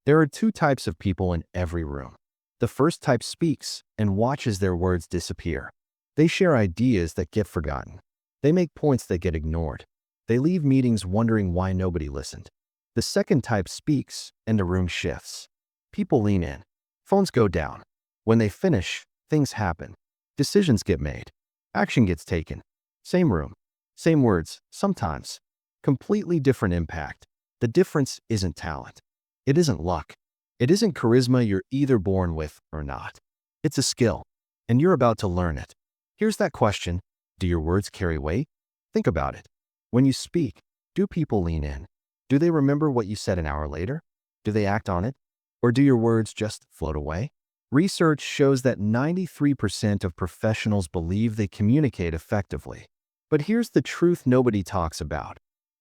There are two types of people in every room. The first type speaks and watches their words disappear. They share ideas that get forgotten. They make points that get ignored. They leave meetings wondering why nobody listened. The second type speaks and the room shifts. People lean in. Phones go down. When they finish, things happen. Decisions get made. Action gets taken. Same room. Same words, sometimes. Completely different impact. The difference isn't talent. It isn't luck. It isn't charisma you're either born with or not. It's a skill, and you're about to learn it. Here's that question. Do your words carry weight? Think about it. When you speak, do people lean in? Do they remember what you said an hour later? Do they act on it? Or do your words just float away? Research shows that 93% of professionals believe they communicate effectively. But here's the truth nobody talks about.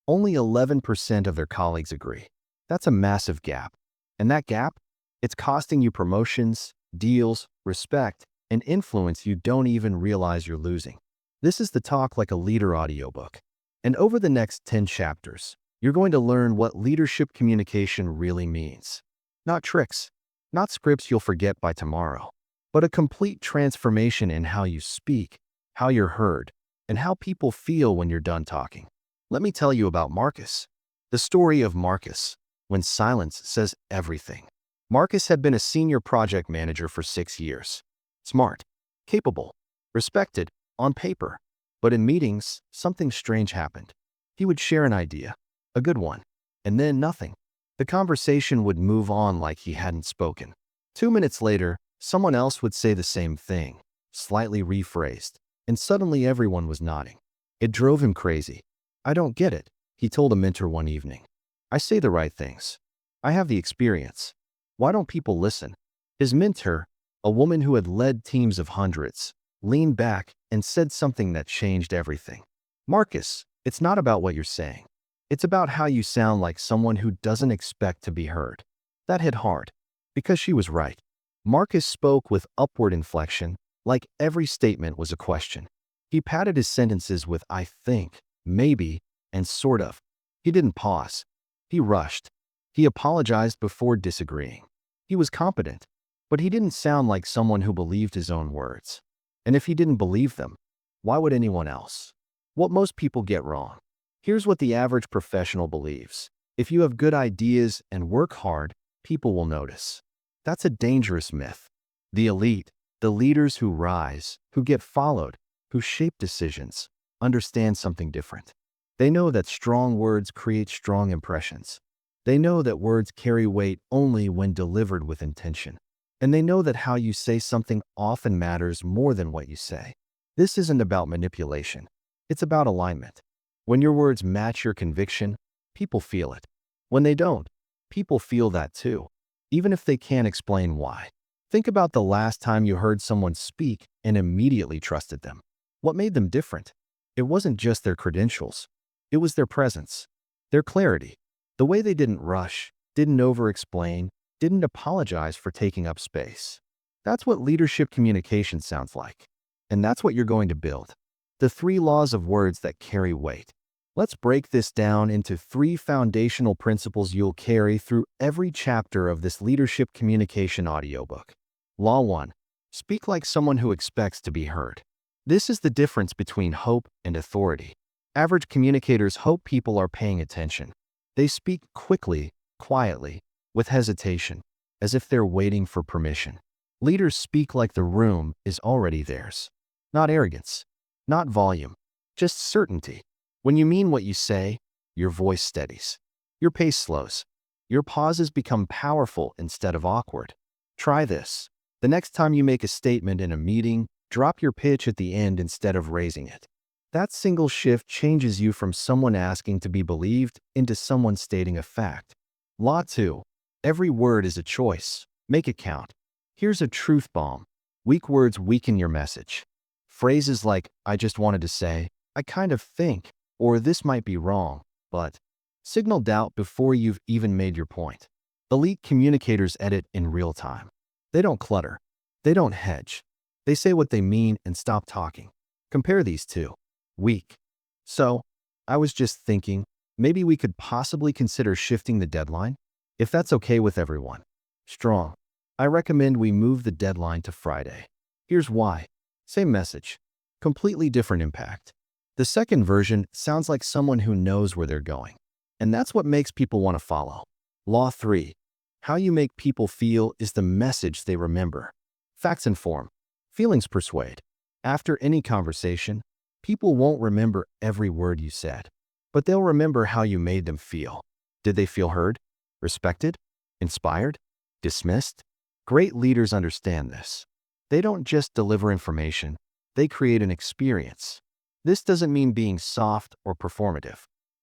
Only 11% of their colleagues agree. That's a massive gap. And that gap, it's costing you promotions, deals, respect, and influence you don't even realize you're losing. This is the Talk Like a Leader audiobook. And over the next 10 chapters, you're going to learn what leadership communication really means. Not tricks, not scripts you'll forget by tomorrow, but a complete transformation in how you speak, how you're heard, and how people feel when you're done talking. Let me tell you about Marcus. The story of Marcus, when silence says everything. Marcus had been a senior project manager for 6 years. Smart, capable, respected on paper. But in meetings, something strange happened. He would share an idea, a good one, and then nothing. The conversation would move on like he hadn't spoken. 2 minutes later, someone else would say the same thing, slightly rephrased, and suddenly everyone was nodding. It drove him crazy. I don't get it, he told a mentor one evening. I say the right things. I have the experience. Why don't people listen? His mentor, a woman who had led teams of hundreds, leaned back and said something that changed everything. Marcus, it's not about what you're saying. It's about how you sound like someone who doesn't expect to be heard. That hit hard, because she was right. Marcus spoke with upward inflection, like every statement was a question. He padded his sentences with I think, maybe, and sort of. He didn't pause. He rushed. He apologized before disagreeing. He was competent, but he didn't sound like someone who believed his own words. And if he didn't believe them, why would anyone else? What most people get wrong. Here's what the average professional believes. If you have good ideas and work hard, people will notice. That's a dangerous myth. The elite, the leaders who rise, who get followed, who shape decisions, understand something different. They know that strong words create strong impressions. They know that words carry weight only when delivered with intention. And they know that how you say something often matters more than what you say. This isn't about manipulation. It's about alignment. When your words match your conviction, people feel it. When they don't, people feel that too, even if they can't explain why. Think about the last time you heard someone speak and immediately trusted them. What made them different? It wasn't just their credentials. It was their presence, their clarity, the way they didn't rush, didn't over-explain, didn't apologize for taking up space. That's what leadership communication sounds like. And that's what you're going to build. The 3 laws of words that carry weight. Let's break this down into 3 foundational principles you'll carry through every chapter of this leadership communication audiobook. Law 1. Speak like someone who expects to be heard. This is the difference between hope and authority. Average communicators hope people are paying attention. They speak quickly, quietly, with hesitation, as if they're waiting for permission. Leaders speak like the room is already theirs. Not arrogance, not volume, just certainty. When you mean what you say, your voice steadies. Your pace slows. Your pauses become powerful instead of awkward. Try this. The next time you make a statement in a meeting, drop your pitch at the end instead of raising it. That single shift changes you from someone asking to be believed into someone stating a fact. Law 2. Every word is a choice. Make it count. Here's a truth bomb. Weak words weaken your message. Phrases like, I just wanted to say, I kind of think, or this might be wrong, but signal doubt before you've even made your point. Elite communicators edit in real time. They don't clutter. They don't hedge. They say what they mean and stop talking. Compare these two. Weak. So, I was just thinking, maybe we could possibly consider shifting the deadline. If that's okay with everyone. Strong. I recommend we move the deadline to Friday. Here's why. Same message. Completely different impact. The second version sounds like someone who knows where they're going. And that's what makes people want to follow. Law 3. How you make people feel is the message they remember. Facts inform. Feelings persuade. After any conversation, people won't remember every word you said, but they'll remember how you made them feel. Did they feel heard? Respected? Inspired? Dismissed? Great leaders understand this. They don't just deliver information, they create an experience. This doesn't mean being soft or performative.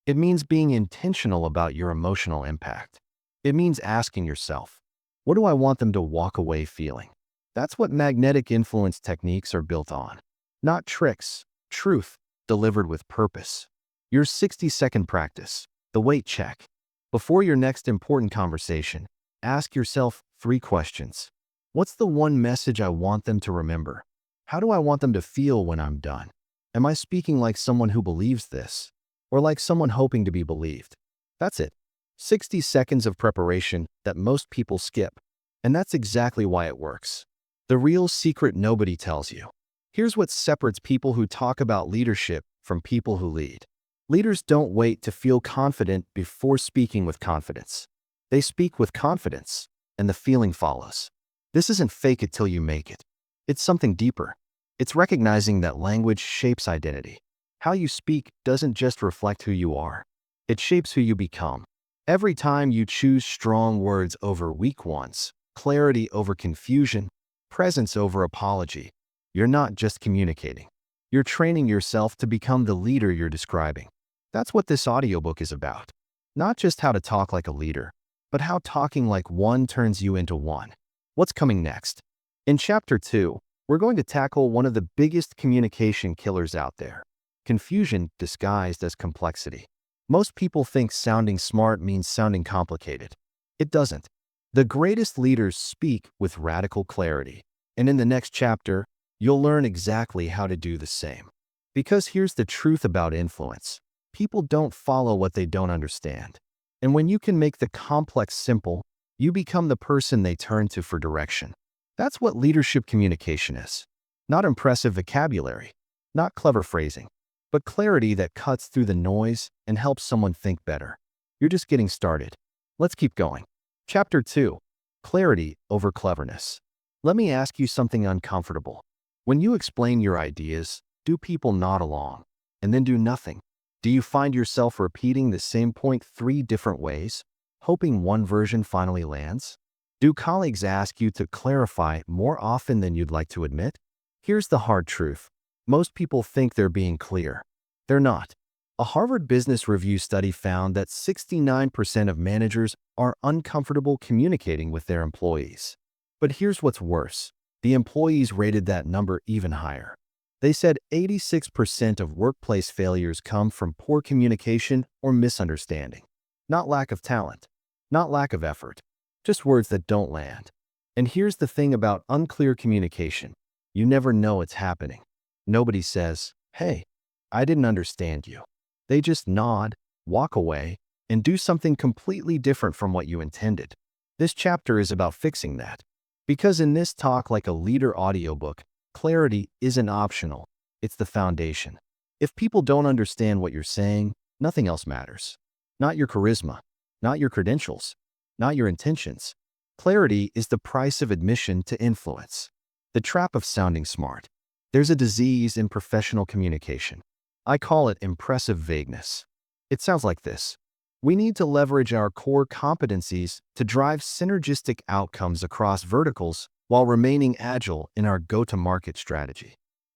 It means being intentional about your emotional impact. It means asking yourself, what do I want them to walk away feeling? That's what magnetic influence techniques are built on. Not tricks, truth, delivered with purpose. Your 60-second practice, the weight check. Before your next important conversation, ask yourself 3 questions. What's the one message I want them to remember? How do I want them to feel when I'm done? Am I speaking like someone who believes this, or like someone hoping to be believed? That's it. 60 seconds of preparation that most people skip. And that's exactly why it works. The real secret nobody tells you. Here's what separates people who talk about leadership from people who lead. Leaders don't wait to feel confident before speaking with confidence. They speak with confidence, and the feeling follows. This isn't fake it till you make it. It's something deeper. It's recognizing that language shapes identity. How you speak doesn't just reflect who you are. It shapes who you become. Every time you choose strong words over weak ones, clarity over confusion, presence over apology, you're not just communicating. You're training yourself to become the leader you're describing. That's what this audiobook is about. Not just how to talk like a leader, but how talking like one turns you into one. What's coming next? In Chapter 2, we're going to tackle one of the biggest communication killers out there: confusion disguised as complexity. Most people think sounding smart means sounding complicated. It doesn't. The greatest leaders speak with radical clarity. And in the next chapter, you'll learn exactly how to do the same. Because here's the truth about influence. People don't follow what they don't understand. And when you can make the complex simple, you become the person they turn to for direction. That's what leadership communication is. Not impressive vocabulary, not clever phrasing, but clarity that cuts through the noise and helps someone think better. You're just getting started. Let's keep going. Chapter 2. Clarity over cleverness. Let me ask you something uncomfortable. When you explain your ideas, do people nod along and then do nothing? Do you find yourself repeating the same point 3 different ways, hoping one version finally lands? Do colleagues ask you to clarify more often than you'd like to admit? Here's the hard truth. Most people think they're being clear. They're not. A Harvard Business Review study found that 69% of managers are uncomfortable communicating with their employees. But here's what's worse. The employees rated that number even higher. They said 86% of workplace failures come from poor communication or misunderstanding. Not lack of talent, not lack of effort, just words that don't land. And here's the thing about unclear communication. You never know it's happening. Nobody says, "Hey, I didn't understand you." They just nod, walk away, and do something completely different from what you intended. This chapter is about fixing that. Because in this Talk Like a Leader audiobook, clarity isn't optional, it's the foundation. If people don't understand what you're saying, nothing else matters. Not your charisma, not your credentials, not your intentions. Clarity is the price of admission to influence. The trap of sounding smart. There's a disease in professional communication. I call it impressive vagueness. It sounds like this. We need to leverage our core competencies to drive synergistic outcomes across verticals while remaining agile in our go-to-market strategy.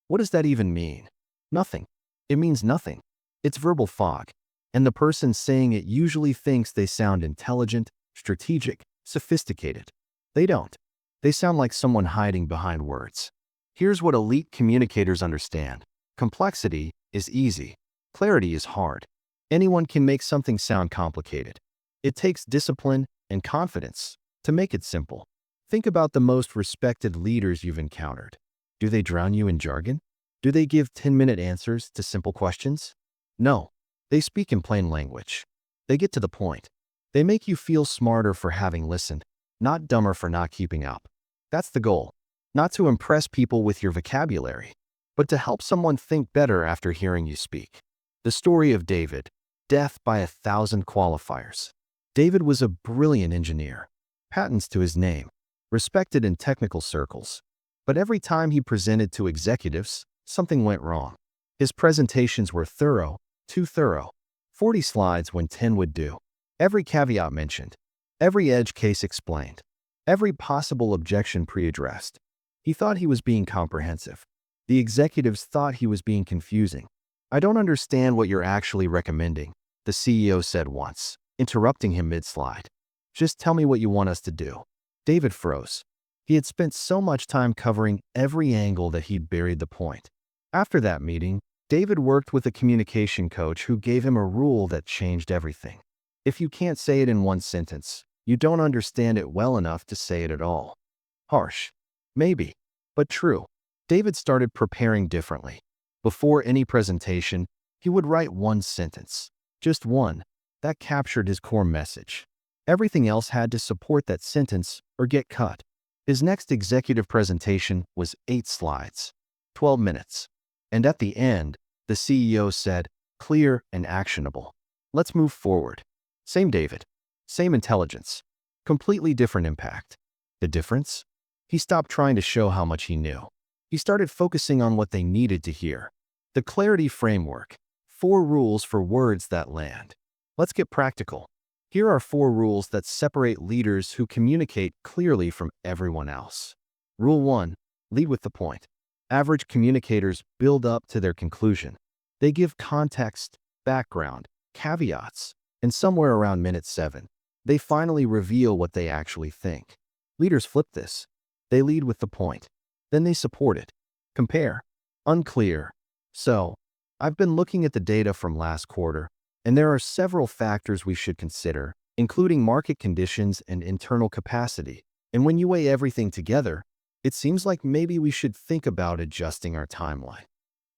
What does that even mean? Nothing. It means nothing. It's verbal fog, and the person saying it usually thinks they sound intelligent, strategic, sophisticated. They don't. They sound like someone hiding behind words. Here's what elite communicators understand. Complexity is easy. Clarity is hard. Anyone can make something sound complicated. It takes discipline and confidence to make it simple. Think about the most respected leaders you've encountered. Do they drown you in jargon? Do they give 10-minute answers to simple questions? No. They speak in plain language. They get to the point. They make you feel smarter for having listened, not dumber for not keeping up. That's the goal. Not to impress people with your vocabulary, but to help someone think better after hearing you speak. The story of David, death by 1,000 qualifiers. David was a brilliant engineer, patents to his name, respected in technical circles. But every time he presented to executives, something went wrong. His presentations were thorough, too thorough. 40 slides when 10 would do. Every caveat mentioned. Every edge case explained. Every possible objection pre-addressed. He thought he was being comprehensive. The executives thought he was being confusing. "I don't understand what you're actually recommending," the CEO said once, interrupting him mid-slide. "Just tell me what you want us to do." David froze. He had spent so much time covering every angle that he'd buried the point. After that meeting, David worked with a communication coach who gave him a rule that changed everything. If you can't say it in one sentence, you don't understand it well enough to say it at all. Harsh. Maybe. But true. David started preparing differently. Before any presentation, he would write one sentence. Just one. That captured his core message. Everything else had to support that sentence or get cut. His next executive presentation was 8 slides, 12 minutes. And at the end, the CEO said, "Clear and actionable. Let's move forward." Same David. Same intelligence. Completely different impact. The difference? He stopped trying to show how much he knew. He started focusing on what they needed to hear. The clarity framework. 4 rules for words that land. Let's get practical. Here are 4 rules that separate leaders who communicate clearly from everyone else. Rule 1. Lead with the point. Average communicators build up to their conclusion. They give context, background, caveats, and somewhere around minute 7, they finally reveal what they actually think. Leaders flip this. They lead with the point. Then they support it. Compare. Unclear. So, I've been looking at the data from last quarter, and there are several factors we should consider, including market conditions and internal capacity. And when you weigh everything together, it seems like maybe we should think about adjusting our timeline.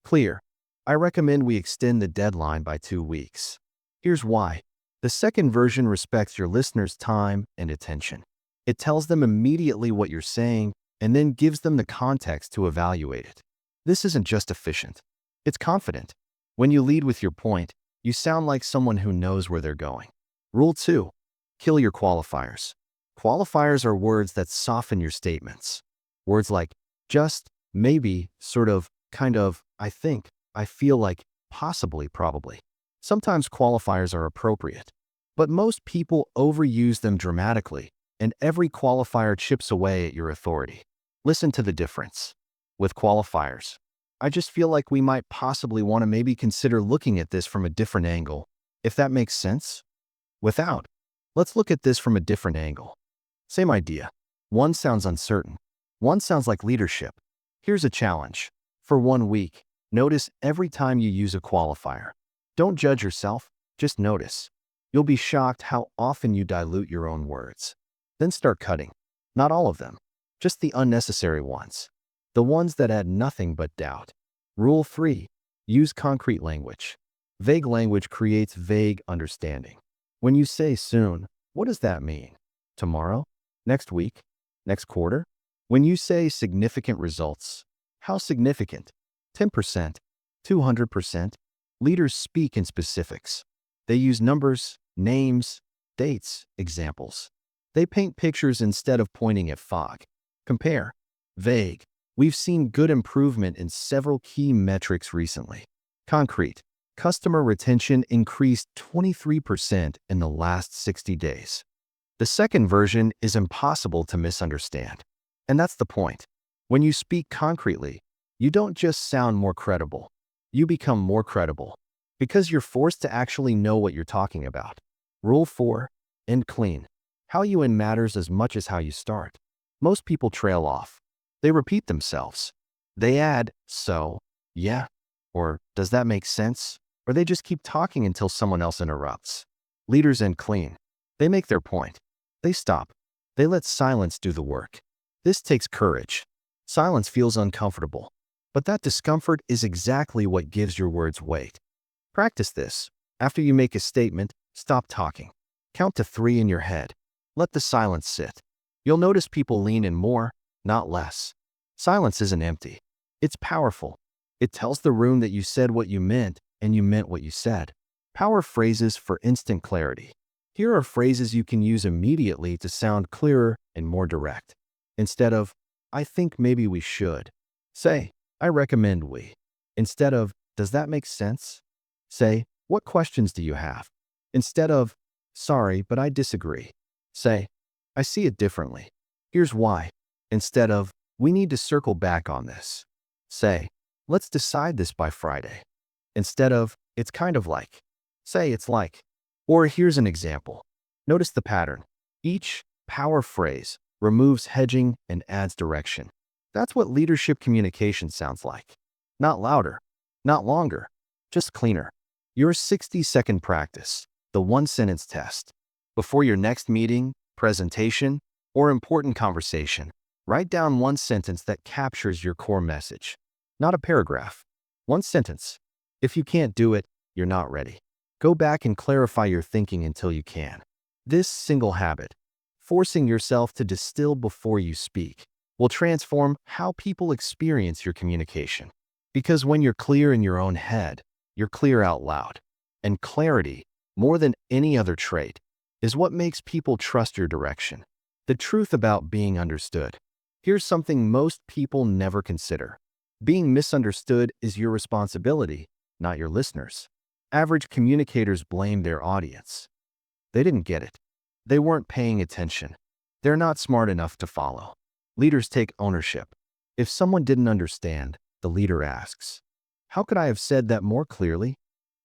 Clear. I recommend we extend the deadline by 2 weeks. Here's why. The second version respects your listeners' time and attention. It tells them immediately what you're saying and then gives them the context to evaluate it. This isn't just efficient. It's confident. When you lead with your point, you sound like someone who knows where they're going. Rule 2. Kill your qualifiers. Qualifiers are words that soften your statements. Words like just, maybe, sort of, kind of, I think, I feel like, possibly, probably. Sometimes qualifiers are appropriate, but most people overuse them dramatically, and every qualifier chips away at your authority. Listen to the difference. With qualifiers, I just feel like we might possibly want to maybe consider looking at this from a different angle, if that makes sense. Without, let's look at this from a different angle. Same idea. One sounds uncertain. One sounds like leadership. Here's a challenge. For 1 week, notice every time you use a qualifier. Don't judge yourself, just notice. You'll be shocked how often you dilute your own words. Then start cutting. Not all of them, just the unnecessary ones. The ones that add nothing but doubt. Rule 3. Use concrete language. Vague language creates vague understanding. When you say soon, what does that mean? Tomorrow? Next week? Next quarter? When you say significant results, how significant? 10%? 200%? Leaders speak in specifics. They use numbers, names, dates, examples. They paint pictures instead of pointing at fog. Compare. Vague. We've seen good improvement in several key metrics recently. Concrete. Customer retention increased 23% in the last 60 days. The second version is impossible to misunderstand. And that's the point. When you speak concretely, you don't just sound more credible. You become more credible because you're forced to actually know what you're talking about. Rule 4. End clean. How you end matters as much as how you start. Most people trail off. They repeat themselves. They add, so, yeah, or does that make sense? Or they just keep talking until someone else interrupts. Leaders end clean. They make their point. They stop. They let silence do the work. This takes courage. Silence feels uncomfortable, but that discomfort is exactly what gives your words weight. Practice this. After you make a statement, stop talking. Count to 3 in your head. Let the silence sit. You'll notice people lean in more, not less. Silence isn't empty. It's powerful. It tells the room that you said what you meant and you meant what you said. Power phrases for instant clarity. Here are phrases you can use immediately to sound clearer and more direct. Instead of, I think maybe we should, say, I recommend we. Instead of, does that make sense? Say, what questions do you have? Instead of, sorry, but I disagree. Say, I see it differently. Here's why. Instead of, we need to circle back on this. Say, let's decide this by Friday. Instead of, it's kind of like. Say, it's like. Or here's an example. Notice the pattern. Each power phrase removes hedging and adds direction. That's what leadership communication sounds like. Not louder, not longer, just cleaner. Your 60-second practice, the one-sentence test. Before your next meeting, presentation, or important conversation, write down one sentence that captures your core message. Not a paragraph. One sentence. If you can't do it, you're not ready. Go back and clarify your thinking until you can. This single habit, forcing yourself to distill before you speak, will transform how people experience your communication. Because when you're clear in your own head, you're clear out loud. And clarity, more than any other trait, is what makes people trust your direction. The truth about being understood. Here's something most people never consider. Being misunderstood is your responsibility, not your listeners. Average communicators blame their audience. They didn't get it. They weren't paying attention. They're not smart enough to follow. Leaders take ownership. If someone didn't understand, the leader asks, how could I have said that more clearly?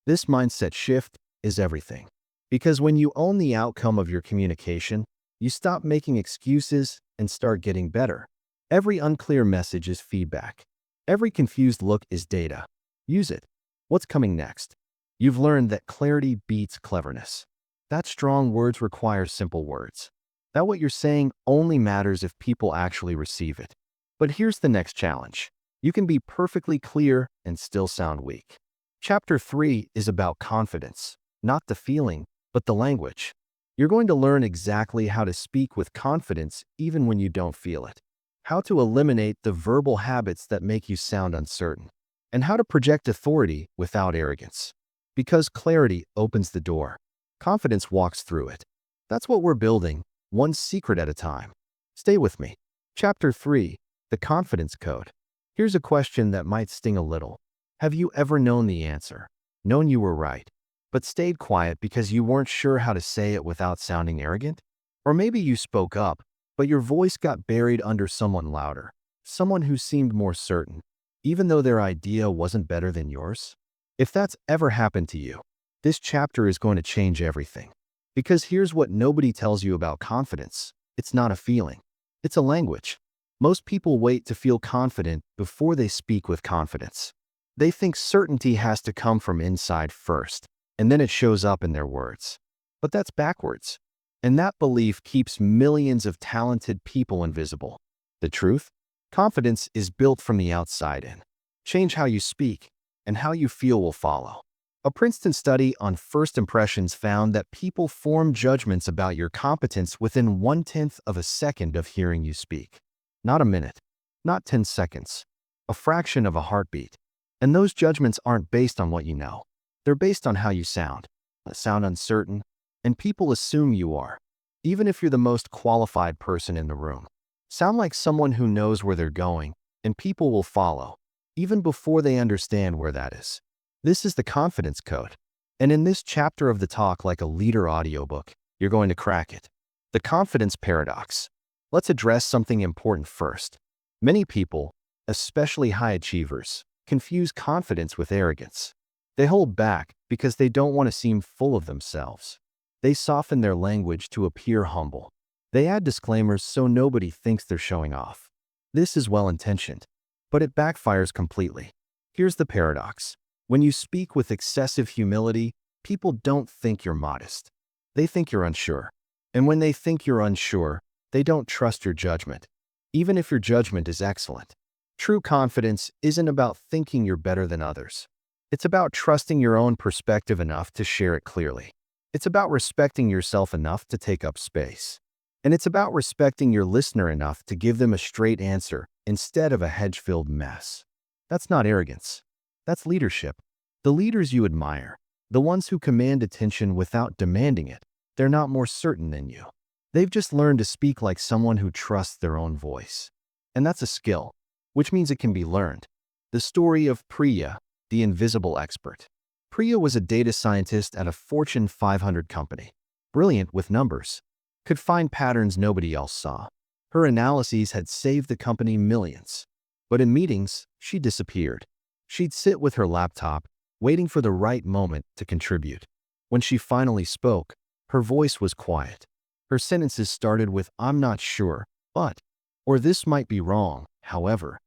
This mindset shift is everything. Because when you own the outcome of your communication, you stop making excuses and start getting better. Every unclear message is feedback. Every confused look is data. Use it. What's coming next? You've learned that clarity beats cleverness. That strong words require simple words. That what you're saying only matters if people actually receive it. But here's the next challenge. You can be perfectly clear and still sound weak. Chapter 3 is about confidence, not the feeling, but the language. You're going to learn exactly how to speak with confidence even when you don't feel it. How to eliminate the verbal habits that make you sound uncertain. And how to project authority without arrogance. Because clarity opens the door. Confidence walks through it. That's what we're building, one secret at a time. Stay with me. Chapter 3, the confidence code. Here's a question that might sting a little. Have you ever known the answer? Known you were right, but stayed quiet because you weren't sure how to say it without sounding arrogant? Or maybe you spoke up, but your voice got buried under someone louder, someone who seemed more certain, even though their idea wasn't better than yours? If that's ever happened to you, this chapter is going to change everything. Because here's what nobody tells you about confidence. It's not a feeling. It's a language. Most people wait to feel confident before they speak with confidence. They think certainty has to come from inside first, and then it shows up in their words. But that's backwards. And that belief keeps millions of talented people invisible. The truth? Confidence is built from the outside in. Change how you speak, and how you feel will follow. A Princeton study on first impressions found that people form judgments about your competence within 1/10 of a second of hearing you speak. Not a minute, not 10 seconds, a fraction of a heartbeat. And those judgments aren't based on what you know. They're based on how you sound. Sound uncertain, and people assume you are, even if you're the most qualified person in the room. Sound like someone who knows where they're going, and people will follow, even before they understand where that is. This is the confidence code. And in this chapter of the Talk Like a Leader audiobook, you're going to crack it. The confidence paradox. Let's address something important first. Many people, especially high achievers, confuse confidence with arrogance. They hold back because they don't want to seem full of themselves. They soften their language to appear humble. They add disclaimers so nobody thinks they're showing off. This is well-intentioned, but it backfires completely. Here's the paradox. When you speak with excessive humility, people don't think you're modest. They think you're unsure. And when they think you're unsure, they don't trust your judgment, even if your judgment is excellent. True confidence isn't about thinking you're better than others. It's about trusting your own perspective enough to share it clearly. It's about respecting yourself enough to take up space. And it's about respecting your listener enough to give them a straight answer instead of a hedge-filled mess. That's not arrogance. That's leadership. The leaders you admire, the ones who command attention without demanding it, they're not more certain than you. They've just learned to speak like someone who trusts their own voice. And that's a skill, which means it can be learned. The story of Priya, the invisible expert. Priya was a data scientist at a Fortune 500 company. Brilliant with numbers. Could find patterns nobody else saw. Her analyses had saved the company millions. But in meetings, she disappeared. She'd sit with her laptop, waiting for the right moment to contribute. When she finally spoke, her voice was quiet. Her sentences started with, "I'm not sure, but," or "this might be wrong, however,"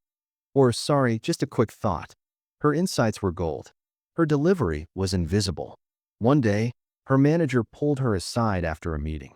or "sorry, just a quick thought." Her insights were gold. Her delivery was invisible. One day, her manager pulled her aside after a meeting.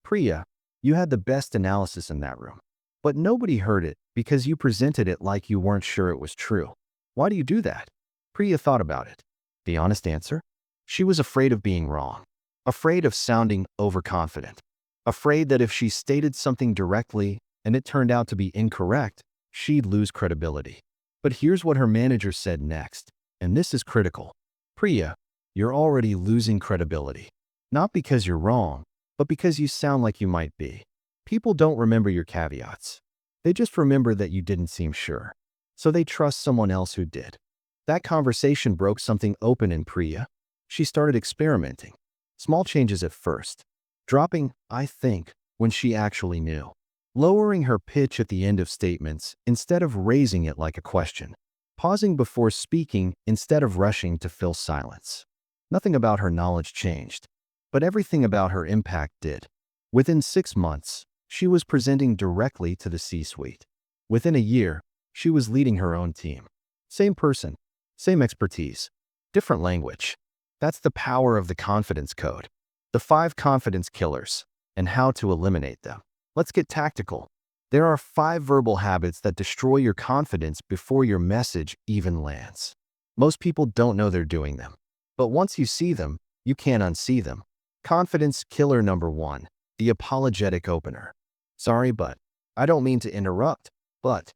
"Priya, you had the best analysis in that room. But nobody heard it because you presented it like you weren't sure it was true. Why do you do that?" Priya thought about it. The honest answer? She was afraid of being wrong. Afraid of sounding overconfident. Afraid that if she stated something directly and it turned out to be incorrect, she'd lose credibility. But here's what her manager said next, and this is critical. "Priya, you're already losing credibility. Not because you're wrong, but because you sound like you might be. People don't remember your caveats. They just remember that you didn't seem sure. So they trust someone else who did." That conversation broke something open in Priya. She started experimenting. Small changes at first. Dropping "I think" when she actually knew. Lowering her pitch at the end of statements instead of raising it like a question. Pausing before speaking instead of rushing to fill silence. Nothing about her knowledge changed, but everything about her impact did. Within 6 months, she was presenting directly to the C-suite. Within a year, she was leading her own team. Same person, same expertise, different language. That's the power of the confidence code. The 5 confidence killers, and how to eliminate them. Let's get tactical. There are 5 verbal habits that destroy your confidence before your message even lands. Most people don't know they're doing them. But once you see them, you can't unsee them. Confidence killer number 1, the apologetic opener. "Sorry, but," "I don't mean to interrupt, but,"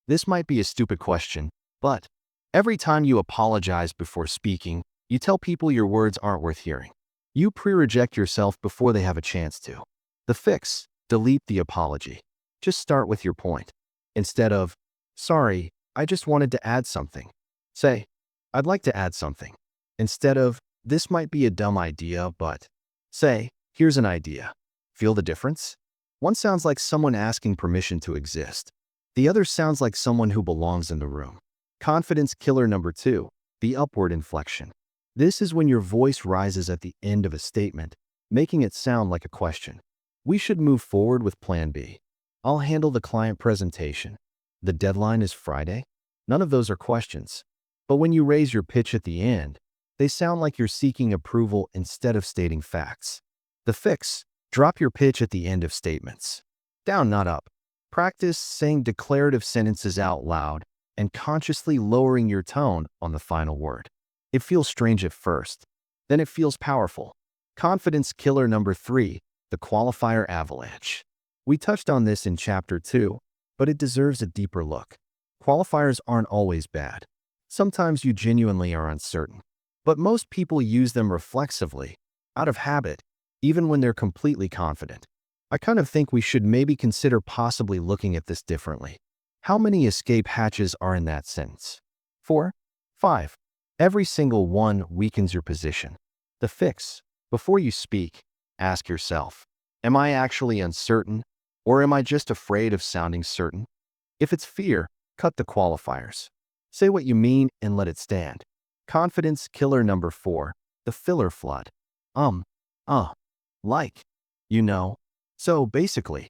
"this might be a stupid question, but." Every time you apologize before speaking, you tell people your words aren't worth hearing. You pre-reject yourself before they have a chance to. The fix: delete the apology. Just start with your point. Instead of, "Sorry, I just wanted to add something," say, "I'd like to add something." Instead of, "This might be a dumb idea, but," say, "Here's an idea." Feel the difference? One sounds like someone asking permission to exist. The other sounds like someone who belongs in the room. Confidence killer number 2, the upward inflection. This is when your voice rises at the end of a statement, making it sound like a question. "We should move forward with Plan B. I'll handle the client presentation. The deadline is Friday." None of those are questions. But when you raise your pitch at the end, they sound like you're seeking approval instead of stating facts. The fix: drop your pitch at the end of statements. Down, not up. Practice saying declarative sentences out loud and consciously lowering your tone on the final word. It feels strange at first, then it feels powerful. Confidence killer number 3, the qualifier avalanche. We touched on this in chapter 2, but it deserves a deeper look. Qualifiers aren't always bad. Sometimes you genuinely are uncertain, but most people use them reflexively, out of habit, even when they're completely confident. I kind of think we should maybe consider possibly looking at this differently. How many escape hatches are in that sentence? 4? 5? Every single one weakens your position. The fix: before you speak, ask yourself, am I actually uncertain, or am I just afraid of sounding certain? If it's fear, cut the qualifiers. Say what you mean and let it stand. Confidence killer number 4, the filler flood. Like, you know. So basically,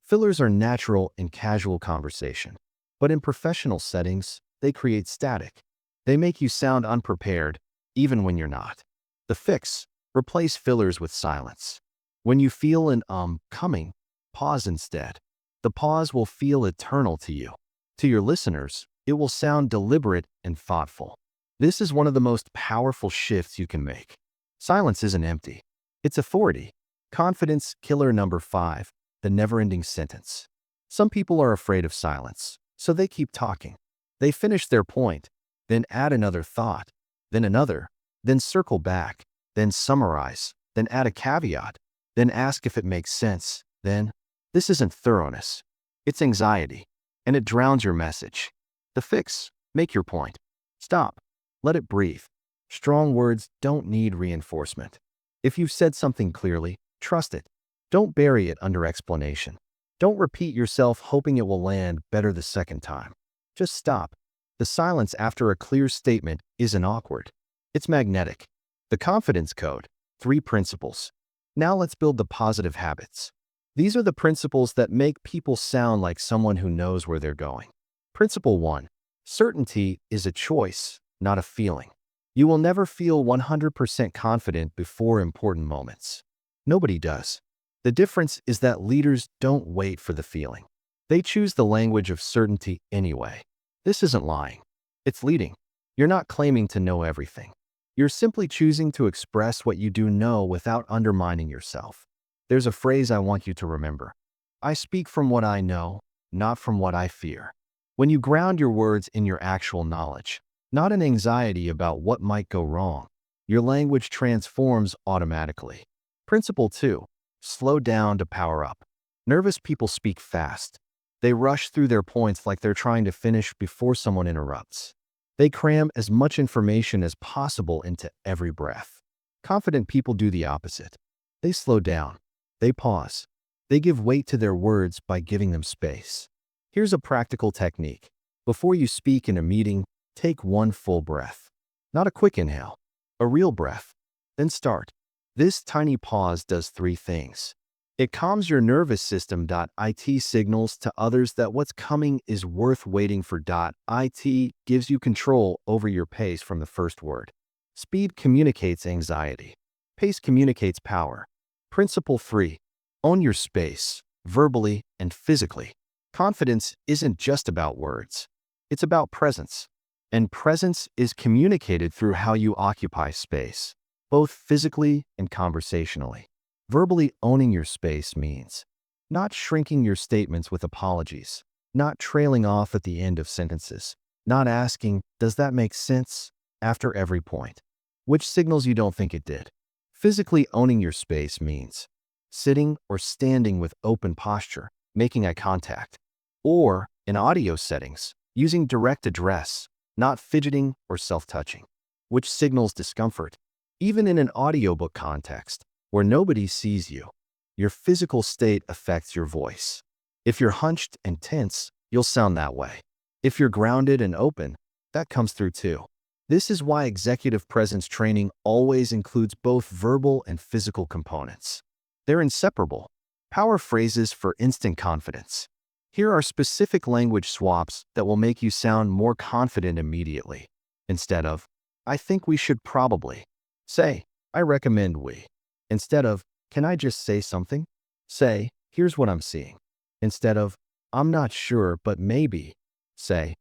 fillers are natural in casual conversation, but in professional settings, they create static. They make you sound unprepared, even when you're not. The fix: replace fillers with silence. When you feel an coming, pause instead. The pause will feel eternal to you. To your listeners, it will sound deliberate and thoughtful. This is one of the most powerful shifts you can make. Silence isn't empty. It's authority. Confidence killer number 5, the never-ending sentence. Some people are afraid of silence, so they keep talking. They finish their point, then add another thought, then another, then circle back, then summarize, then add a caveat, then ask if it makes sense, then. This isn't thoroughness. It's anxiety, and it drowns your message. The fix: make your point. Stop. Let it breathe. Strong words don't need reinforcement. If you've said something clearly, trust it. Don't bury it under explanation. Don't repeat yourself hoping it will land better the second time. Just stop. The silence after a clear statement isn't awkward. It's magnetic. The confidence code: 3 principles. Now let's build the positive habits. These are the principles that make people sound like someone who knows where they're going. Principle 1. Certainty is a choice, not a feeling. You will never feel 100% confident before important moments. Nobody does. The difference is that leaders don't wait for the feeling. They choose the language of certainty anyway. This isn't lying. It's leading. You're not claiming to know everything. You're simply choosing to express what you do know without undermining yourself. There's a phrase I want you to remember. I speak from what I know, not from what I fear. When you ground your words in your actual knowledge, not in anxiety about what might go wrong, your language transforms automatically. Principle 2. Slow down to power up. Nervous people speak fast. They rush through their points like they're trying to finish before someone interrupts. They cram as much information as possible into every breath. Confident people do the opposite. They slow down. They pause. They give weight to their words by giving them space. Here's a practical technique. Before you speak in a meeting, take one full breath. Not a quick inhale, a real breath. Then start. This tiny pause does 3 things. It calms your nervous system. It signals to others that what's coming is worth waiting for. It gives you control over your pace from the first word. Speed communicates anxiety. Pace communicates power. Principle 3. Own your space, verbally and physically. Confidence isn't just about words. It's about presence. And presence is communicated through how you occupy space, both physically and conversationally. Verbally owning your space means not shrinking your statements with apologies, not trailing off at the end of sentences, not asking, "Does that make sense?" after every point, which signals you don't think it did. Physically owning your space means sitting or standing with open posture, making eye contact, or, in audio settings, using direct address, not fidgeting or self-touching, which signals discomfort. Even in an audiobook context, where nobody sees you, your physical state affects your voice. If you're hunched and tense, you'll sound that way. If you're grounded and open, that comes through too. This is why executive presence training always includes both verbal and physical components. They're inseparable. Power phrases for instant confidence. Here are specific language swaps that will make you sound more confident immediately. Instead of, "I think we should probably," say, "I recommend we." Instead of, "Can I just say something?" say, "Here's what I'm seeing." Instead of, "I'm not sure, but maybe," say,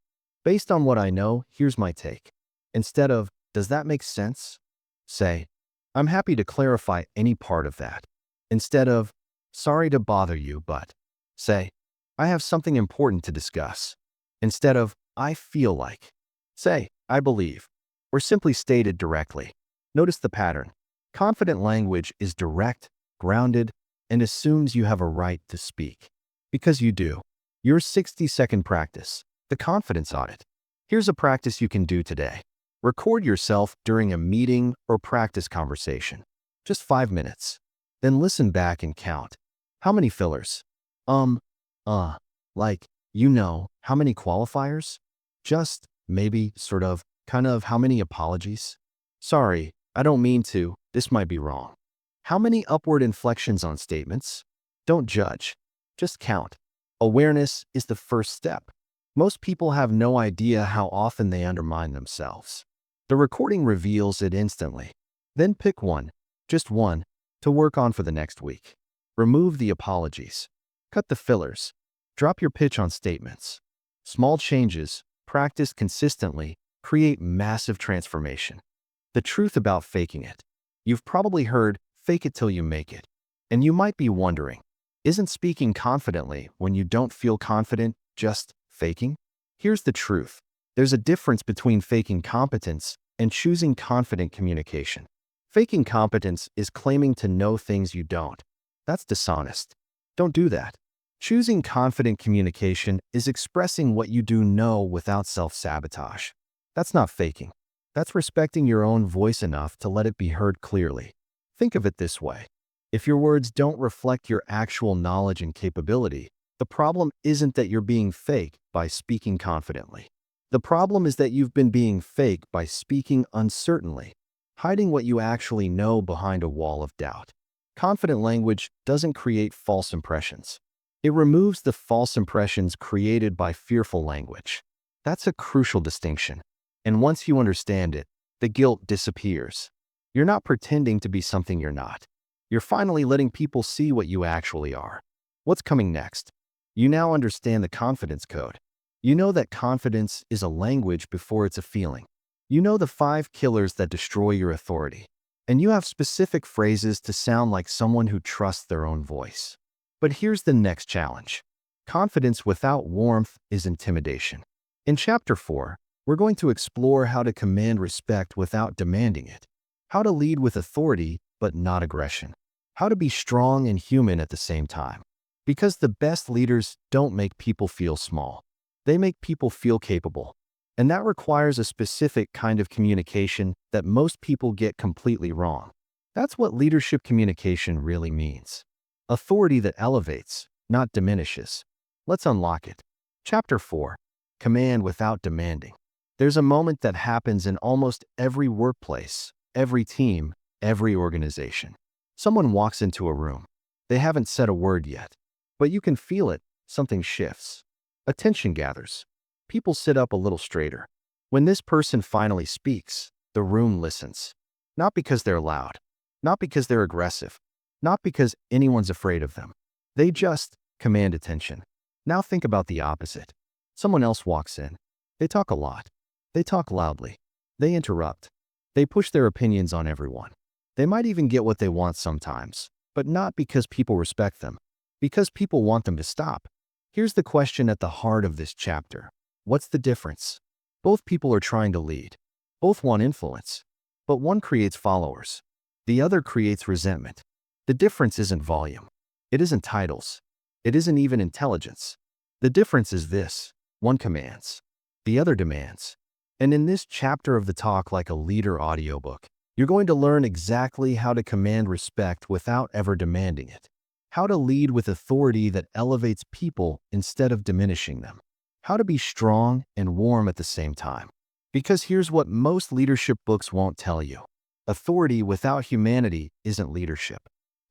"Based on what I know, here's my take." Instead of, "Does that make sense?" say, "I'm happy to clarify any part of that." Instead of, "Sorry to bother you, but," say, "I have something important to discuss." Instead of, "I feel like," say, "I believe," or simply state it directly. Notice the pattern. Confident language is direct, grounded, and assumes you have a right to speak. Because you do. Your 60-second practice, the confidence audit. Here's a practice you can do today. Record yourself during a meeting or practice conversation. Just 5 minutes. Then listen back and count. How many fillers? Like, how many qualifiers? Just, maybe, sort of, kind of, how many apologies? Sorry, I don't mean to, this might be wrong. How many upward inflections on statements? Don't judge. Just count. Awareness is the first step. Most people have no idea how often they undermine themselves. The recording reveals it instantly. Then pick one, just one, to work on for the next week. Remove the apologies. Cut the fillers. Drop your pitch on statements. Small changes, practiced consistently, create massive transformation. The truth about faking it. You've probably heard, fake it till you make it. And you might be wondering, isn't speaking confidently when you don't feel confident just faking? Here's the truth. There's a difference between faking competence and choosing confident communication. Faking competence is claiming to know things you don't. That's dishonest. Don't do that. Choosing confident communication is expressing what you do know without self-sabotage. That's not faking. That's respecting your own voice enough to let it be heard clearly. Think of it this way. If your words don't reflect your actual knowledge and capability, the problem isn't that you're being fake by speaking confidently. The problem is that you've been being fake by speaking uncertainly, hiding what you actually know behind a wall of doubt. Confident language doesn't create false impressions. It removes the false impressions created by fearful language. That's a crucial distinction. And once you understand it, the guilt disappears. You're not pretending to be something you're not. You're finally letting people see what you actually are. What's coming next? You now understand the confidence code. You know that confidence is a language before it's a feeling. You know the 5 killers that destroy your authority. And you have specific phrases to sound like someone who trusts their own voice. But here's the next challenge. Confidence without warmth is intimidation. In Chapter 4, we're going to explore how to command respect without demanding it. How to lead with authority but not aggression. How to be strong and human at the same time. Because the best leaders don't make people feel small. They make people feel capable. And that requires a specific kind of communication that most people get completely wrong. That's what leadership communication really means. Authority that elevates, not diminishes. Let's unlock it. Chapter 4. Command without demanding. There's a moment that happens in almost every workplace, every team, every organization. Someone walks into a room. They haven't said a word yet, but you can feel it. Something shifts. Attention gathers. People sit up a little straighter. When this person finally speaks, the room listens. Not because they're loud, not because they're aggressive, not because anyone's afraid of them. They just command attention. Now think about the opposite. Someone else walks in. They talk a lot. They talk loudly. They interrupt. They push their opinions on everyone. They might even get what they want sometimes, but not because people respect them, because people want them to stop. Here's the question at the heart of this chapter. What's the difference? Both people are trying to lead. Both want influence. But one creates followers. The other creates resentment. The difference isn't volume. It isn't titles. It isn't even intelligence. The difference is this. One commands. The other demands. And in this chapter of the Talk Like a Leader audiobook, you're going to learn exactly how to command respect without ever demanding it. How to lead with authority that elevates people instead of diminishing them. How to be strong and warm at the same time. Because here's what most leadership books won't tell you. Authority without humanity isn't leadership.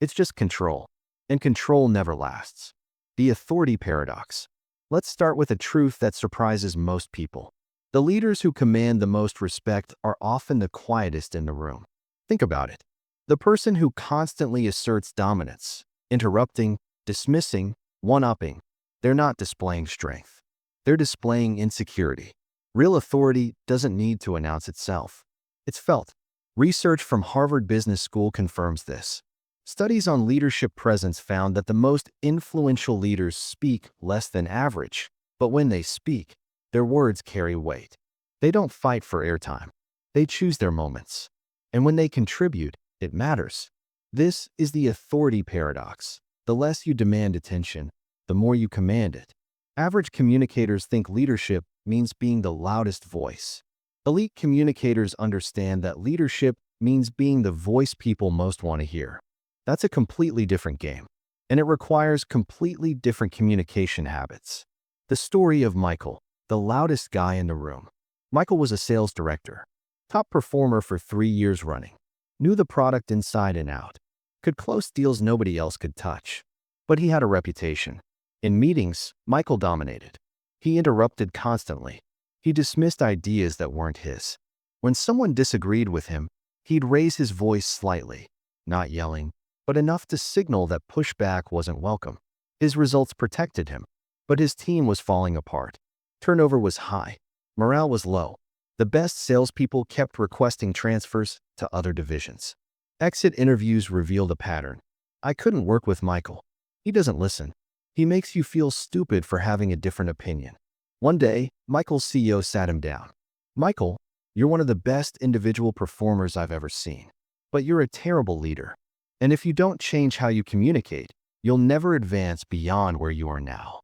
It's just control. And control never lasts. The authority paradox. Let's start with a truth that surprises most people. The leaders who command the most respect are often the quietest in the room. Think about it. The person who constantly asserts dominance, interrupting, dismissing, one-upping, they're not displaying strength. They're displaying insecurity. Real authority doesn't need to announce itself. It's felt. Research from Harvard Business School confirms this. Studies on leadership presence found that the most influential leaders speak less than average, but when they speak, their words carry weight. They don't fight for airtime. They choose their moments. And when they contribute, it matters. This is the authority paradox. The less you demand attention, the more you command it. Average communicators think leadership means being the loudest voice. Elite communicators understand that leadership means being the voice people most want to hear. That's a completely different game, and it requires completely different communication habits. The story of Michael, the loudest guy in the room. Michael was a sales director, top performer for 3 years running, knew the product inside and out, could close deals nobody else could touch. But he had a reputation. In meetings, Michael dominated. He interrupted constantly. He dismissed ideas that weren't his. When someone disagreed with him, he'd raise his voice slightly, not yelling, but enough to signal that pushback wasn't welcome. His results protected him, but his team was falling apart. Turnover was high. Morale was low. The best salespeople kept requesting transfers to other divisions. Exit interviews revealed a pattern. I couldn't work with Michael. He doesn't listen. He makes you feel stupid for having a different opinion. One day, Michael's CEO sat him down. Michael, you're one of the best individual performers I've ever seen. But you're a terrible leader. And if you don't change how you communicate, you'll never advance beyond where you are now.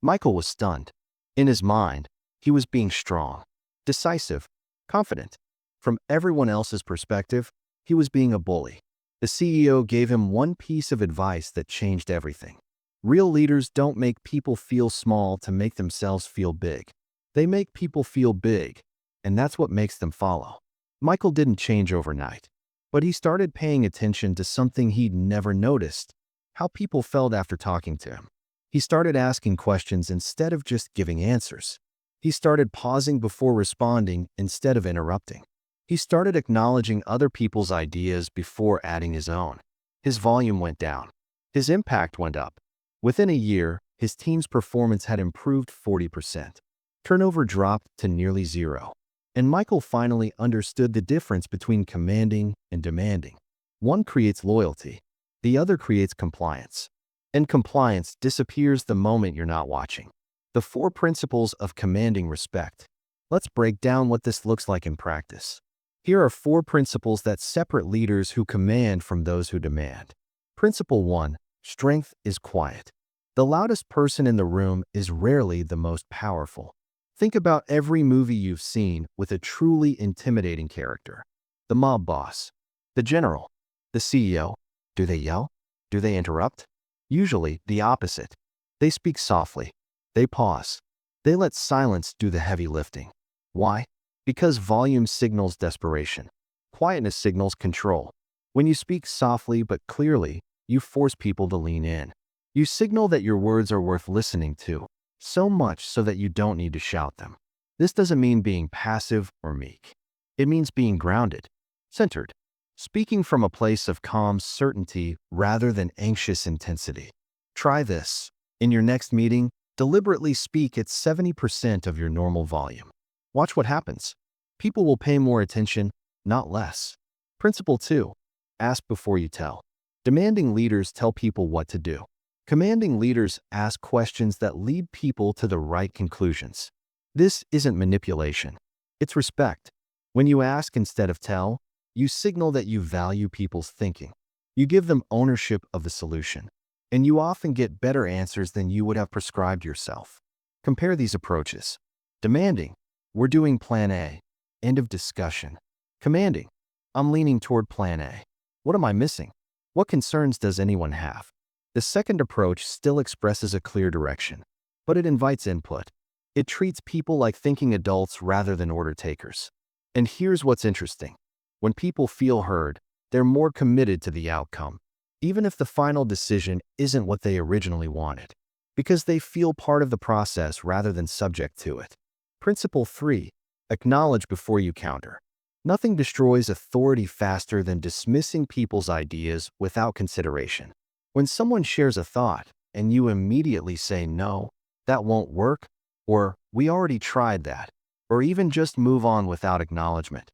Michael was stunned. In his mind, he was being strong, decisive, confident. From everyone else's perspective, he was being a bully. The CEO gave him one piece of advice that changed everything. Real leaders don't make people feel small to make themselves feel big. They make people feel big, and that's what makes them follow. Michael didn't change overnight, but he started paying attention to something he'd never noticed: how people felt after talking to him. He started asking questions instead of just giving answers. He started pausing before responding instead of interrupting. He started acknowledging other people's ideas before adding his own. His volume went down. His impact went up. Within a year, his team's performance had improved 40%. Turnover dropped to nearly zero. And Michael finally understood the difference between commanding and demanding. One creates loyalty. The other creates compliance. And compliance disappears the moment you're not watching. The 4 principles of commanding respect. Let's break down what this looks like in practice. Here are 4 principles that separate leaders who command from those who demand. Principle 1. Strength is quiet. The loudest person in the room is rarely the most powerful. Think about every movie you've seen with a truly intimidating character. The mob boss, the general, the CEO. Do they yell? Do they interrupt? Usually the opposite. They speak softly. They pause. They let silence do the heavy lifting. Why? Because volume signals desperation. Quietness signals control. When you speak softly but clearly, you force people to lean in. You signal that your words are worth listening to, so much so that you don't need to shout them. This doesn't mean being passive or meek. It means being grounded, centered, speaking from a place of calm certainty rather than anxious intensity. Try this. In your next meeting, deliberately speak at 70% of your normal volume. Watch what happens. People will pay more attention, not less. Principle 2. Ask before you tell. Demanding leaders tell people what to do. Commanding leaders ask questions that lead people to the right conclusions. This isn't manipulation. It's respect. When you ask instead of tell, you signal that you value people's thinking. You give them ownership of the solution. And you often get better answers than you would have prescribed yourself. Compare these approaches. Demanding. We're doing plan A. End of discussion. Commanding. I'm leaning toward plan A. What am I missing? What concerns does anyone have? The second approach still expresses a clear direction, but it invites input. It treats people like thinking adults rather than order takers. And here's what's interesting. When people feel heard, they're more committed to the outcome, even if the final decision isn't what they originally wanted, because they feel part of the process rather than subject to it. Principle 3. Acknowledge before you counter. Nothing destroys authority faster than dismissing people's ideas without consideration. When someone shares a thought and you immediately say, "No, that won't work," or "We already tried that," or even just move on without acknowledgement,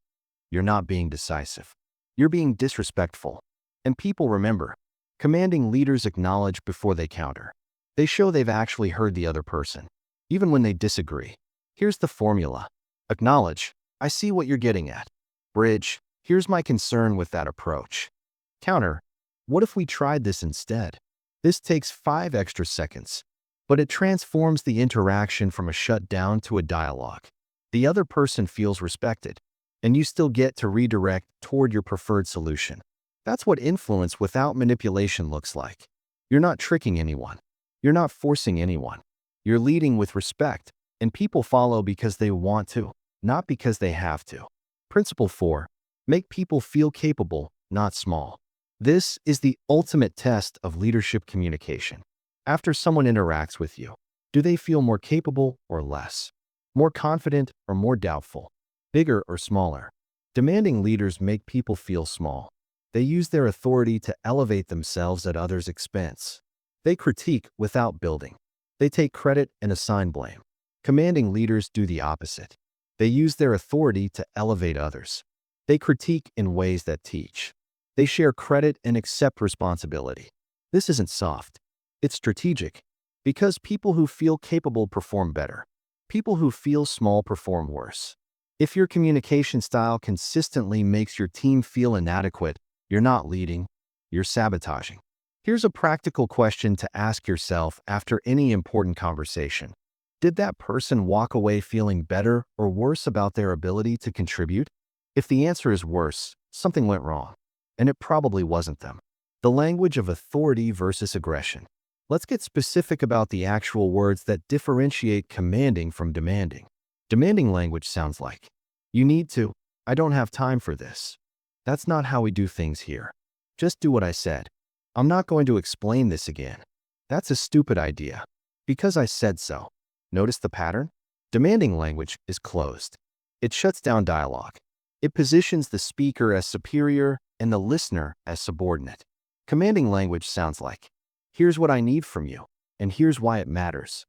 you're not being decisive. You're being disrespectful. And people remember, commanding leaders acknowledge before they counter. They show they've actually heard the other person, even when they disagree. Here's the formula. Acknowledge. I see what you're getting at. Bridge. Here's my concern with that approach. Counter. What if we tried this instead? This takes 5 extra seconds, but it transforms the interaction from a shutdown to a dialogue. The other person feels respected, and you still get to redirect toward your preferred solution. That's what influence without manipulation looks like. You're not tricking anyone. You're not forcing anyone. You're leading with respect, and people follow because they want to, not because they have to. Principle 4. Make people feel capable, not small. This is the ultimate test of leadership communication. After someone interacts with you, do they feel more capable or less? More confident or more doubtful? Bigger or smaller? Demanding leaders make people feel small. They use their authority to elevate themselves at others' expense. They critique without building. They take credit and assign blame. Commanding leaders do the opposite. They use their authority to elevate others. They critique in ways that teach. They share credit and accept responsibility. This isn't soft. It's strategic. Because people who feel capable perform better. People who feel small perform worse. If your communication style consistently makes your team feel inadequate, you're not leading, you're sabotaging. Here's a practical question to ask yourself after any important conversation. Did that person walk away feeling better or worse about their ability to contribute? If the answer is worse, something went wrong. And it probably wasn't them. The language of authority versus aggression. Let's get specific about the actual words that differentiate commanding from demanding. Demanding language sounds like, "You need to. I don't have time for this. That's not how we do things here. Just do what I said. I'm not going to explain this again. That's a stupid idea. Because I said so." Notice the pattern? Demanding language is closed. It shuts down dialogue. It positions the speaker as superior and the listener as subordinate. Commanding language sounds like, "Here's what I need from you, and here's why it matters.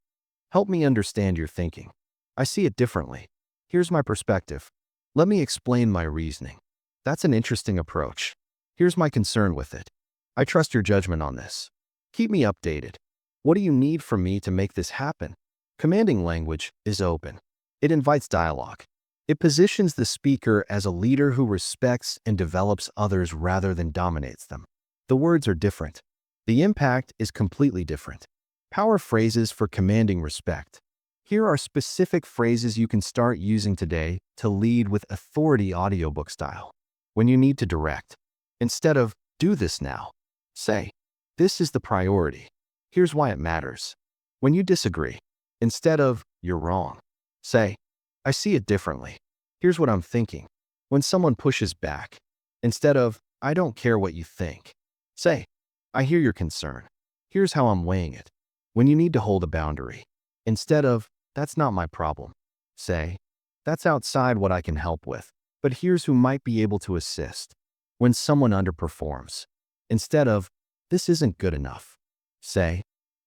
Help me understand your thinking. I see it differently. Here's my perspective. Let me explain my reasoning. That's an interesting approach. Here's my concern with it. I trust your judgment on this. Keep me updated. What do you need from me to make this happen?" Commanding language is open. It invites dialogue. It positions the speaker as a leader who respects and develops others rather than dominates them. The words are different. The impact is completely different. Power phrases for commanding respect. Here are specific phrases you can start using today to lead with authority audiobook style. When you need to direct, instead of "do this now," say, "This is the priority. Here's why it matters." When you disagree, instead of "You're wrong," say, "I see it differently. Here's what I'm thinking." When someone pushes back, instead of "I don't care what you think," say, "I hear your concern. Here's how I'm weighing it." When you need to hold a boundary, instead of "That's not my problem," say, "That's outside what I can help with, but here's who might be able to assist." When someone underperforms, instead of "This isn't good enough," say,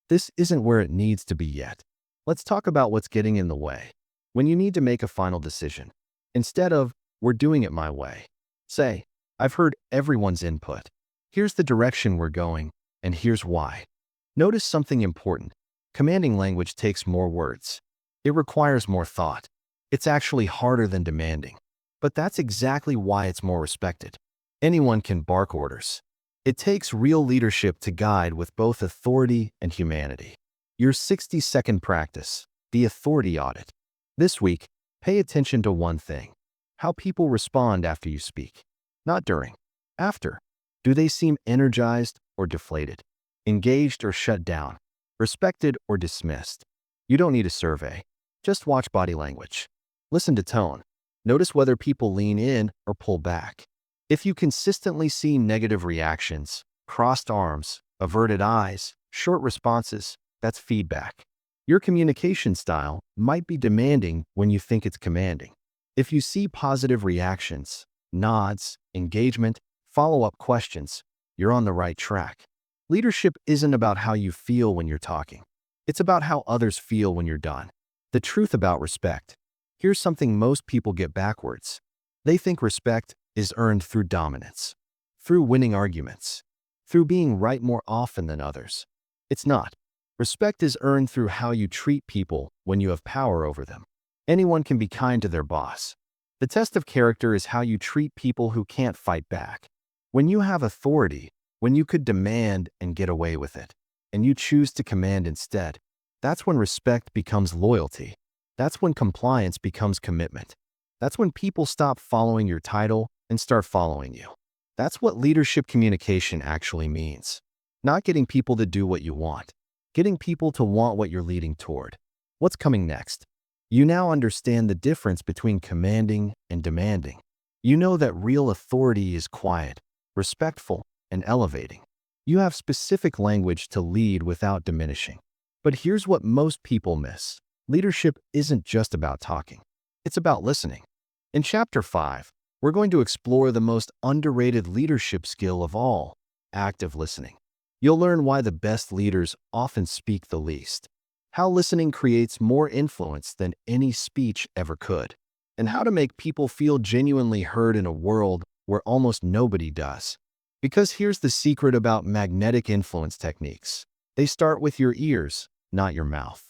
"This isn't where it needs to be yet. Let's talk about what's getting in the way." When you need to make a final decision, instead of "We're doing it my way," say, "I've heard everyone's input. Here's the direction we're going, and here's why." Notice something important. Commanding language takes more words. It requires more thought. It's actually harder than demanding. But that's exactly why it's more respected. Anyone can bark orders. It takes real leadership to guide with both authority and humanity. Your 60-second practice, the authority audit. This week, pay attention to one thing: how people respond after you speak. Not during. After. Do they seem energized or deflated? Engaged or shut down? Respected or dismissed? You don't need a survey. Just watch body language. Listen to tone. Notice whether people lean in or pull back. If you consistently see negative reactions, crossed arms, averted eyes, short responses, that's feedback. Your communication style might be demanding when you think it's commanding. If you see positive reactions, nods, engagement, follow-up questions, you're on the right track. Leadership isn't about how you feel when you're talking. It's about how others feel when you're done. The truth about respect. Here's something most people get backwards. They think respect is earned through dominance, through winning arguments, through being right more often than others. It's not. Respect is earned through how you treat people when you have power over them. Anyone can be kind to their boss. The test of character is how you treat people who can't fight back. When you have authority, when you could demand and get away with it, and you choose to command instead, that's when respect becomes loyalty. That's when compliance becomes commitment. That's when people stop following your title and start following you. That's what leadership communication actually means. Not getting people to do what you want, getting people to want what you're leading toward. What's coming next? You now understand the difference between commanding and demanding. You know that real authority is quiet, respectful, and elevating. You have specific language to lead without diminishing. But here's what most people miss. Leadership isn't just about talking. It's about listening. In Chapter 5, we're going to explore the most underrated leadership skill of all: active listening. You'll learn why the best leaders often speak the least, how listening creates more influence than any speech ever could, and how to make people feel genuinely heard in a world where almost nobody does. Because here's the secret about magnetic influence techniques. They start with your ears, not your mouth.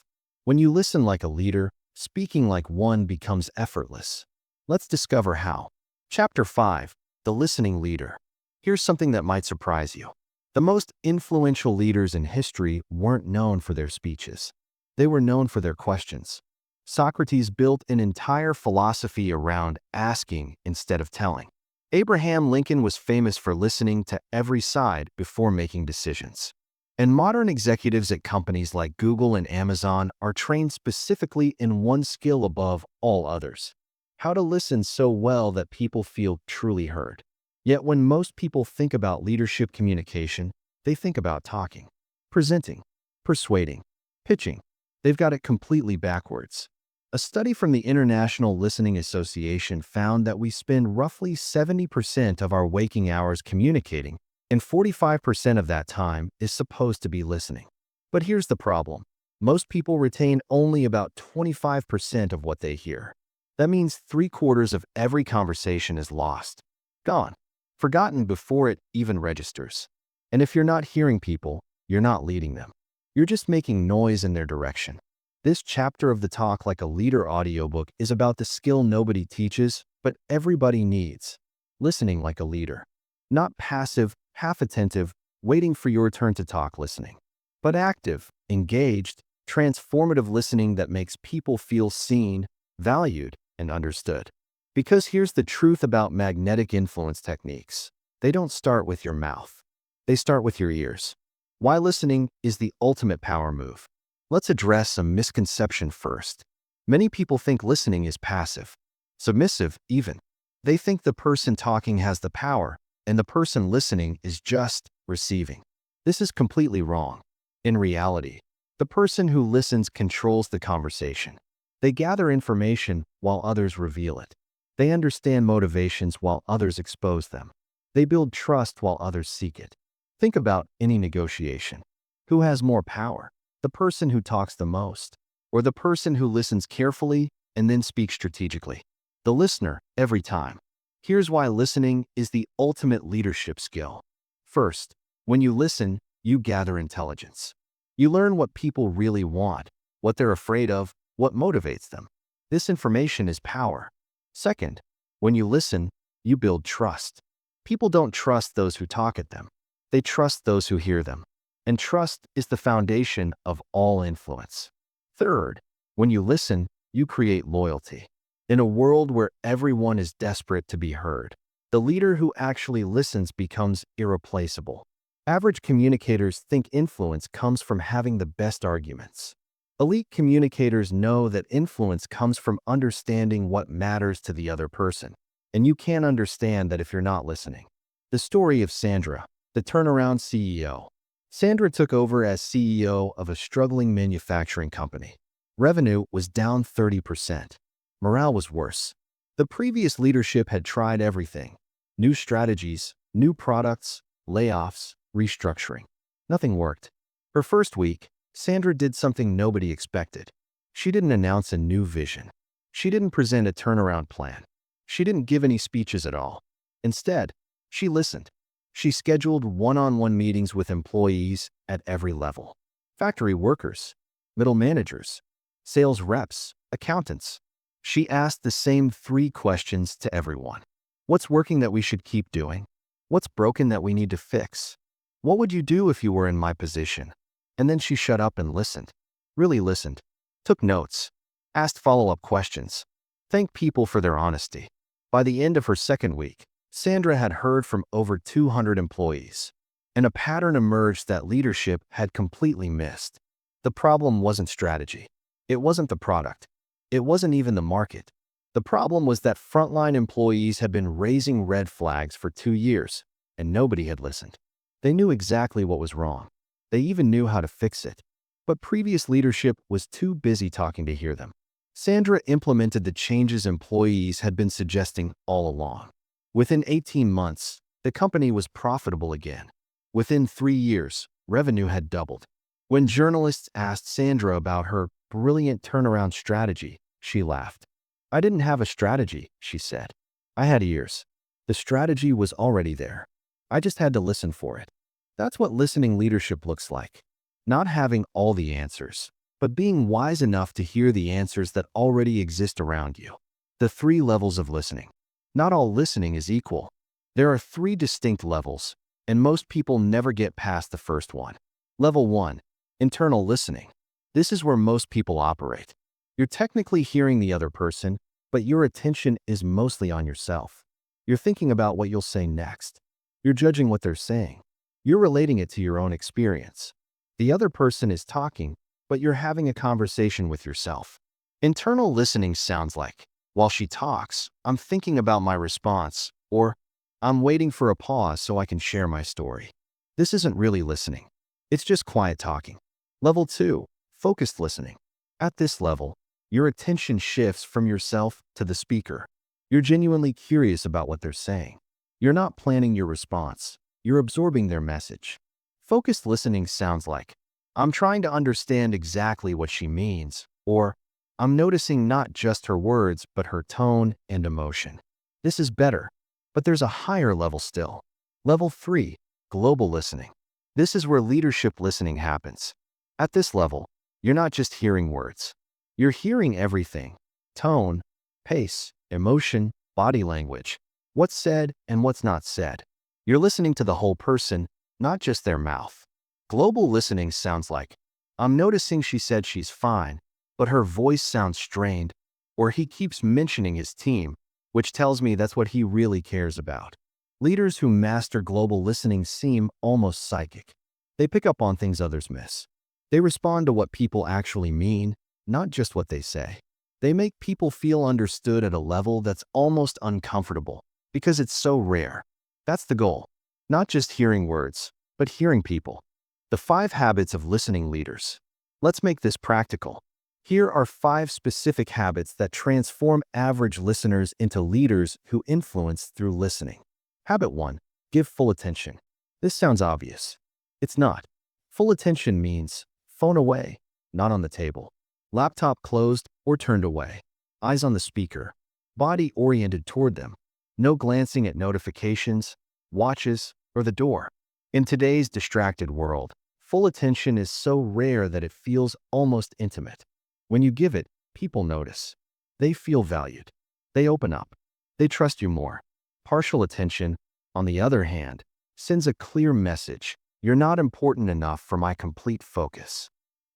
When you listen like a leader, speaking like one becomes effortless. Let's discover how. Chapter 5. The Listening Leader. Here's something that might surprise you. The most influential leaders in history weren't known for their speeches. They were known for their questions. Socrates built an entire philosophy around asking instead of telling. Abraham Lincoln was famous for listening to every side before making decisions. And modern executives at companies like Google and Amazon are trained specifically in one skill above all others: how to listen so well that people feel truly heard. Yet when most people think about leadership communication, they think about talking, presenting, persuading, pitching. They've got it completely backwards. A study from the International Listening Association found that we spend roughly 70% of our waking hours communicating, and 45% of that time is supposed to be listening. But here's the problem. Most people retain only about 25% of what they hear. That means 3/4 of every conversation is lost, gone, forgotten before it even registers. And if you're not hearing people, you're not leading them. You're just making noise in their direction. This chapter of the Talk Like a Leader audiobook is about the skill nobody teaches, but everybody needs: listening like a leader. Not passive, half-attentive, waiting for your turn to talk listening, but active, engaged, transformative listening that makes people feel seen, valued, and understood. Because here's the truth about magnetic influence techniques. They don't start with your mouth. They start with your ears. Why listening is the ultimate power move. Let's address a misconception first. Many people think listening is passive, submissive even. They think the person talking has the power, and the person listening is just receiving. This is completely wrong. In reality, the person who listens controls the conversation. They gather information while others reveal it. They understand motivations while others expose them. They build trust while others seek it. Think about any negotiation. Who has more power? The person who talks the most, or the person who listens carefully and then speaks strategically? The listener, every time. Here's why listening is the ultimate leadership skill. First, when you listen, you gather intelligence. You learn what people really want, what they're afraid of, what motivates them. This information is power. Second, when you listen, you build trust. People don't trust those who talk at them. They trust those who hear them. And trust is the foundation of all influence. Third, when you listen, you create loyalty. In a world where everyone is desperate to be heard, the leader who actually listens becomes irreplaceable. Average communicators think influence comes from having the best arguments. Elite communicators know that influence comes from understanding what matters to the other person. And you can't understand that if you're not listening. The story of Sandra, the turnaround CEO. Sandra took over as CEO of a struggling manufacturing company. Revenue was down 30%. Morale was worse. The previous leadership had tried everything: new strategies, new products, layoffs, restructuring. Nothing worked. Her first week, Sandra did something nobody expected. She didn't announce a new vision. She didn't present a turnaround plan. She didn't give any speeches at all. Instead, she listened. She scheduled one-on-one meetings with employees at every level: factory workers, middle managers, sales reps, accountants. She asked the same 3 questions to everyone. What's working that we should keep doing? What's broken that we need to fix? What would you do if you were in my position? And then she shut up and listened. Really listened. Took notes. Asked follow-up questions. Thanked people for their honesty. By the end of her second week, Sandra had heard from over 200 employees. And a pattern emerged that leadership had completely missed. The problem wasn't strategy. It wasn't the product. It wasn't even the market. The problem was that frontline employees had been raising red flags for 2 years, and nobody had listened. They knew exactly what was wrong. They even knew how to fix it. But previous leadership was too busy talking to hear them. Sandra implemented the changes employees had been suggesting all along. Within 18 months, the company was profitable again. Within 3 years, revenue had doubled. When journalists asked Sandra about her brilliant turnaround strategy, she laughed. "I didn't have a strategy," she said. "I had ears." The strategy was already there. I just had to listen for it. That's what listening leadership looks like. Not having all the answers, but being wise enough to hear the answers that already exist around you. The 3 levels of listening. Not all listening is equal. There are 3 distinct levels, and most people never get past the first one. Level 1. Internal listening. This is where most people operate. You're technically hearing the other person, but your attention is mostly on yourself. You're thinking about what you'll say next. You're judging what they're saying. You're relating it to your own experience. The other person is talking, but you're having a conversation with yourself. Internal listening sounds like, while she talks, I'm thinking about my response, or I'm waiting for a pause so I can share my story. This isn't really listening. It's just quiet talking. Level 2. Focused listening. At this level, your attention shifts from yourself to the speaker. You're genuinely curious about what they're saying. You're not planning your response. You're absorbing their message. Focused listening sounds like, I'm trying to understand exactly what she means, or I'm noticing not just her words, but her tone and emotion. This is better, but there's a higher level still. Level 3. Global listening. This is where leadership listening happens. At this level, you're not just hearing words. You're hearing everything: tone, pace, emotion, body language, what's said and what's not said. You're listening to the whole person, not just their mouth. Global listening sounds like, I'm noticing she said she's fine, but her voice sounds strained, or he keeps mentioning his team, which tells me that's what he really cares about. Leaders who master global listening seem almost psychic. They pick up on things others miss. They respond to what people actually mean, not just what they say. They make people feel understood at a level that's almost uncomfortable, because it's so rare. That's the goal. Not just hearing words, but hearing people. The 5 habits of listening leaders. Let's make this practical. Here are 5 specific habits that transform average listeners into leaders who influence through listening. Habit 1. Give full attention. This sounds obvious. It's not. Full attention means phone away, not on the table. Laptop closed or turned away. Eyes on the speaker. Body oriented toward them. No glancing at notifications, watches, or the door. In today's distracted world, full attention is so rare that it feels almost intimate. When you give it, people notice. They feel valued. They open up. They trust you more. Partial attention, on the other hand, sends a clear message. You're not important enough for my complete focus.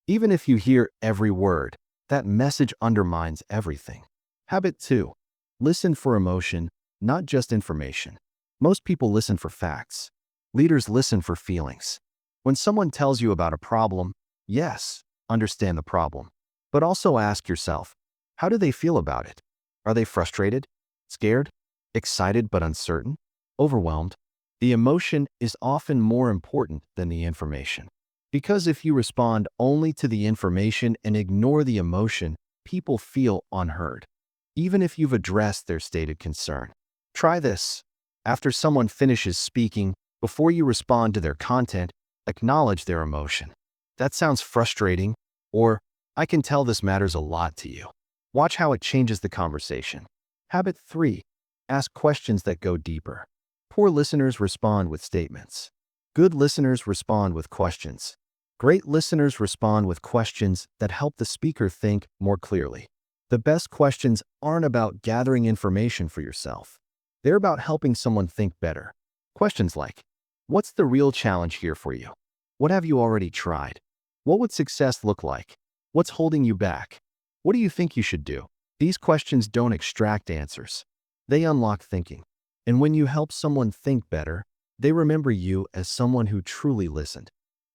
Even if you hear every word, that message undermines everything. Habit 2. Listen for emotion, not just information. Most people listen for facts. Leaders listen for feelings. When someone tells you about a problem, yes, understand the problem. But also ask yourself, how do they feel about it? Are they frustrated? Scared? Excited but uncertain? Overwhelmed? The emotion is often more important than the information. Because if you respond only to the information and ignore the emotion, people feel unheard, even if you've addressed their stated concern. Try this. After someone finishes speaking, before you respond to their content, acknowledge their emotion. That sounds frustrating, or I can tell this matters a lot to you. Watch how it changes the conversation. Habit 3. Ask questions that go deeper. Poor listeners respond with statements. Good listeners respond with questions. Great listeners respond with questions that help the speaker think more clearly. The best questions aren't about gathering information for yourself. They're about helping someone think better. Questions like, what's the real challenge here for you? What have you already tried? What would success look like? What's holding you back? What do you think you should do? These questions don't extract answers. They unlock thinking. And when you help someone think better, they remember you as someone who truly listened,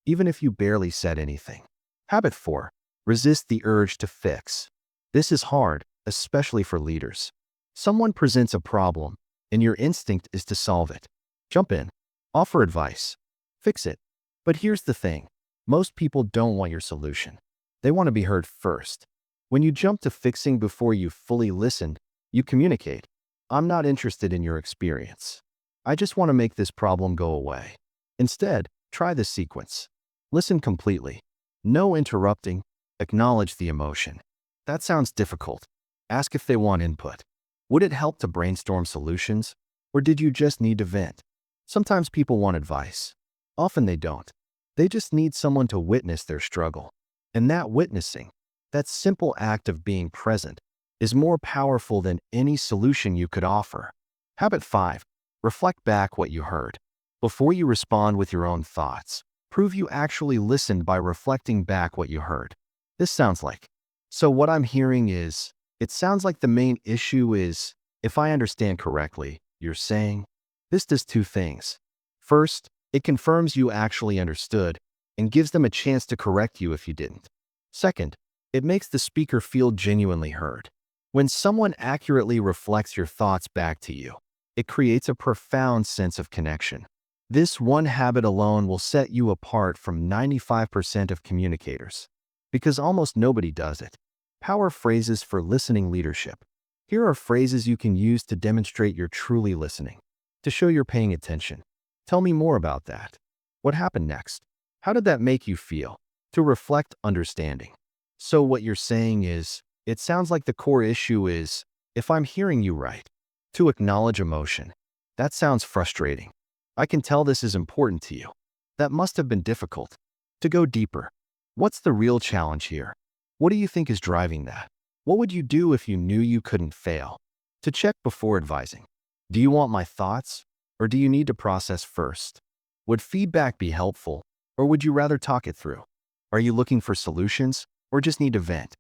even if you barely said anything. Habit 4. Resist the urge to fix. This is hard, especially for leaders. Someone presents a problem, and your instinct is to solve it. Jump in. Offer advice. Fix it. But here's the thing. Most people don't want your solution. They want to be heard first. When you jump to fixing before you fully listened, you communicate, I'm not interested in your experience. I just want to make this problem go away. Instead, try this sequence. Listen completely. No interrupting. Acknowledge the emotion. That sounds difficult. Ask if they want input. Would it help to brainstorm solutions? Or did you just need to vent? Sometimes people want advice. Often they don't. They just need someone to witness their struggle. And that witnessing, that simple act of being present, is more powerful than any solution you could offer. Habit 5. Reflect back what you heard. Before you respond with your own thoughts, prove you actually listened by reflecting back what you heard. This sounds like. So what I'm hearing is, it sounds like the main issue is, if I understand correctly, you're saying, this does two things. First, it confirms you actually understood and gives them a chance to correct you if you didn't. Second, it makes the speaker feel genuinely heard. When someone accurately reflects your thoughts back to you, it creates a profound sense of connection. This one habit alone will set you apart from 95% of communicators, because almost nobody does it. Power phrases for listening leadership. Here are phrases you can use to demonstrate you're truly listening, to show you're paying attention. Tell me more about that. What happened next? How did that make you feel? To reflect understanding. So what you're saying is, it sounds like the core issue is, if I'm hearing you right. To acknowledge emotion. That sounds frustrating. I can tell this is important to you. That must have been difficult. To go deeper. What's the real challenge here? What do you think is driving that? What would you do if you knew you couldn't fail? To check before advising. Do you want my thoughts, or do you need to process first? Would feedback be helpful, or would you rather talk it through? Are you looking for solutions, or just need to vent?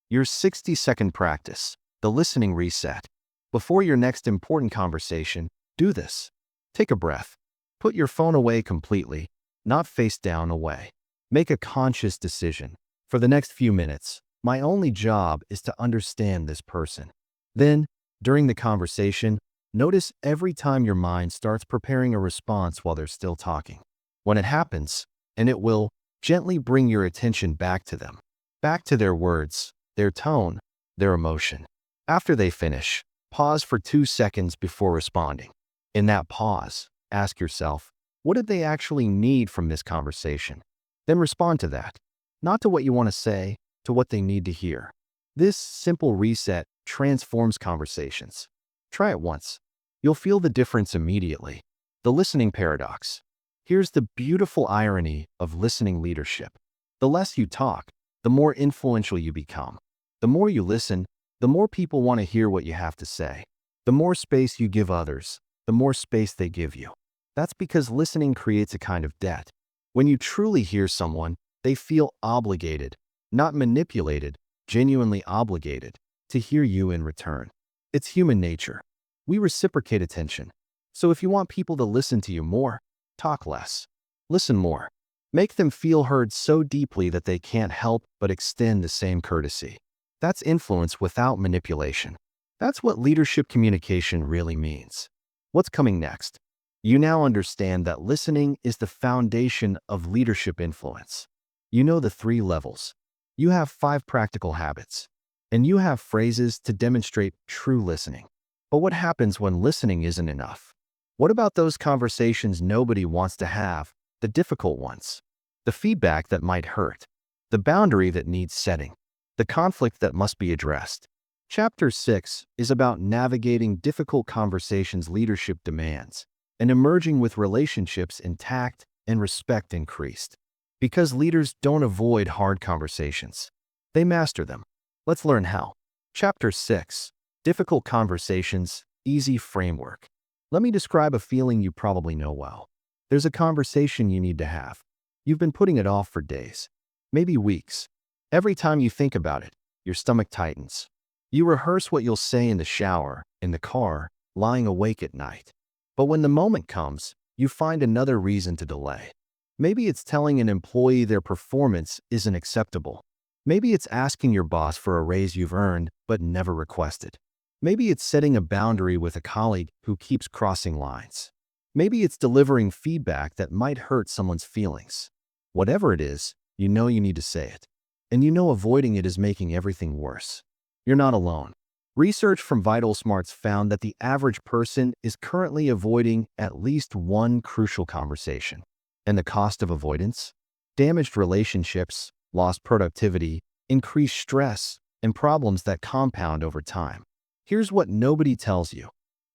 Your 60-second practice, the listening reset. Before your next important conversation, do this. Take a breath. Put your phone away completely, not face down away. Make a conscious decision. For the next few minutes, my only job is to understand this person. Then, during the conversation, notice every time your mind starts preparing a response while they're still talking. When it happens, and it will, gently bring your attention back to them, back to their words, their tone, their emotion. After they finish, pause for 2 seconds before responding. In that pause, ask yourself, what did they actually need from this conversation? Then respond to that, not to what you want to say, to what they need to hear. This simple reset transforms conversations. Try it once. You'll feel the difference immediately. The listening paradox. Here's the beautiful irony of listening leadership. The less you talk, the more influential you become. The more you listen, the more people want to hear what you have to say. The more space you give others, the more space they give you. That's because listening creates a kind of debt. When you truly hear someone, they feel obligated, not manipulated, genuinely obligated, to hear you in return. It's human nature. We reciprocate attention. So if you want people to listen to you more, talk less. Listen more. Make them feel heard so deeply that they can't help but extend the same courtesy. That's influence without manipulation. That's what leadership communication really means. What's coming next? You now understand that listening is the foundation of leadership influence. You know the 3 levels. You have 5 practical habits. And you have phrases to demonstrate true listening. But what happens when listening isn't enough? What about those conversations nobody wants to have, the difficult ones? The feedback that might hurt? The boundary that needs setting? The conflict that must be addressed? Chapter 6 is about navigating difficult conversations leadership demands and emerging with relationships intact and respect increased. Because leaders don't avoid hard conversations. They master them. Let's learn how. Chapter 6. Difficult Conversations, Easy Framework. Let me describe a feeling you probably know well. There's a conversation you need to have. You've been putting it off for days, maybe weeks. Every time you think about it, your stomach tightens. You rehearse what you'll say in the shower, in the car, lying awake at night. But when the moment comes, you find another reason to delay. Maybe it's telling an employee their performance isn't acceptable. Maybe it's asking your boss for a raise you've earned but never requested. Maybe it's setting a boundary with a colleague who keeps crossing lines. Maybe it's delivering feedback that might hurt someone's feelings. Whatever it is, you know you need to say it. And you know avoiding it is making everything worse. You're not alone. Research from VitalSmarts found that the average person is currently avoiding at least one crucial conversation. And the cost of avoidance? Damaged relationships, lost productivity, increased stress, and problems that compound over time. Here's what nobody tells you.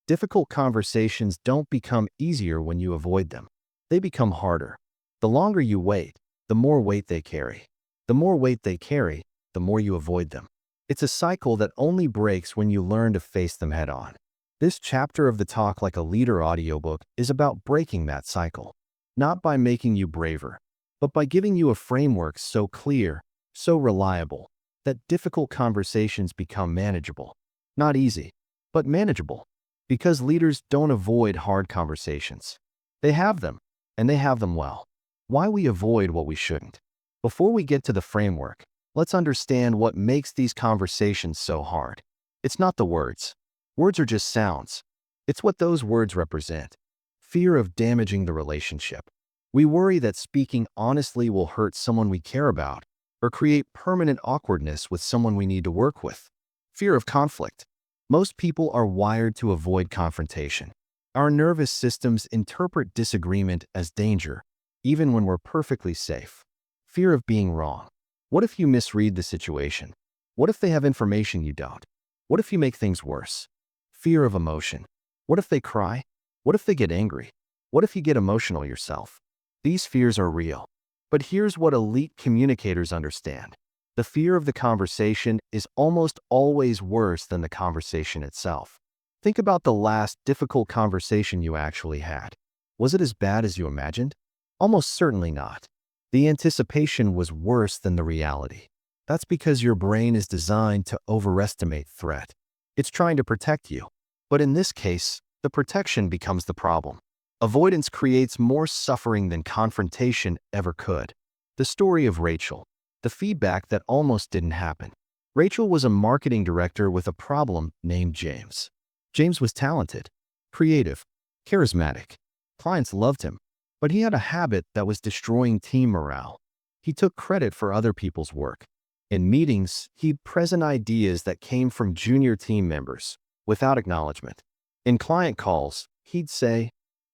Difficult conversations don't become easier when you avoid them. They become harder. The longer you wait, the more weight they carry. The more weight they carry, the more you avoid them. It's a cycle that only breaks when you learn to face them head on. This chapter of the Talk Like a Leader audiobook is about breaking that cycle. Not by making you braver, but by giving you a framework so clear, so reliable, that difficult conversations become manageable. Not easy, but manageable. Because leaders don't avoid hard conversations. They have them, and they have them well. Why we avoid what we shouldn't. Before we get to the framework, let's understand what makes these conversations so hard. It's not the words. Words are just sounds. It's what those words represent. Fear of damaging the relationship. We worry that speaking honestly will hurt someone we care about or create permanent awkwardness with someone we need to work with. Fear of conflict. Most people are wired to avoid confrontation. Our nervous systems interpret disagreement as danger, even when we're perfectly safe. Fear of being wrong. What if you misread the situation? What if they have information you don't? What if you make things worse? Fear of emotion. What if they cry? What if they get angry? What if you get emotional yourself? These fears are real. But here's what elite communicators understand. The fear of the conversation is almost always worse than the conversation itself. Think about the last difficult conversation you actually had. Was it as bad as you imagined? Almost certainly not. The anticipation was worse than the reality. That's because your brain is designed to overestimate threat. It's trying to protect you. But in this case, the protection becomes the problem. Avoidance creates more suffering than confrontation ever could. The story of Rachel. The feedback that almost didn't happen. Rachel was a marketing director with a problem named James. James was talented, creative, charismatic. Clients loved him, but he had a habit that was destroying team morale. He took credit for other people's work. In meetings, he'd present ideas that came from junior team members, without acknowledgement. In client calls, he'd say,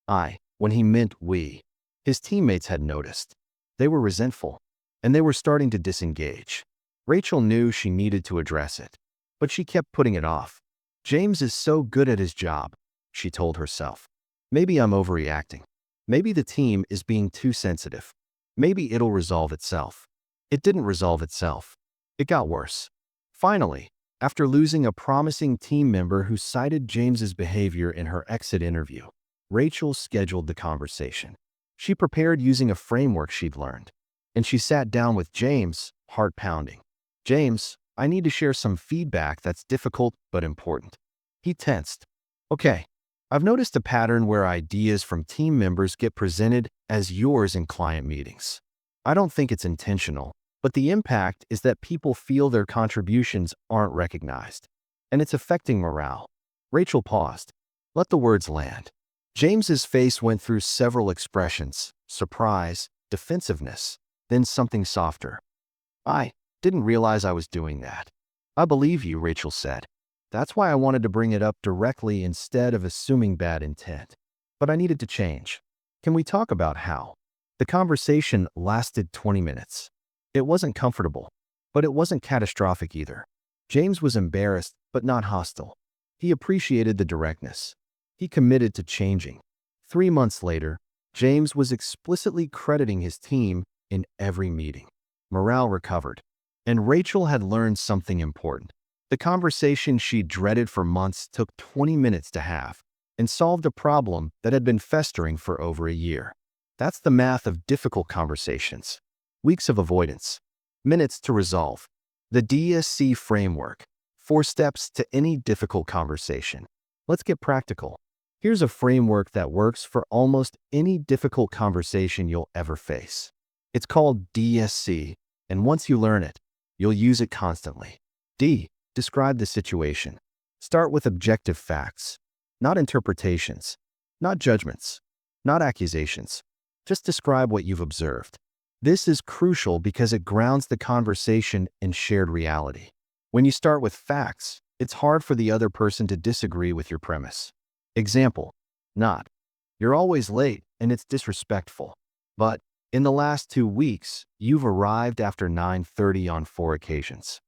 "I," when he meant "we." His teammates had noticed. They were resentful, and they were starting to disengage. Rachel knew she needed to address it, but she kept putting it off. James is so good at his job, she told herself. Maybe I'm overreacting. Maybe the team is being too sensitive. Maybe it'll resolve itself. It didn't resolve itself. It got worse. Finally, after losing a promising team member who cited James's behavior in her exit interview, Rachel scheduled the conversation. She prepared using a framework she'd learned. And she sat down with James, heart pounding. "James, I need to share some feedback that's difficult but important." He tensed. "Okay, I've noticed a pattern where ideas from team members get presented as yours in client meetings. I don't think it's intentional, but the impact is that people feel their contributions aren't recognized, and it's affecting morale." Rachel paused. Let the words land. James's face went through several expressions: surprise, defensiveness, then something softer. "I didn't realize I was doing that." "I believe you," Rachel said. "That's why I wanted to bring it up directly instead of assuming bad intent. But I needed to change. Can we talk about how?" The conversation lasted 20 minutes. It wasn't comfortable, but it wasn't catastrophic either. James was embarrassed, but not hostile. He appreciated the directness. He committed to changing. 3 months later, James was explicitly crediting his team in every meeting. Morale recovered. And Rachel had learned something important. The conversation she dreaded for months took 20 minutes to have and solved a problem that had been festering for over a year. That's the math of difficult conversations. Weeks of avoidance. Minutes to resolve. The DSC framework. 4 steps to any difficult conversation. Let's get practical. Here's a framework that works for almost any difficult conversation you'll ever face. It's called DSC, and once you learn it, you'll use it constantly. D. Describe the situation. Start with objective facts, not interpretations, not judgments, not accusations. Just describe what you've observed. This is crucial because it grounds the conversation in shared reality. When you start with facts, it's hard for the other person to disagree with your premise. Example, not, "You're always late and it's disrespectful," but, "In the last 2 weeks, you've arrived after 9:30 on 4 occasions."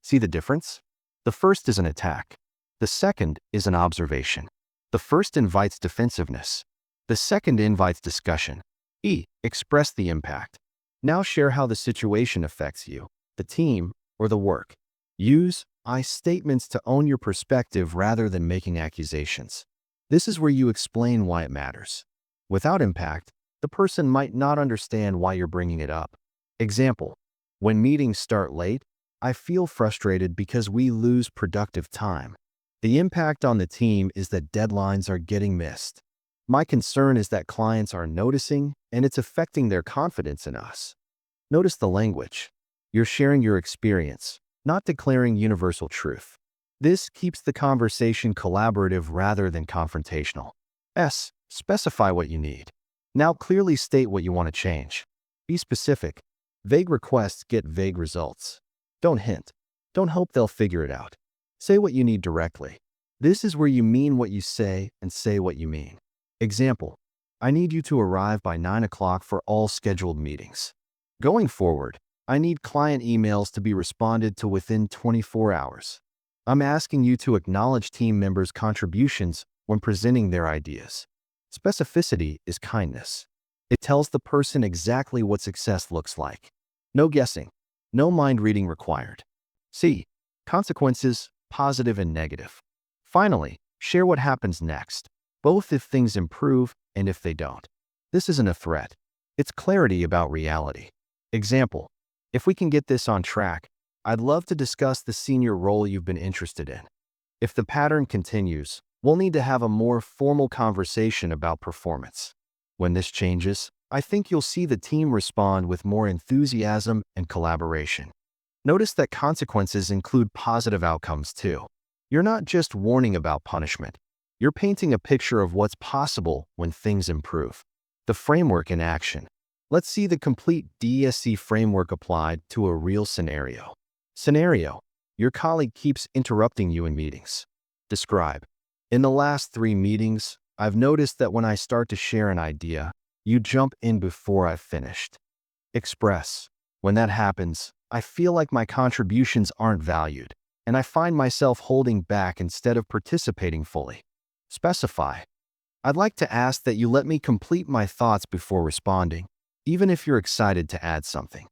See the difference? The first is an attack. The second is an observation. The first invites defensiveness. The second invites discussion. E. Express the impact. Now share how the situation affects you, the team, or the work. Use I statements to own your perspective rather than making accusations. This is where you explain why it matters. Without impact, the person might not understand why you're bringing it up. Example: when meetings start late, I feel frustrated because we lose productive time. The impact on the team is that deadlines are getting missed. My concern is that clients are noticing and it's affecting their confidence in us. Notice the language. You're sharing your experience, not declaring universal truth. This keeps the conversation collaborative rather than confrontational. S. Specify what you need. Now clearly state what you want to change. Be specific. Vague requests get vague results. Don't hint. Don't hope they'll figure it out. Say what you need directly. This is where you mean what you say and say what you mean. Example: I need you to arrive by 9 o'clock for all scheduled meetings. Going forward, I need client emails to be responded to within 24 hours. I'm asking you to acknowledge team members' contributions when presenting their ideas. Specificity is kindness. It tells the person exactly what success looks like. No guessing. No mind reading required. C. Consequences, positive and negative. Finally, share what happens next, both if things improve and if they don't. This isn't a threat. It's clarity about reality. Example: if we can get this on track, I'd love to discuss the senior role you've been interested in. If the pattern continues, we'll need to have a more formal conversation about performance. When this changes, I think you'll see the team respond with more enthusiasm and collaboration. Notice that consequences include positive outcomes too. You're not just warning about punishment. You're painting a picture of what's possible when things improve. The framework in action. Let's see the complete DSC framework applied to a real scenario. Scenario: your colleague keeps interrupting you in meetings. Describe: in the last 3 meetings, I've noticed that when I start to share an idea, you jump in before I've finished. Express: when that happens, I feel like my contributions aren't valued, and I find myself holding back instead of participating fully. Specify: I'd like to ask that you let me complete my thoughts before responding, even if you're excited to add something.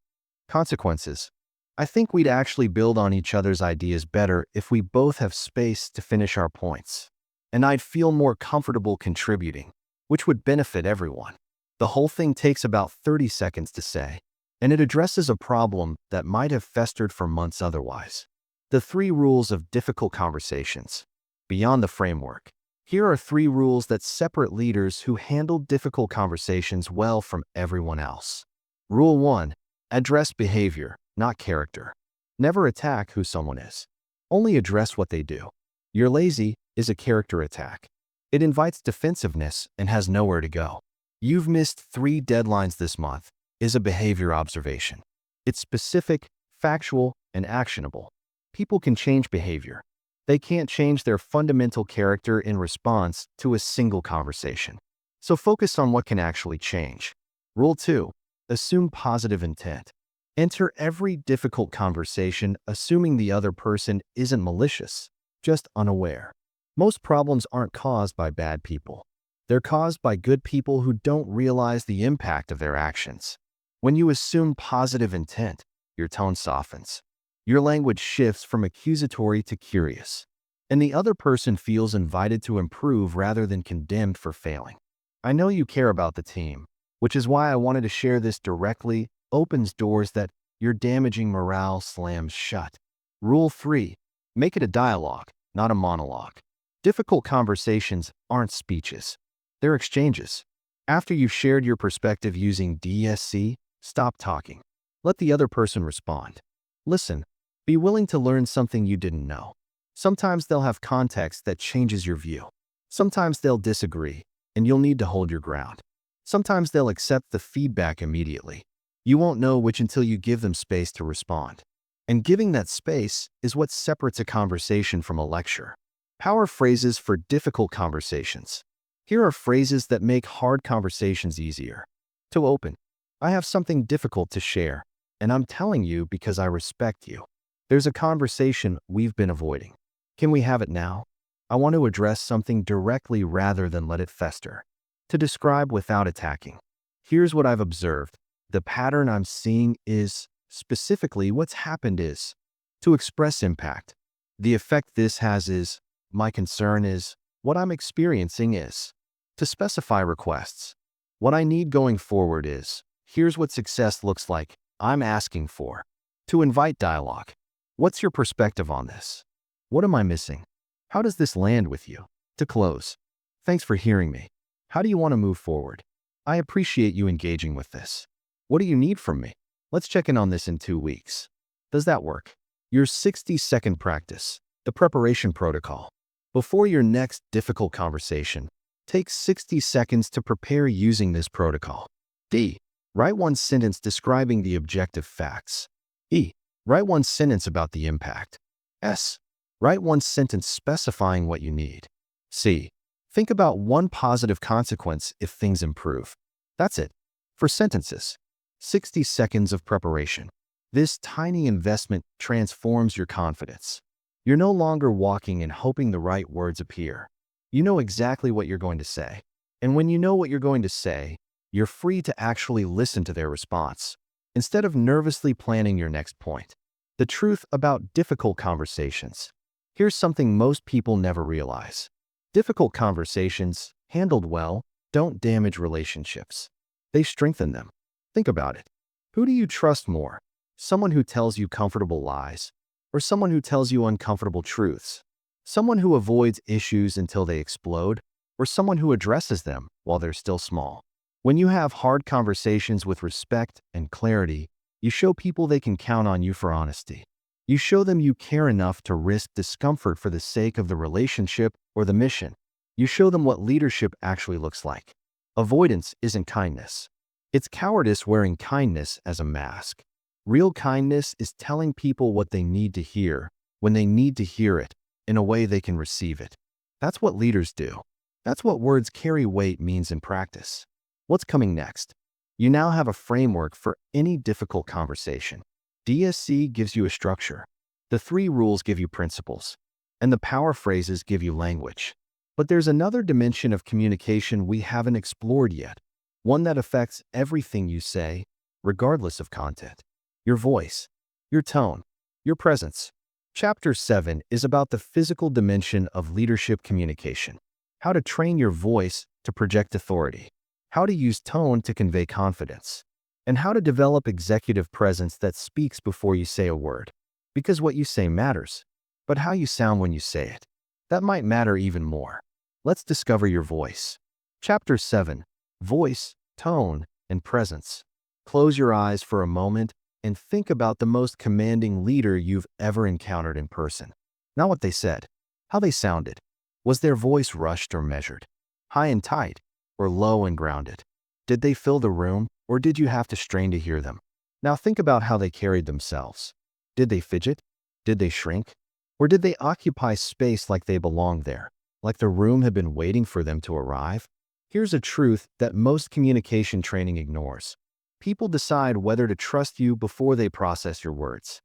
Consequences: I think we'd actually build on each other's ideas better if we both have space to finish our points. And I'd feel more comfortable contributing, which would benefit everyone. The whole thing takes about 30 seconds to say, and it addresses a problem that might have festered for months otherwise. The 3 rules of difficult conversations. Beyond the framework. Here are 3 rules that separate leaders who handle difficult conversations well from everyone else. Rule 1. Address behavior, not character. Never attack who someone is. Only address what they do. You're lazy is a character attack. It invites defensiveness and has nowhere to go. You've missed 3 deadlines this month is a behavior observation. It's specific, factual, and actionable. People can change behavior. They can't change their fundamental character in response to a single conversation. So focus on what can actually change. Rule 2. Assume positive intent. Enter every difficult conversation assuming the other person isn't malicious, just unaware. Most problems aren't caused by bad people. They're caused by good people who don't realize the impact of their actions. When you assume positive intent, your tone softens. Your language shifts from accusatory to curious, and the other person feels invited to improve rather than condemned for failing. I know you care about the team, which is why I wanted to share this directly. Opens doors that your damaging morale slams shut. Rule 3. Make it a dialogue, not a monologue. Difficult conversations aren't speeches. They're exchanges. After you've shared your perspective using DSC, stop talking. Let the other person respond. Listen. Be willing to learn something you didn't know. Sometimes they'll have context that changes your view. Sometimes they'll disagree, and you'll need to hold your ground. Sometimes they'll accept the feedback immediately. You won't know which until you give them space to respond. And giving that space is what separates a conversation from a lecture. Power phrases for difficult conversations. Here are phrases that make hard conversations easier. To open: I have something difficult to share, and I'm telling you because I respect you. There's a conversation we've been avoiding. Can we have it now? I want to address something directly rather than let it fester. To describe without attacking. Here's what I've observed. The pattern I'm seeing is, specifically what's happened is, to express impact. The effect this has is, my concern is, what I'm experiencing is. To specify requests. What I need going forward is, here's what success looks like, I'm asking for. To invite dialogue. What's your perspective on this? What am I missing? How does this land with you? To close. Thanks for hearing me. How do you want to move forward? I appreciate you engaging with this. What do you need from me? Let's check in on this in 2 weeks. Does that work? Your 60-second practice, the preparation protocol. Before your next difficult conversation, take 60 seconds to prepare using this protocol. D. Write one sentence describing the objective facts. E. Write one sentence about the impact. S. Write one sentence specifying what you need. C. Think about one positive consequence if things improve. That's it. For sentences. 60 seconds of preparation. This tiny investment transforms your confidence. You're no longer walking and hoping the right words appear. You know exactly what you're going to say. And when you know what you're going to say, you're free to actually listen to their response, instead of nervously planning your next point. The truth about difficult conversations. Here's something most people never realize. Difficult conversations, handled well, don't damage relationships. They strengthen them. Think about it. Who do you trust more? Someone who tells you comfortable lies, or someone who tells you uncomfortable truths? Someone who avoids issues until they explode, or someone who addresses them while they're still small? When you have hard conversations with respect and clarity, you show people they can count on you for honesty. You show them you care enough to risk discomfort for the sake of the relationship or the mission. You show them what leadership actually looks like. Avoidance isn't kindness. It's cowardice wearing kindness as a mask. Real kindness is telling people what they need to hear when they need to hear it in a way they can receive it. That's what leaders do. That's what words carry weight means in practice. What's coming next? You now have a framework for any difficult conversation. DSC gives you a structure. The 3 rules give you principles. And the power phrases give you language. But there's another dimension of communication we haven't explored yet. One that affects everything you say, regardless of content. Your voice, your tone, your presence. Chapter 7 is about the physical dimension of leadership communication. How to train your voice to project authority. How to use tone to convey confidence. And how to develop executive presence that speaks before you say a word. Because what you say matters, but how you sound when you say it, that might matter even more. Let's discover your voice. Chapter 7, Voice, Tone, and Presence. Close your eyes for a moment and think about the most commanding leader you've ever encountered in person. Not what they said, how they sounded. Was their voice rushed or measured? High and tight, or low and grounded? Did they fill the room, or did you have to strain to hear them? Now think about how they carried themselves. Did they fidget? Did they shrink? Or did they occupy space like they belonged there, like the room had been waiting for them to arrive? Here's a truth that most communication training ignores. People decide whether to trust you before they process your words.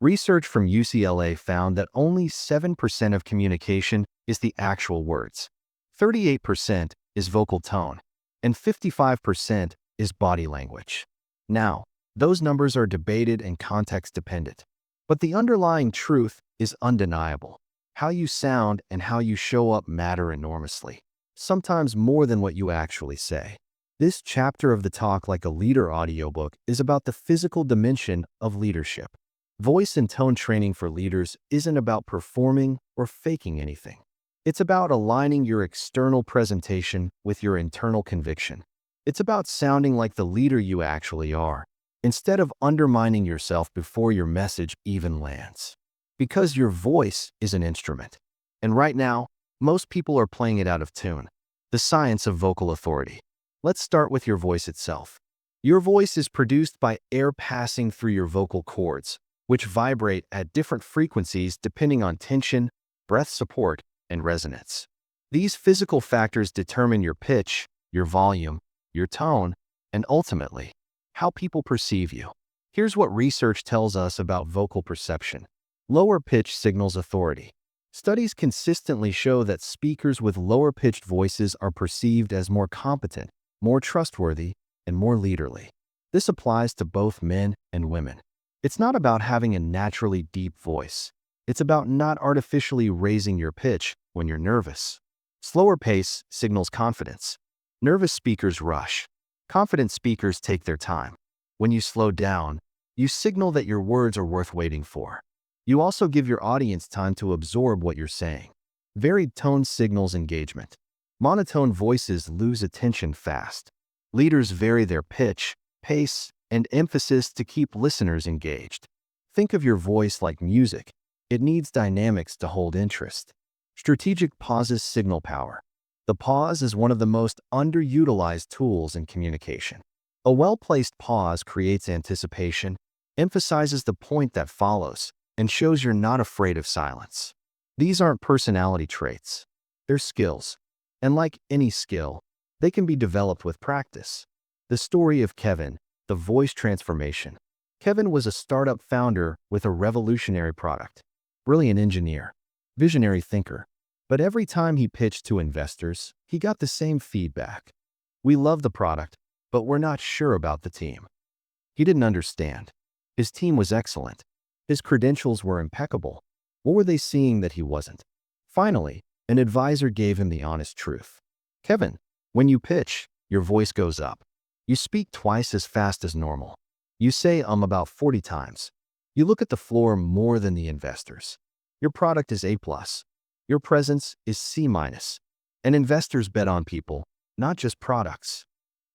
Research from UCLA found that only 7% of communication is the actual words. 38% is vocal tone, and 55% is body language. Now, those numbers are debated and context dependent, but the underlying truth is undeniable. How you sound and how you show up matter enormously, sometimes more than what you actually say. This chapter of the Talk Like a Leader audiobook is about the physical dimension of leadership. Voice and tone training for leaders isn't about performing or faking anything. It's about aligning your external presentation with your internal conviction. It's about sounding like the leader you actually are, instead of undermining yourself before your message even lands. Because your voice is an instrument. And right now, most people are playing it out of tune. The science of vocal authority. Let's start with your voice itself. Your voice is produced by air passing through your vocal cords, which vibrate at different frequencies depending on tension, breath support, and resonance. These physical factors determine your pitch, your volume, your tone, and ultimately, how people perceive you. Here's what research tells us about vocal perception. Lower pitch signals authority. Studies consistently show that speakers with lower-pitched voices are perceived as more competent, more trustworthy, and more leaderly. This applies to both men and women. It's not about having a naturally deep voice. It's about not artificially raising your pitch when you're nervous. Slower pace signals confidence. Nervous speakers rush. Confident speakers take their time. When you slow down, you signal that your words are worth waiting for. You also give your audience time to absorb what you're saying. Varied tone signals engagement. Monotone voices lose attention fast. Leaders vary their pitch, pace, and emphasis to keep listeners engaged. Think of your voice like music. It needs dynamics to hold interest. Strategic pauses signal power. The pause is one of the most underutilized tools in communication. A well-placed pause creates anticipation, emphasizes the point that follows, and shows you're not afraid of silence. These aren't personality traits. They're skills. And like any skill, they can be developed with practice. The story of Kevin, the voice transformation. Kevin was a startup founder with a revolutionary product. Brilliant engineer, visionary thinker. But every time he pitched to investors, he got the same feedback. We love the product, but we're not sure about the team. He didn't understand. His team was excellent. His credentials were impeccable. What were they seeing that he wasn't? Finally, an advisor gave him the honest truth. Kevin, when you pitch, your voice goes up. You speak twice as fast as normal. You say about 40 times. You look at the floor more than the investors. Your product is A+. Your presence is C-. And investors bet on people, not just products.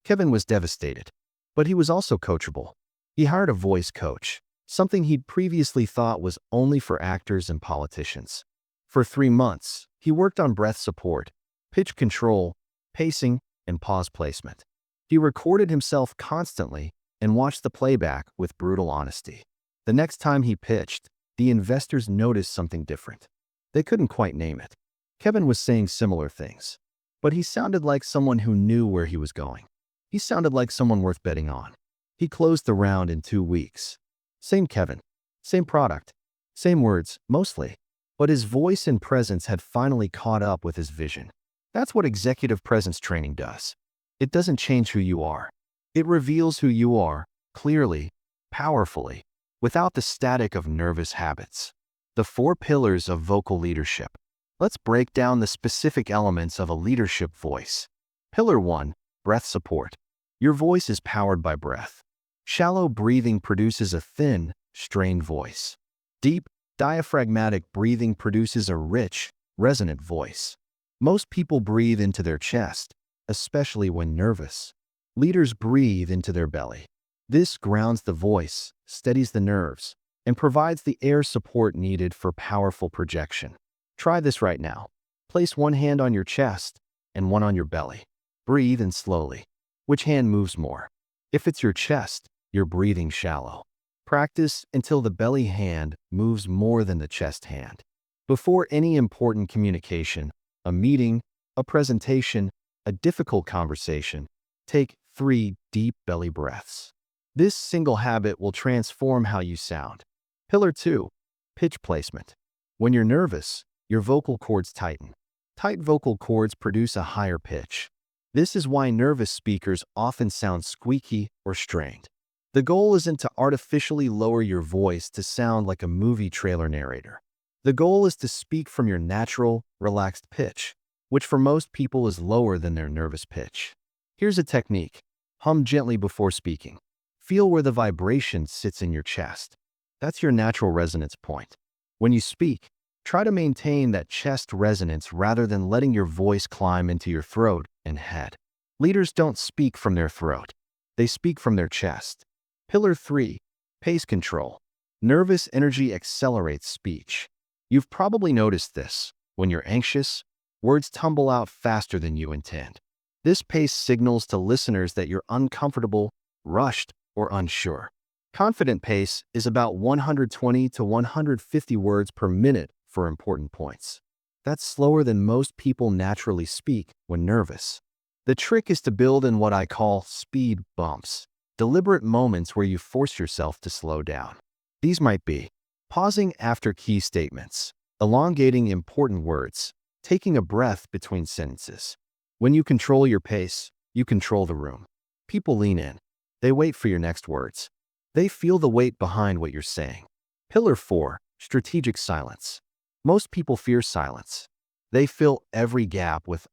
Kevin was devastated, but he was also coachable. He hired a voice coach, something he'd previously thought was only for actors and politicians. For 3 months, he worked on breath support, pitch control, pacing, and pause placement. He recorded himself constantly and watched the playback with brutal honesty. The next time he pitched, the investors noticed something different. They couldn't quite name it. Kevin was saying similar things, but he sounded like someone who knew where he was going. He sounded like someone worth betting on. He closed the round in 2 weeks. Same Kevin, same product, same words, mostly. But his voice and presence had finally caught up with his vision. That's what executive presence training does. It doesn't change who you are. It reveals who you are, clearly, powerfully, without the static of nervous habits. The 4 pillars of vocal leadership. Let's break down the specific elements of a leadership voice. Pillar 1, breath support. Your voice is powered by breath. Shallow breathing produces a thin, strained voice. Deep, diaphragmatic breathing produces a rich, resonant voice. Most people breathe into their chest, especially when nervous. Leaders breathe into their belly. This grounds the voice, steadies the nerves, and provides the air support needed for powerful projection. Try this right now. Place one hand on your chest and one on your belly. Breathe in slowly. Which hand moves more? If it's your chest, you're breathing shallow. Practice until the belly hand moves more than the chest hand. Before any important communication, a meeting, a presentation, a difficult conversation, take 3 deep belly breaths. This single habit will transform how you sound. Pillar 2, pitch placement. When you're nervous, your vocal cords tighten. Tight vocal cords produce a higher pitch. This is why nervous speakers often sound squeaky or strained. The goal isn't to artificially lower your voice to sound like a movie trailer narrator. The goal is to speak from your natural, relaxed pitch, which for most people is lower than their nervous pitch. Here's a technique. Hum gently before speaking. Feel where the vibration sits in your chest. That's your natural resonance point. When you speak, try to maintain that chest resonance rather than letting your voice climb into your throat and head. Leaders don't speak from their throat. They speak from their chest. Pillar 3, pace control. Nervous energy accelerates speech. You've probably noticed this. When you're anxious, words tumble out faster than you intend. This pace signals to listeners that you're uncomfortable, rushed, or unsure. Confident pace is about 120 to 150 words per minute for important points. That's slower than most people naturally speak when nervous. The trick is to build in what I call speed bumps, deliberate moments where you force yourself to slow down. These might be pausing after key statements. elongating important words, taking a breath between sentences. When you control your pace, you control the room. People lean in. They wait for your next words. They feel the weight behind what you're saying. Pillar 4, strategic silence. Most people fear silence. They fill every gap with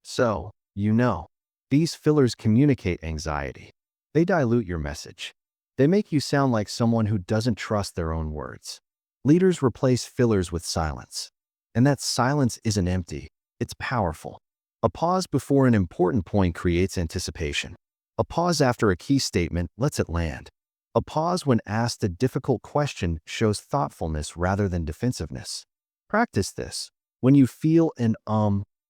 so, you know. These fillers communicate anxiety. They dilute your message. They make you sound like someone who doesn't trust their own words. Leaders replace fillers with silence. And that silence isn't empty, it's powerful. A pause before an important point creates anticipation. A pause after a key statement lets it land. A pause when asked a difficult question shows thoughtfulness rather than defensiveness. Practice this. When you feel an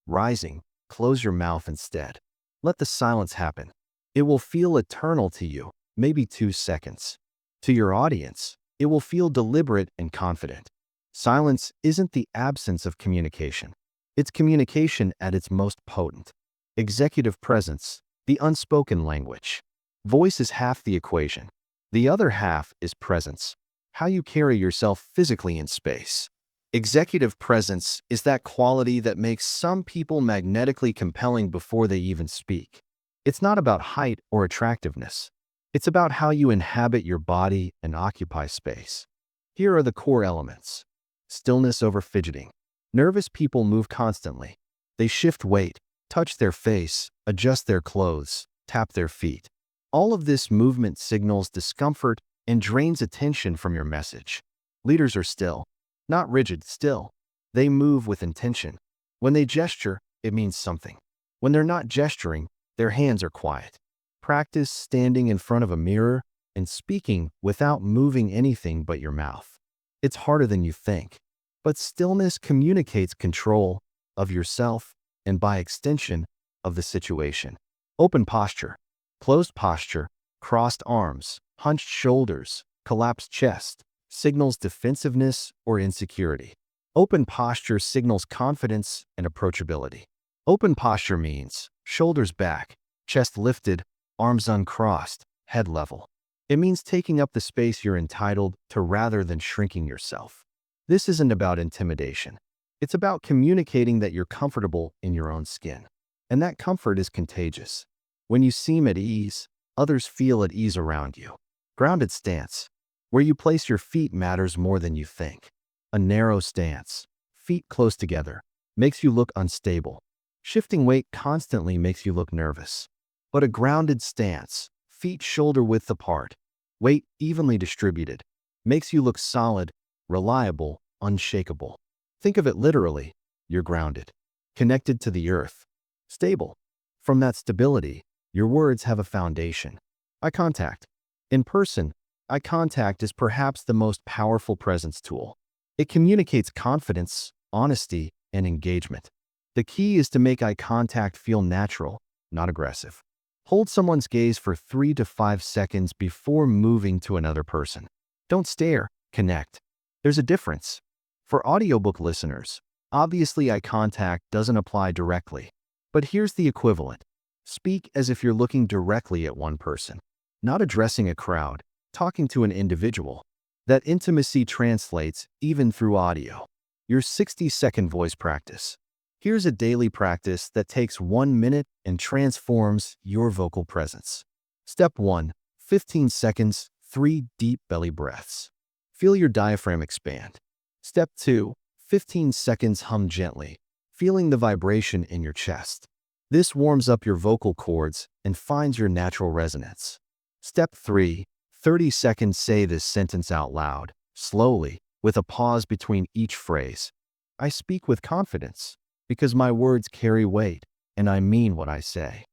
rising, close your mouth instead. Let the silence happen. It will feel eternal to you, maybe 2 seconds. To your audience, it will feel deliberate and confident. Silence isn't the absence of communication. It's communication at its most potent. Executive presence, the unspoken language. Voice is half the equation. The other half is presence, how you carry yourself physically in space. Executive presence is that quality that makes some people magnetically compelling before they even speak. It's not about height or attractiveness. It's about how you inhabit your body and occupy space. Here are the core elements. Stillness over fidgeting. Nervous people move constantly. They shift weight, touch their face, adjust their clothes, tap their feet. All of this movement signals discomfort and drains attention from your message. Leaders are still. Not rigid, still. They move with intention. When they gesture, it means something. When they're not gesturing, their hands are quiet. Practice standing in front of a mirror and speaking without moving anything but your mouth. It's harder than you think, but stillness communicates control of yourself and, by extension, of the situation. Open posture. Closed posture, crossed arms, hunched shoulders, collapsed chest, signals defensiveness or insecurity. Open posture signals confidence and approachability. Open posture means shoulders back, chest lifted, arms uncrossed, head level. It means taking up the space you're entitled to rather than shrinking yourself. This isn't about intimidation. It's about communicating that you're comfortable in your own skin. And that comfort is contagious. When you seem at ease, others feel at ease around you. Grounded stance. Where you place your feet matters more than you think. A narrow stance, feet close together, makes you look unstable. Shifting weight constantly makes you look nervous. But a grounded stance, feet shoulder width apart, weight evenly distributed, makes you look solid, reliable, unshakable. Think of it literally. You're grounded, connected to the earth, stable. From that stability, your words have a foundation. Eye contact. In person, eye contact is perhaps the most powerful presence tool. It communicates confidence, honesty, and engagement. The key is to make eye contact feel natural, not aggressive. Hold someone's gaze for 3 to 5 seconds before moving to another person. Don't stare, connect. There's a difference. For audiobook listeners, obviously eye contact doesn't apply directly. But here's the equivalent. Speak as if you're looking directly at one person, not addressing a crowd, talking to an individual. That intimacy translates even through audio. Your 60-second voice practice. Here's a daily practice that takes 1 minute and transforms your vocal presence. Step 1. 15 seconds, 3 deep belly breaths. Feel your diaphragm expand. Step 2. 15 seconds, hum gently, feeling the vibration in your chest. This warms up your vocal cords and finds your natural resonance. Step 3. 30 seconds, say this sentence out loud, slowly, with a pause between each phrase. I speak with confidence because my words carry weight and I mean what I say.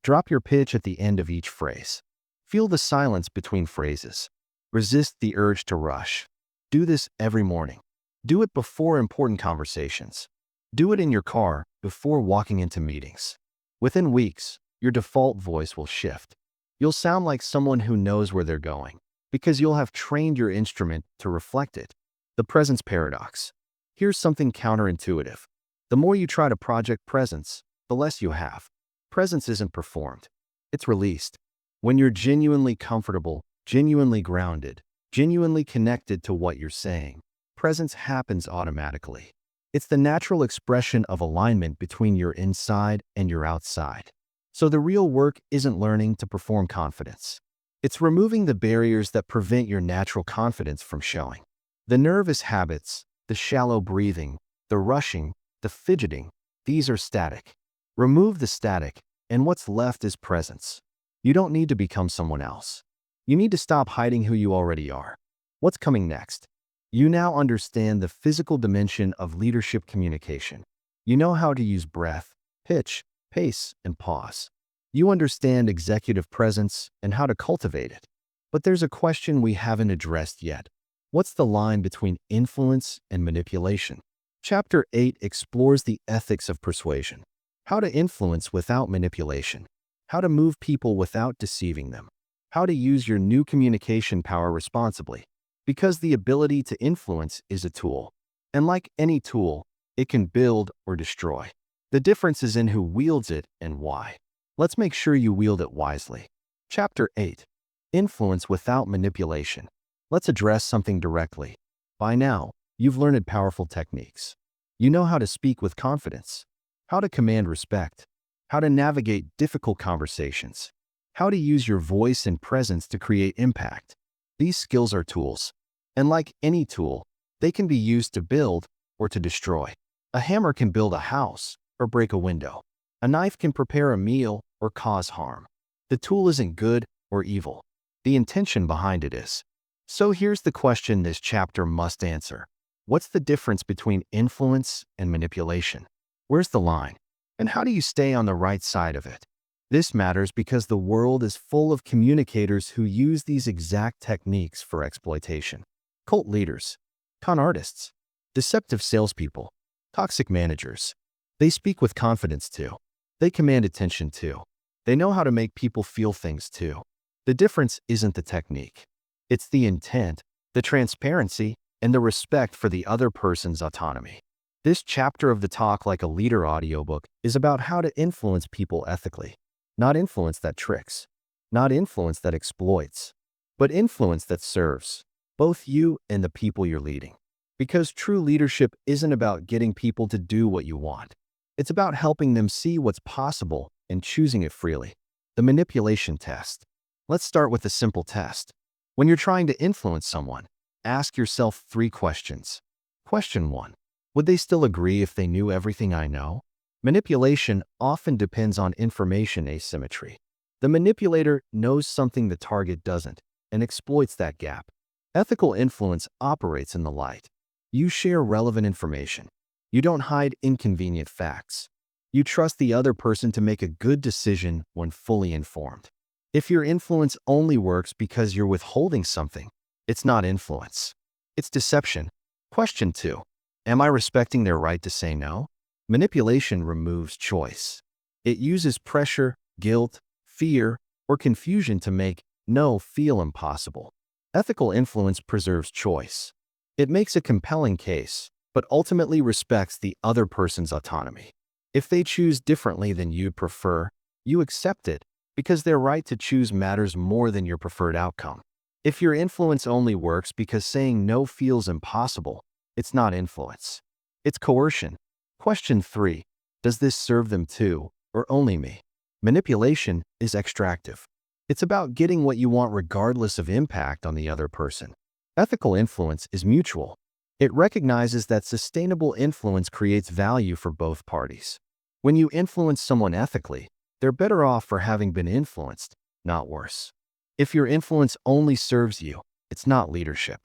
Drop your pitch at the end of each phrase. Feel the silence between phrases. Resist the urge to rush. Do this every morning. Do it before important conversations. Do it in your car before walking into meetings. Within weeks, your default voice will shift. You'll sound like someone who knows where they're going because you'll have trained your instrument to reflect it. The presence paradox. Here's something counterintuitive. The more you try to project presence, the less you have. Presence isn't performed. It's released. When you're genuinely comfortable, genuinely grounded, genuinely connected to what you're saying, presence happens automatically. It's the natural expression of alignment between your inside and your outside. So the real work isn't learning to perform confidence. It's removing the barriers that prevent your natural confidence from showing. The nervous habits, the shallow breathing, the rushing, the fidgeting, these are static. Remove the static, and what's left is presence. You don't need to become someone else. You need to stop hiding who you already are. What's coming next? You now understand the physical dimension of leadership communication. You know how to use breath, pitch, pace, and pause. You understand executive presence and how to cultivate it. But there's a question we haven't addressed yet. What's the line between influence and manipulation? Chapter 8 explores the ethics of persuasion. How to influence without manipulation. How to move people without deceiving them. How to use your new communication power responsibly. Because the ability to influence is a tool. And like any tool, it can build or destroy. The difference is in who wields it and why. Let's make sure you wield it wisely. Chapter 8. Influence without manipulation. Let's address something directly. By now, you've learned powerful techniques. You know how to speak with confidence, how to command respect, how to navigate difficult conversations, how to use your voice and presence to create impact. These skills are tools. And like any tool, they can be used to build or to destroy. A hammer can build a house or break a window. A knife can prepare a meal or cause harm. The tool isn't good or evil. The intention behind it is. So here's the question this chapter must answer. What's the difference between influence and manipulation? Where's the line? And how do you stay on the right side of it? This matters because the world is full of communicators who use these exact techniques for exploitation. Cult leaders, con artists, deceptive salespeople, toxic managers. They speak with confidence too. They command attention too. They know how to make people feel things too. The difference isn't the technique. It's the intent, the transparency, and the respect for the other person's autonomy. This chapter of the Talk Like a Leader audiobook is about how to influence people ethically. Not influence that tricks. Not influence that exploits. But influence that serves both you and the people you're leading. Because true leadership isn't about getting people to do what you want. It's about helping them see what's possible and choosing it freely. The manipulation test. Let's start with a simple test. When you're trying to influence someone, ask yourself 3 questions. Question 1. Would they still agree if they knew everything I know? Manipulation often depends on information asymmetry. The manipulator knows something the target doesn't and exploits that gap. Ethical influence operates in the light. You share relevant information. You don't hide inconvenient facts. You trust the other person to make a good decision when fully informed. If your influence only works because you're withholding something, it's not influence. It's deception. Question 2. Am I respecting their right to say no? Manipulation removes choice. It uses pressure, guilt, fear, or confusion to make no feel impossible. Ethical influence preserves choice. It makes a compelling case, but ultimately respects the other person's autonomy. If they choose differently than you'd prefer, you accept it because their right to choose matters more than your preferred outcome. If your influence only works because saying no feels impossible, it's not influence. It's coercion. Question 3. Does this serve them too, or only me? Manipulation is extractive. It's about getting what you want regardless of impact on the other person. Ethical influence is mutual. It recognizes that sustainable influence creates value for both parties. When you influence someone ethically, they're better off for having been influenced, not worse. If your influence only serves you, it's not leadership.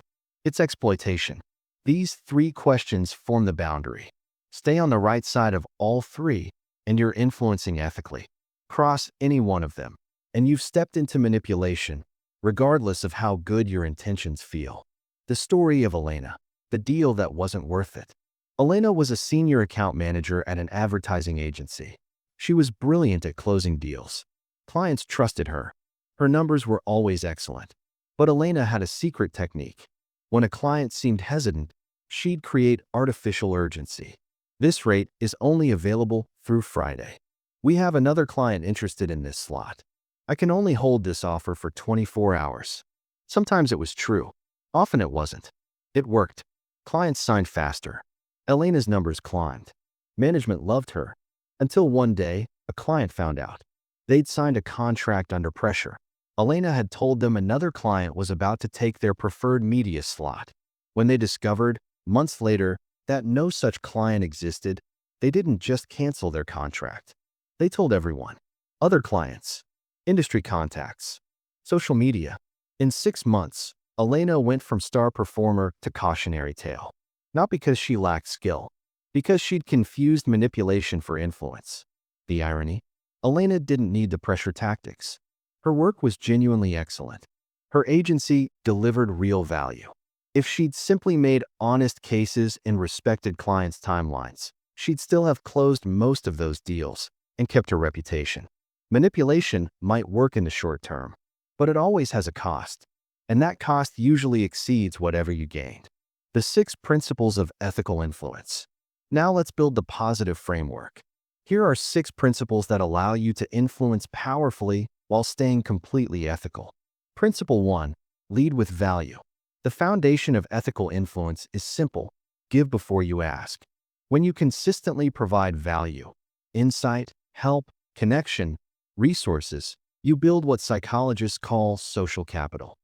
It's exploitation. These 3 questions form the boundary. Stay on the right side of all 3, and you're influencing ethically. Cross any one of them, and you've stepped into manipulation, regardless of how good your intentions feel. The story of Elena, the deal that wasn't worth it. Elena was a senior account manager at an advertising agency. She was brilliant at closing deals. Clients trusted her. Her numbers were always excellent. But Elena had a secret technique. When a client seemed hesitant, she'd create artificial urgency. This rate is only available through Friday. We have another client interested in this slot. I can only hold this offer for 24 hours. Sometimes it was true. Often it wasn't. It worked. Clients signed faster. Elena's numbers climbed. Management loved her. Until one day, a client found out. They'd signed a contract under pressure. Elena had told them another client was about to take their preferred media slot. When they discovered, months later, that no such client existed, they didn't just cancel their contract. They told everyone. Other clients. Industry contacts. Social media. In 6 months, Elena went from star performer to cautionary tale. Not because she lacked skill, because she'd confused manipulation for influence. The irony? Elena didn't need the pressure tactics. Her work was genuinely excellent. Her agency delivered real value. If she'd simply made honest cases and respected clients' timelines, she'd still have closed most of those deals and kept her reputation. Manipulation might work in the short term, but it always has a cost, and that cost usually exceeds whatever you gained. The 6 principles of ethical influence. Now let's build the positive framework. Here are 6 principles that allow you to influence powerfully while staying completely ethical. Principle 1. Lead with value. The foundation of ethical influence is simple: give before you ask. When you consistently provide value, insight, help, connection, resources, you build what psychologists call social capital.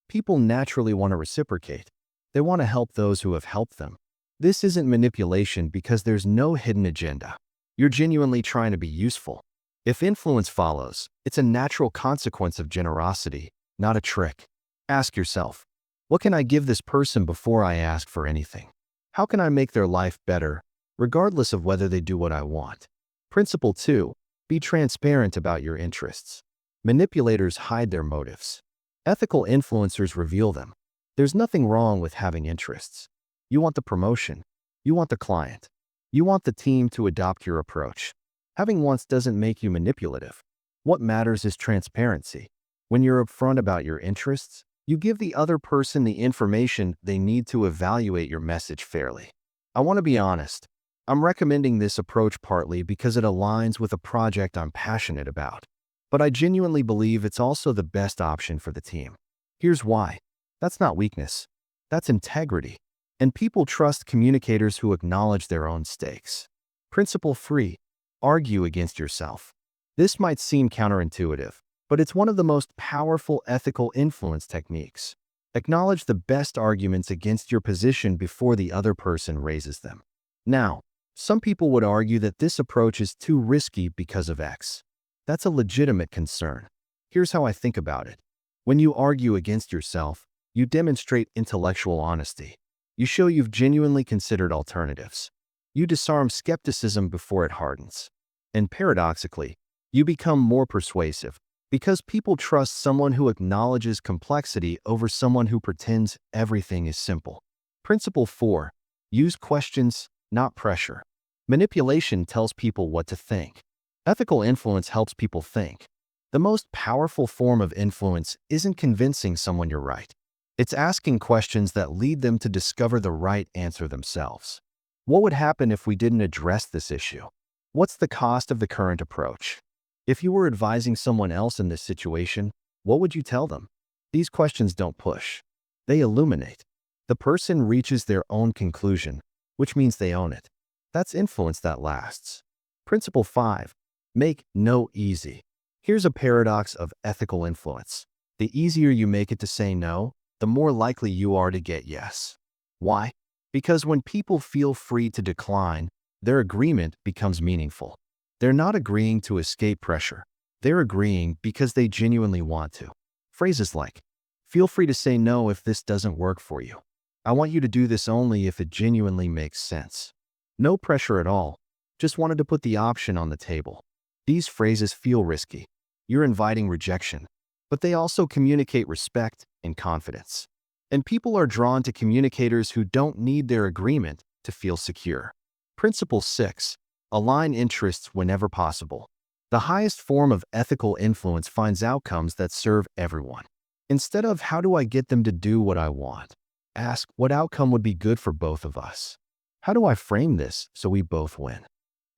People naturally want to reciprocate. They want to help those who have helped them. This isn't manipulation because there's no hidden agenda. You're genuinely trying to be useful. If influence follows, it's a natural consequence of generosity, not a trick. Ask yourself, what can I give this person before I ask for anything? How can I make their life better, regardless of whether they do what I want? Principle 2. Be transparent about your interests. Manipulators hide their motives. Ethical influencers reveal them. There's nothing wrong with having interests. You want the promotion. You want the client. You want the team to adopt your approach. Having wants doesn't make you manipulative. What matters is transparency. When you're upfront about your interests, you give the other person the information they need to evaluate your message fairly. I want to be honest. I'm recommending this approach partly because it aligns with a project I'm passionate about. But I genuinely believe it's also the best option for the team. Here's why. That's not weakness. That's integrity. And people trust communicators who acknowledge their own stakes. Principle 3. Argue against yourself. This might seem counterintuitive, but it's one of the most powerful ethical influence techniques. Acknowledge the best arguments against your position before the other person raises them. Now, some people would argue that this approach is too risky because of X. That's a legitimate concern. Here's how I think about it. When you argue against yourself, you demonstrate intellectual honesty. You show you've genuinely considered alternatives. You disarm skepticism before it hardens. And paradoxically, you become more persuasive because people trust someone who acknowledges complexity over someone who pretends everything is simple. Principle 4. Use questions, not pressure. Manipulation tells people what to think. Ethical influence helps people think. The most powerful form of influence isn't convincing someone you're right. It's asking questions that lead them to discover the right answer themselves. What would happen if we didn't address this issue? What's the cost of the current approach? If you were advising someone else in this situation, what would you tell them? These questions don't push. They illuminate. The person reaches their own conclusion, which means they own it. That's influence that lasts. Principle 5. Make no easy. Here's a paradox of ethical influence. The easier you make it to say no, the more likely you are to get yes. Why? Because when people feel free to decline, their agreement becomes meaningful. They're not agreeing to escape pressure. They're agreeing because they genuinely want to. Phrases like, feel free to say no if this doesn't work for you. I want you to do this only if it genuinely makes sense. No pressure at all. Just wanted to put the option on the table. These phrases feel risky. You're inviting rejection, but they also communicate respect and confidence. And people are drawn to communicators who don't need their agreement to feel secure. Principle 6. Align interests whenever possible. The highest form of ethical influence finds outcomes that serve everyone. Instead of how do I get them to do what I want, ask what outcome would be good for both of us. How do I frame this so we both win?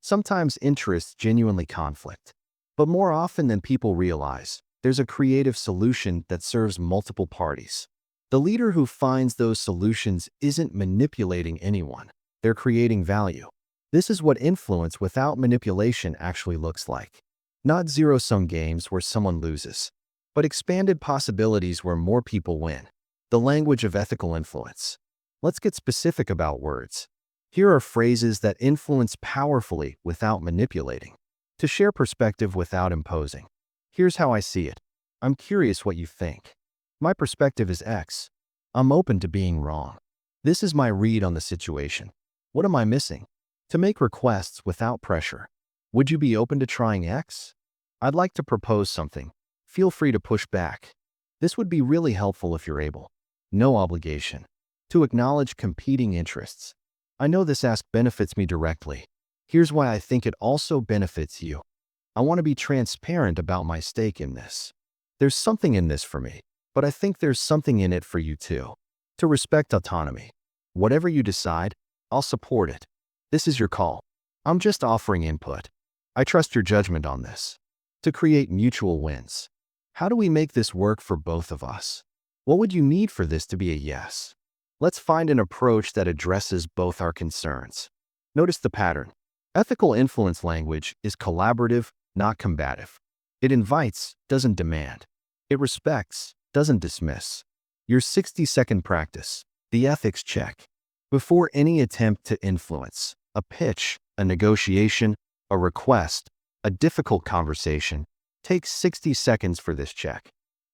Sometimes interests genuinely conflict, but more often than people realize, there's a creative solution that serves multiple parties. The leader who finds those solutions isn't manipulating anyone. They're creating value. This is what influence without manipulation actually looks like. Not zero-sum games where someone loses, but expanded possibilities where more people win. The language of ethical influence. Let's get specific about words. Here are phrases that influence powerfully without manipulating. To share perspective without imposing. Here's how I see it. I'm curious what you think. My perspective is X. I'm open to being wrong. This is my read on the situation. What am I missing? To make requests without pressure. Would you be open to trying X? I'd like to propose something. Feel free to push back. This would be really helpful if you're able. No obligation. To acknowledge competing interests. I know this ask benefits me directly. Here's why I think it also benefits you. I want to be transparent about my stake in this. There's something in this for me, but I think there's something in it for you too. To respect autonomy. Whatever you decide, I'll support it. This is your call. I'm just offering input. I trust your judgment on this. To create mutual wins. How do we make this work for both of us? What would you need for this to be a yes? Let's find an approach that addresses both our concerns. Notice the pattern. Ethical influence language is collaborative, not combative. It invites, doesn't demand. It respects, doesn't dismiss. Your 60-second practice, the ethics check. Before any attempt to influence, a pitch, a negotiation, a request, a difficult conversation, take 60 seconds for this check.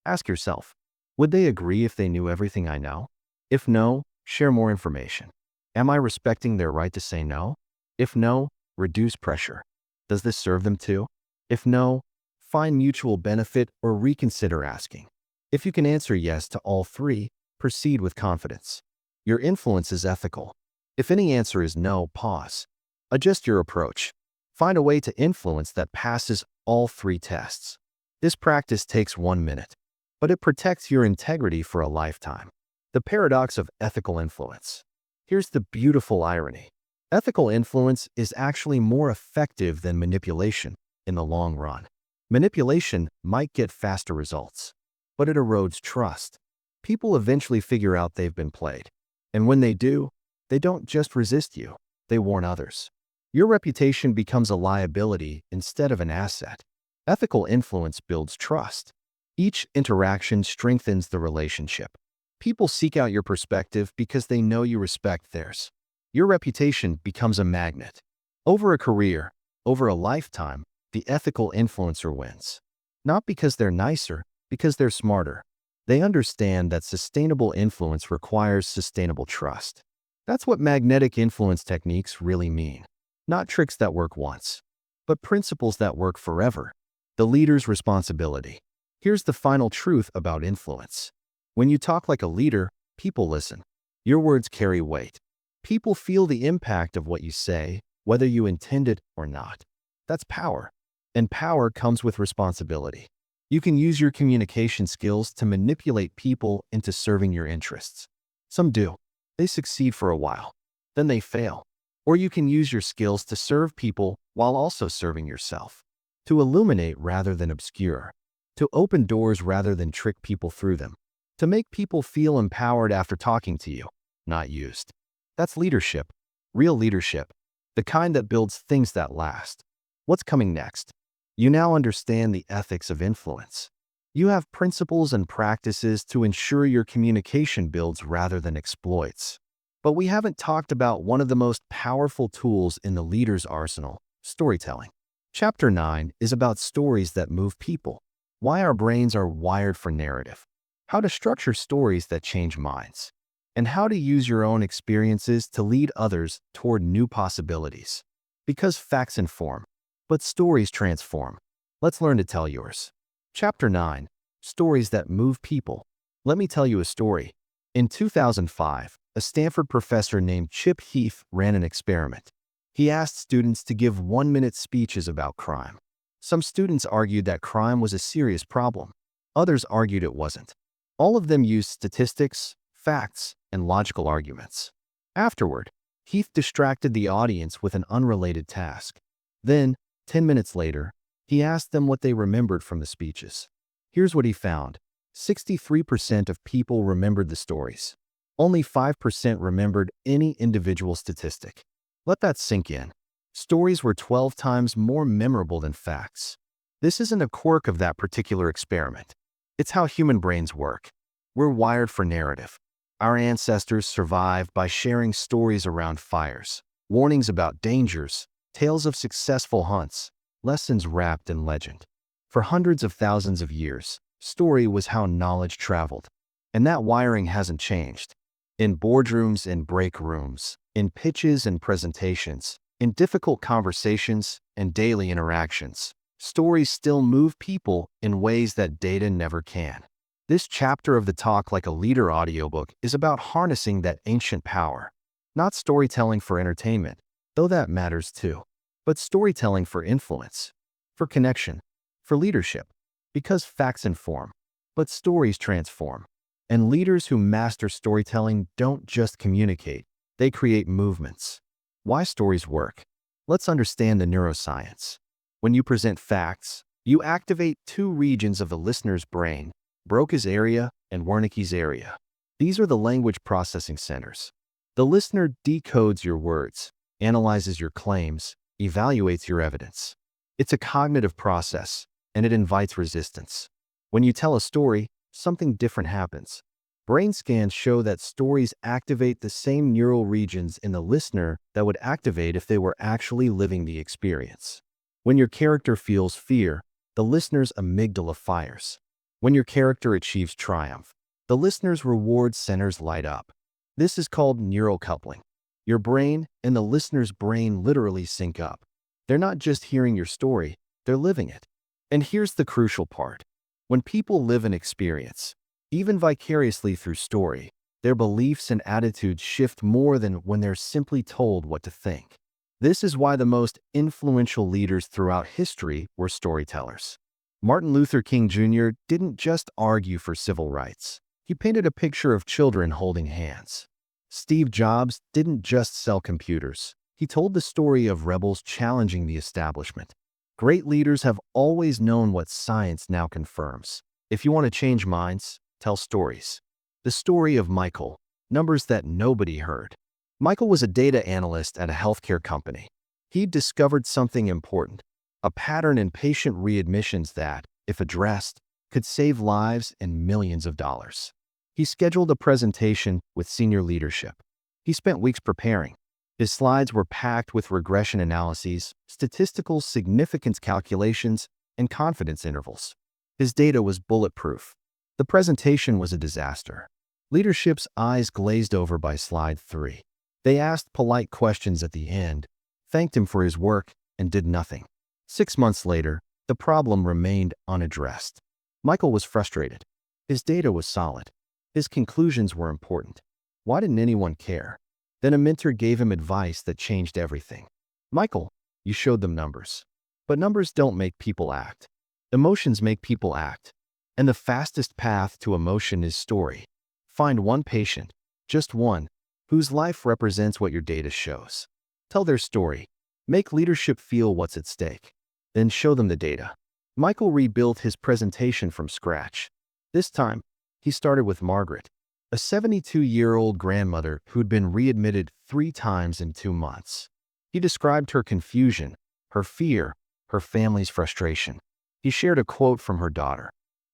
Ask yourself, would they agree if they knew everything I know? If no, share more information. Am I respecting their right to say no? If no, reduce pressure. Does this serve them too? If no, find mutual benefit or reconsider asking. If you can answer yes to all three, proceed with confidence. Your influence is ethical. If any answer is no, pause. Adjust your approach. Find a way to influence that passes all three tests. This practice takes 1 minute, but it protects your integrity for a lifetime. The paradox of ethical influence. Here's the beautiful irony. Ethical influence is actually more effective than manipulation in the long run. Manipulation might get faster results, but it erodes trust. People eventually figure out they've been played. And when they do, they don't just resist you, they warn others. Your reputation becomes a liability instead of an asset. Ethical influence builds trust. Each interaction strengthens the relationship. People seek out your perspective because they know you respect theirs. Your reputation becomes a magnet. Over a career, over a lifetime, the ethical influencer wins. Not because they're nicer, because they're smarter. They understand that sustainable influence requires sustainable trust. That's what magnetic influence techniques really mean. Not tricks that work once, but principles that work forever. The leader's responsibility. Here's the final truth about influence. When you talk like a leader, people listen. Your words carry weight. People feel the impact of what you say, whether you intend it or not. That's power. And power comes with responsibility. You can use your communication skills to manipulate people into serving your interests. Some do. They succeed for a while. Then they fail. Or you can use your skills to serve people while also serving yourself. To illuminate rather than obscure. To open doors rather than trick people through them. To make people feel empowered after talking to you, not used. That's leadership. Real leadership. The kind that builds things that last. What's coming next? You now understand the ethics of influence. You have principles and practices to ensure your communication builds rather than exploits. But we haven't talked about one of the most powerful tools in the leader's arsenal, storytelling. Chapter 9 is about stories that move people. Why our brains are wired for narrative. How to structure stories that change minds. And how to use your own experiences to lead others toward new possibilities. Because facts inform, but stories transform. Let's learn to tell yours. Chapter 9, Stories that Move People. Let me tell you a story. In 2005, a Stanford professor named Chip Heath ran an experiment. He asked students to give 1-minute speeches about crime. Some students argued that crime was a serious problem. Others argued it wasn't. All of them used statistics, facts, and logical arguments. Afterward, Heath distracted the audience with an unrelated task. Then, 10 minutes later, he asked them what they remembered from the speeches. Here's what he found. 63% of people remembered the stories. Only 5% remembered any individual statistic. Let that sink in. Stories were 12 times more memorable than facts. This isn't a quirk of that particular experiment. It's how human brains work. We're wired for narrative. Our ancestors survived by sharing stories around fires, warnings about dangers, tales of successful hunts, lessons wrapped in legend. For hundreds of thousands of years, story was how knowledge traveled. And that wiring hasn't changed. In boardrooms and break rooms, in pitches and presentations, in difficult conversations and daily interactions, stories still move people in ways that data never can. This chapter of the Talk Like a Leader audiobook is about harnessing that ancient power. Not storytelling for entertainment, though that matters too, but storytelling for influence, for connection, for leadership. Because facts inform, but stories transform. And leaders who master storytelling don't just communicate, they create movements. Why stories work? Let's understand the neuroscience. When you present facts, you activate two regions of the listener's brain, Broca's area and Wernicke's area. These are the language processing centers. The listener decodes your words, analyzes your claims, evaluates your evidence. It's a cognitive process, and it invites resistance. When you tell a story, something different happens. Brain scans show that stories activate the same neural regions in the listener that would activate if they were actually living the experience. When your character feels fear, the listener's amygdala fires. When your character achieves triumph, the listener's reward centers light up. This is called neural coupling. Your brain and the listener's brain literally sync up. They're not just hearing your story, they're living it. And here's the crucial part. When people live an experience, even vicariously through story, their beliefs and attitudes shift more than when they're simply told what to think. This is why the most influential leaders throughout history were storytellers. Martin Luther King Jr. didn't just argue for civil rights. He painted a picture of children holding hands. Steve Jobs didn't just sell computers. He told the story of rebels challenging the establishment. Great leaders have always known what science now confirms. If you want to change minds, tell stories. The story of Michael, numbers that nobody heard. Michael was a data analyst at a healthcare company. He'd discovered something important, a pattern in patient readmissions that, if addressed, could save lives and millions of dollars. He scheduled a presentation with senior leadership. He spent weeks preparing. His slides were packed with regression analyses, statistical significance calculations, and confidence intervals. His data was bulletproof. The presentation was a disaster. Leadership's eyes glazed over by slide 3. They asked polite questions at the end, thanked him for his work, and did nothing. 6 months later, the problem remained unaddressed. Michael was frustrated. His data was solid. His conclusions were important. Why didn't anyone care? Then a mentor gave him advice that changed everything. Michael, you showed them numbers. But numbers don't make people act. Emotions make people act. And the fastest path to emotion is story. Find one patient, just one, whose life represents what your data shows. Tell their story. Make leadership feel what's at stake. Then show them the data. Michael rebuilt his presentation from scratch. This time, he started with Margaret, a 72-year-old grandmother who'd been readmitted 3 times in 2 months. He described her confusion, her fear, her family's frustration. He shared a quote from her daughter.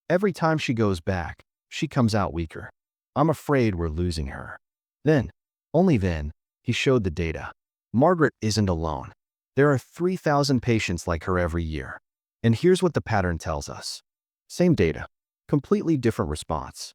Every time she goes back, she comes out weaker. I'm afraid we're losing her. Then, only then, he showed the data. Margaret isn't alone. There are 3,000 patients like her every year. And here's what the pattern tells us. Same data, completely different response.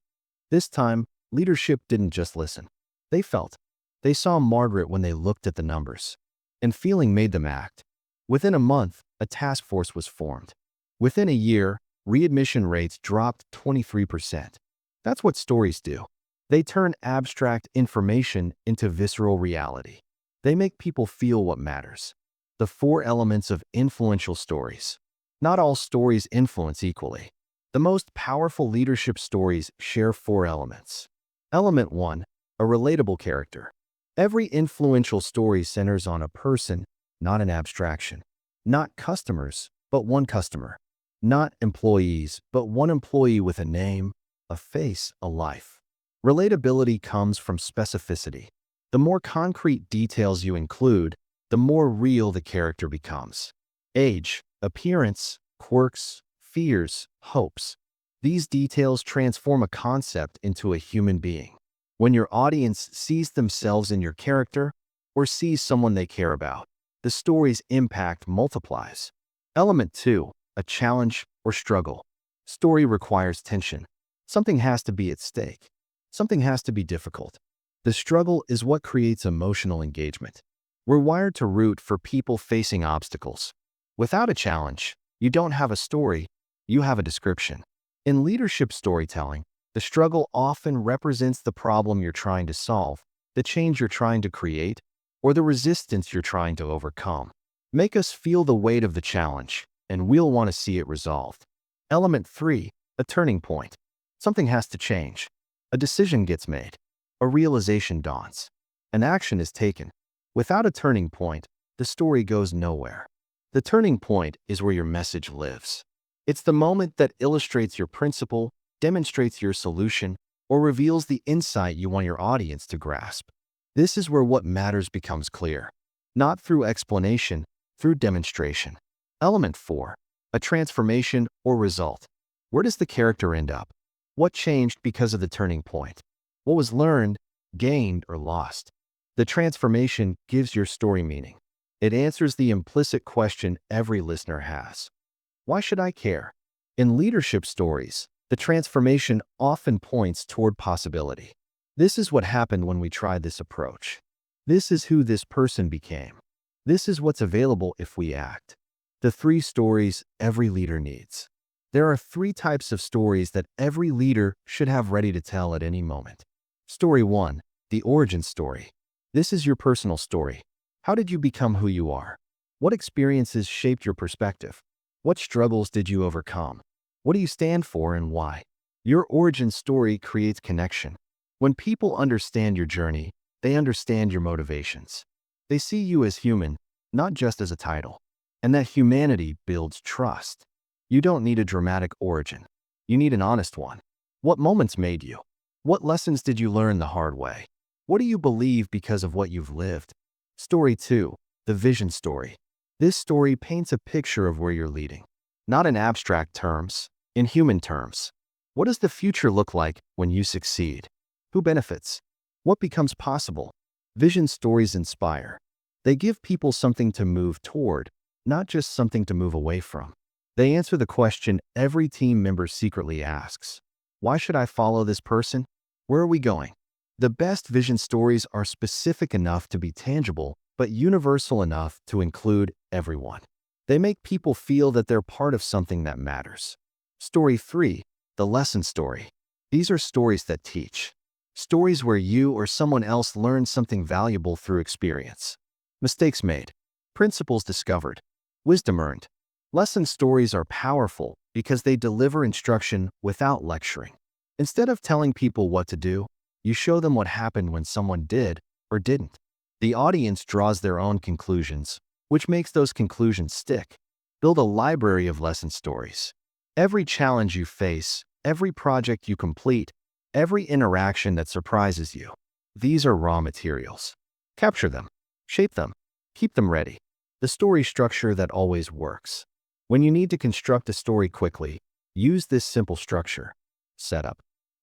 This time, leadership didn't just listen. They felt. They saw Margaret when they looked at the numbers. And feeling made them act. Within a month, a task force was formed. Within a year, readmission rates dropped 23%. That's what stories do. They turn abstract information into visceral reality. They make people feel what matters. The 4 elements of influential stories. Not all stories influence equally. The most powerful leadership stories share 4 elements. Element 1, a relatable character. Every influential story centers on a person, not an abstraction. Not customers, but one customer. Not employees, but one employee with a name, a face, a life. Relatability comes from specificity. The more concrete details you include, the more real the character becomes. Age, appearance, quirks, fears, hopes. These details transform a concept into a human being. When your audience sees themselves in your character or sees someone they care about, the story's impact multiplies. Element 2, a challenge or struggle. Story requires tension. Something has to be at stake. Something has to be difficult. The struggle is what creates emotional engagement. We're wired to root for people facing obstacles. Without a challenge, you don't have a story, you have a description. In leadership storytelling, the struggle often represents the problem you're trying to solve, the change you're trying to create, or the resistance you're trying to overcome. Make us feel the weight of the challenge, and we'll want to see it resolved. Element 3, a turning point. Something has to change. A decision gets made. A realization dawns. An action is taken. Without a turning point, the story goes nowhere. The turning point is where your message lives. It's the moment that illustrates your principle, demonstrates your solution, or reveals the insight you want your audience to grasp. This is where what matters becomes clear. Not through explanation, through demonstration. Element 4, a transformation or result. Where does the character end up? What changed because of the turning point? What was learned, gained, or lost? The transformation gives your story meaning. It answers the implicit question every listener has. Why should I care? In leadership stories, the transformation often points toward possibility. This is what happened when we tried this approach. This is who this person became. This is what's available if we act. The 3 stories every leader needs. There are 3 types of stories that every leader should have ready to tell at any moment. Story 1, the origin story. This is your personal story. How did you become who you are? What experiences shaped your perspective? What struggles did you overcome? What do you stand for and why? Your origin story creates connection. When people understand your journey, they understand your motivations. They see you as human, not just as a title. And that humanity builds trust. You don't need a dramatic origin. You need an honest one. What moments made you? What lessons did you learn the hard way? What do you believe because of what you've lived? Story 2, the vision story. This story paints a picture of where you're leading. Not in abstract terms, in human terms. What does the future look like when you succeed? Who benefits? What becomes possible? Vision stories inspire. They give people something to move toward, not just something to move away from. They answer the question every team member secretly asks. Why should I follow this person? Where are we going? The best vision stories are specific enough to be tangible, but universal enough to include everyone. They make people feel that they're part of something that matters. Story 3, the lesson story. These are stories that teach. Stories where you or someone else learned something valuable through experience. Mistakes made. Principles discovered. Wisdom earned. Lesson stories are powerful because they deliver instruction without lecturing. Instead of telling people what to do, you show them what happened when someone did or didn't. The audience draws their own conclusions, which makes those conclusions stick. Build a library of lesson stories. Every challenge you face, every project you complete, every interaction that surprises you. These are raw materials. Capture them, shape them, keep them ready. The story structure that always works. When you need to construct a story quickly, use this simple structure. Setup.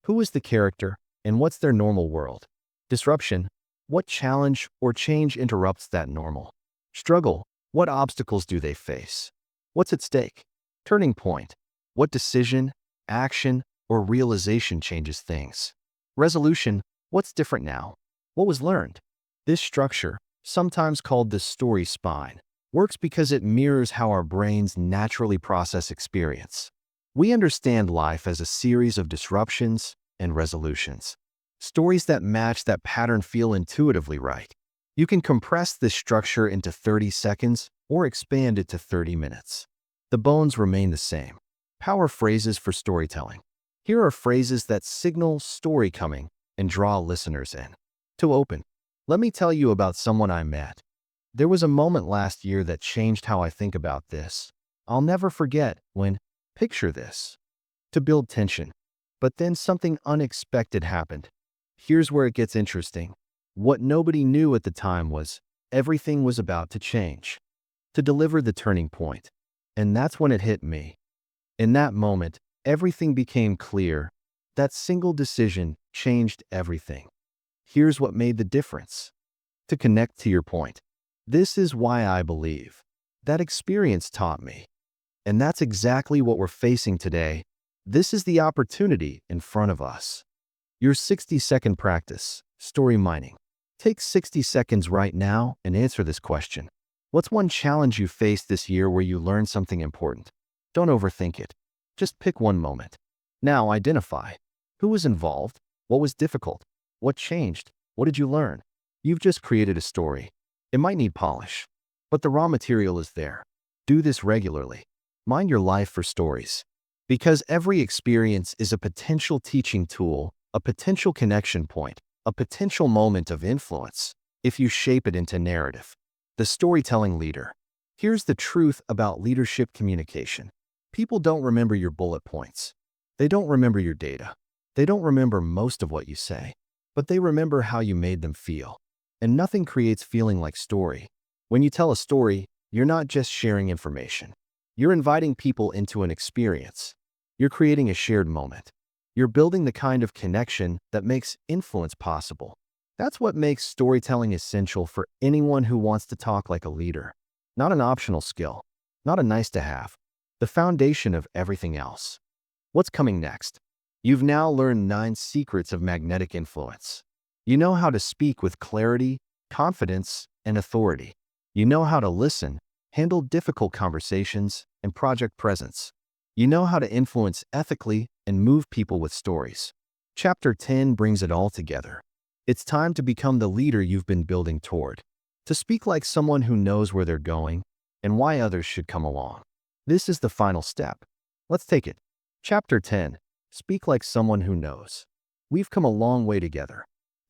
Who is the character and what's their normal world? Disruption. What challenge or change interrupts that normal? Struggle. What obstacles do they face? What's at stake? Turning point. What decision, action, or realization changes things? Resolution. What's different now? What was learned? This structure, sometimes called the story spine, works because it mirrors how our brains naturally process experience. We understand life as a series of disruptions and resolutions. Stories that match that pattern feel intuitively right. You can compress this structure into 30 seconds or expand it to 30 minutes. The bones remain the same. Power phrases for storytelling. Here are phrases that signal story coming and draw listeners in. To open, let me tell you about someone I met. There was a moment last year that changed how I think about this. I'll never forget when, picture this. To build tension. But then something unexpected happened. Here's where it gets interesting. What nobody knew at the time was everything was about to change, to deliver the turning point. And that's when it hit me. In that moment, everything became clear. That single decision changed everything. Here's what made the difference. To connect to your point, this is why I believe that experience taught me. And that's exactly what we're facing today. This is the opportunity in front of us. Your 60-second practice, story mining. Take 60 seconds right now and answer this question. What's one challenge you faced this year where you learned something important? Don't overthink it. Just pick one moment. Now identify. Who was involved? What was difficult? What changed? What did you learn? You've just created a story. It might need polish, but the raw material is there. Do this regularly. Mind your life for stories. Because every experience is a potential teaching tool, a potential connection point, a potential moment of influence, if you shape it into narrative. The storytelling leader. Here's the truth about leadership communication. People don't remember your bullet points. They don't remember your data. They don't remember most of what you say, but they remember how you made them feel. And nothing creates feeling like story. When you tell a story, you're not just sharing information. You're inviting people into an experience. You're creating a shared moment. You're building the kind of connection that makes influence possible. That's what makes storytelling essential for anyone who wants to talk like a leader. Not an optional skill, not a nice to have. The foundation of everything else. What's coming next? You've now learned 9 secrets of magnetic influence. You know how to speak with clarity, confidence, and authority. You know how to listen, handle difficult conversations, and project presence. You know how to influence ethically and move people with stories. Chapter 10 brings it all together. It's time to become the leader you've been building toward. To speak like someone who knows where they're going and why others should come along. This is the final step. Let's take it. Chapter 10. Speak like someone who knows. We've come a long way together.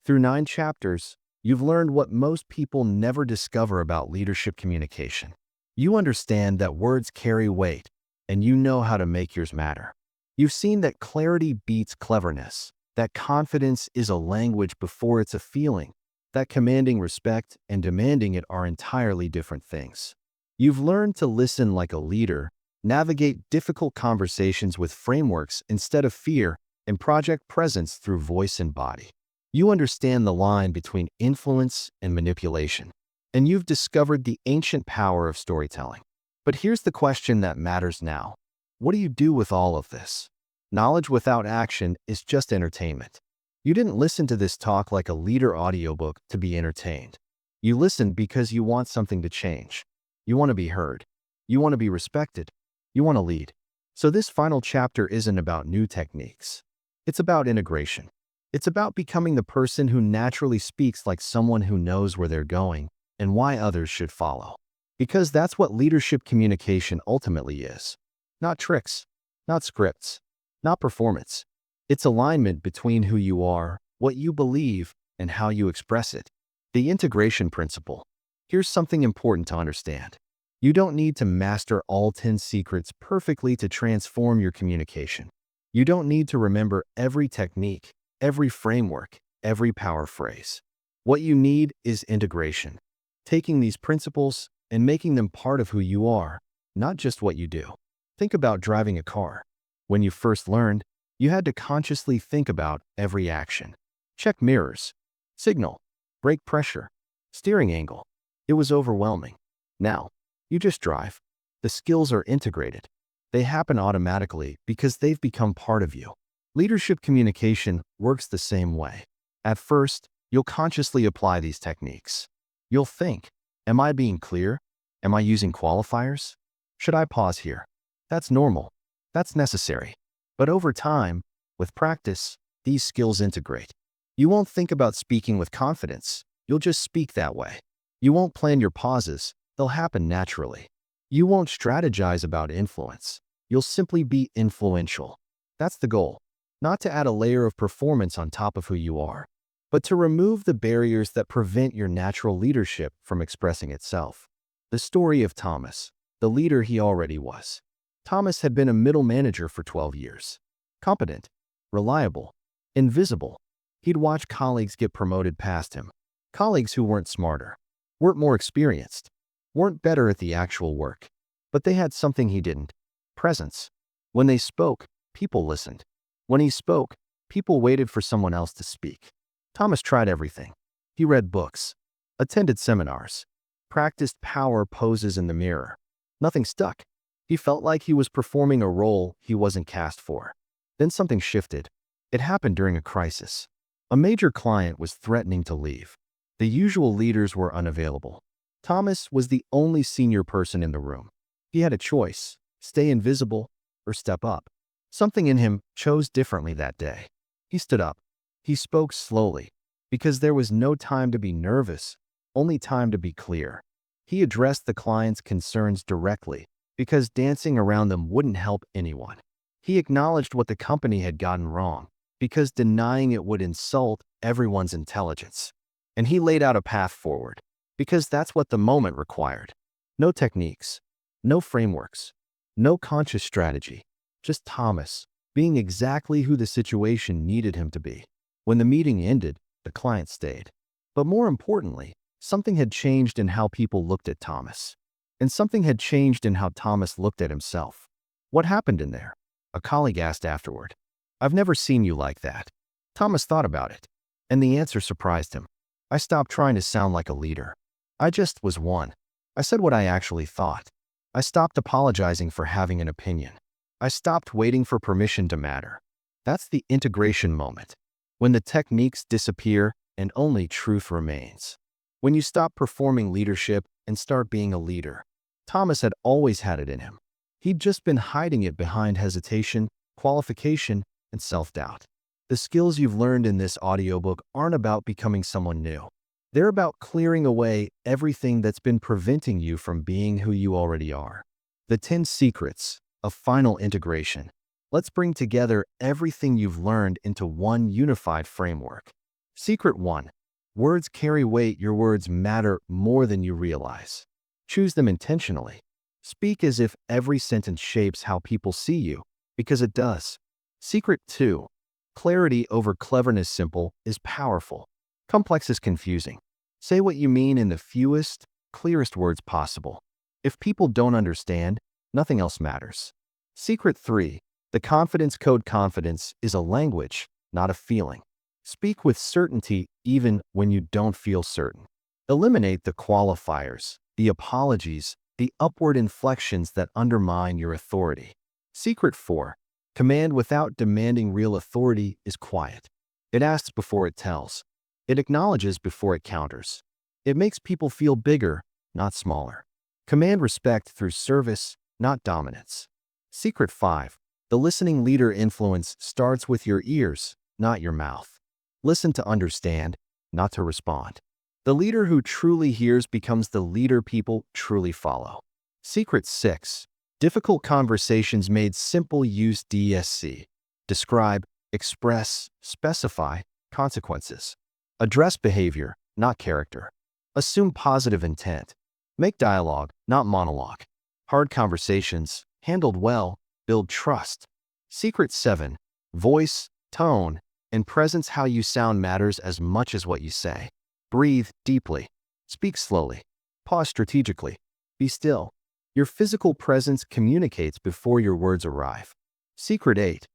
Through 9 chapters, you've learned what most people never discover about leadership communication. You understand that words carry weight, and you know how to make yours matter. You've seen that clarity beats cleverness, that confidence is a language before it's a feeling, that commanding respect and demanding it are entirely different things. You've learned to listen like a leader, navigate difficult conversations with frameworks instead of fear, and project presence through voice and body. You understand the line between influence and manipulation, and you've discovered the ancient power of storytelling. But here's the question that matters now. What do you do with all of this? Knowledge without action is just entertainment. You didn't listen to this talk like a leader audiobook to be entertained. You listened because you want something to change. You want to be heard. You want to be respected. You want to lead. So this final chapter isn't about new techniques. It's about integration. It's about becoming the person who naturally speaks like someone who knows where they're going and why others should follow. Because that's what leadership communication ultimately is. Not tricks, not scripts, not performance. It's alignment between who you are, what you believe, and how you express it. The integration principle. Here's something important to understand. You don't need to master all 10 secrets perfectly to transform your communication. You don't need to remember every technique, every framework, every power phrase. What you need is integration. Taking these principles and making them part of who you are, not just what you do. Think about driving a car. When you first learned, you had to consciously think about every action. Check mirrors, signal, brake pressure, steering angle. It was overwhelming. Now, you just drive. The skills are integrated. They happen automatically because they've become part of you. Leadership communication works the same way. At first, you'll consciously apply these techniques. You'll think, am I being clear? Am I using qualifiers? Should I pause here? That's normal. That's necessary. But over time, with practice, these skills integrate. You won't think about speaking with confidence. You'll just speak that way. You won't plan your pauses. They'll happen naturally. You won't strategize about influence. You'll simply be influential. That's the goal. Not to add a layer of performance on top of who you are, but to remove the barriers that prevent your natural leadership from expressing itself. The story of Thomas, the leader he already was. Thomas had been a middle manager for 12 years. Competent, reliable, invisible. He'd watch colleagues get promoted past him. Colleagues who weren't smarter, weren't more experienced, weren't better at the actual work. But they had something he didn't: presence. When they spoke, people listened. When he spoke, people waited for someone else to speak. Thomas tried everything. He read books, attended seminars, practiced power poses in the mirror. Nothing stuck. He felt like he was performing a role he wasn't cast for. Then something shifted. It happened during a crisis. A major client was threatening to leave. The usual leaders were unavailable. Thomas was the only senior person in the room. He had a choice: stay invisible or step up. Something in him chose differently that day. He stood up. He spoke slowly, because there was no time to be nervous, only time to be clear. He addressed the client's concerns directly, because dancing around them wouldn't help anyone. He acknowledged what the company had gotten wrong, because denying it would insult everyone's intelligence. And he laid out a path forward, because that's what the moment required. No techniques, no frameworks, no conscious strategy, just Thomas, being exactly who the situation needed him to be. When the meeting ended, the client stayed. But more importantly, something had changed in how people looked at Thomas. And something had changed in how Thomas looked at himself. What happened in there? A colleague asked afterward. I've never seen you like that. Thomas thought about it, and the answer surprised him. I stopped trying to sound like a leader. I just was one. I said what I actually thought. I stopped apologizing for having an opinion. I stopped waiting for permission to matter. That's the integration moment. When the techniques disappear and only truth remains. When you stop performing leadership and start being a leader. Thomas had always had it in him. He'd just been hiding it behind hesitation, qualification, and self-doubt. The skills you've learned in this audiobook aren't about becoming someone new. They're about clearing away everything that's been preventing you from being who you already are. The 10 secrets of final integration. Let's bring together everything you've learned into one unified framework. Secret 1. Words carry weight. Your words matter more than you realize. Choose them intentionally. Speak as if every sentence shapes how people see you, because it does. Secret 2. Clarity over cleverness. Simple is powerful. Complex is confusing. Say what you mean in the fewest, clearest words possible. If people don't understand, nothing else matters. Secret 3. The confidence code. Confidence is a language, not a feeling. Speak with certainty even when you don't feel certain. Eliminate the qualifiers, the apologies, the upward inflections that undermine your authority. Secret 4. Command without demanding. Real authority is quiet. It asks before it tells. It acknowledges before it counters. It makes people feel bigger, not smaller. Command respect through service, not dominance. Secret 5. The listening leader. Influence starts with your ears, not your mouth. Listen to understand, not to respond. The leader who truly hears becomes the leader people truly follow. Secret 6. Difficult conversations made simple. Use DSC. Describe, express, specify, consequences. Address behavior, not character. Assume positive intent. Make dialogue, not monologue. Hard conversations, handled well, build trust. Secret 7. Voice, tone, and presence. How you sound matters as much as what you say. Breathe deeply. Speak slowly. Pause strategically. Be still. Your physical presence communicates before your words arrive. Secret 8.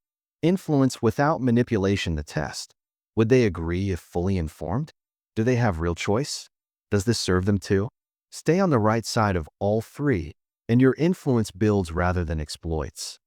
Influence without manipulation. The test. Would they agree if fully informed? Do they have real choice? Does this serve them too? Stay on the right side of all three, and your influence builds rather than exploits.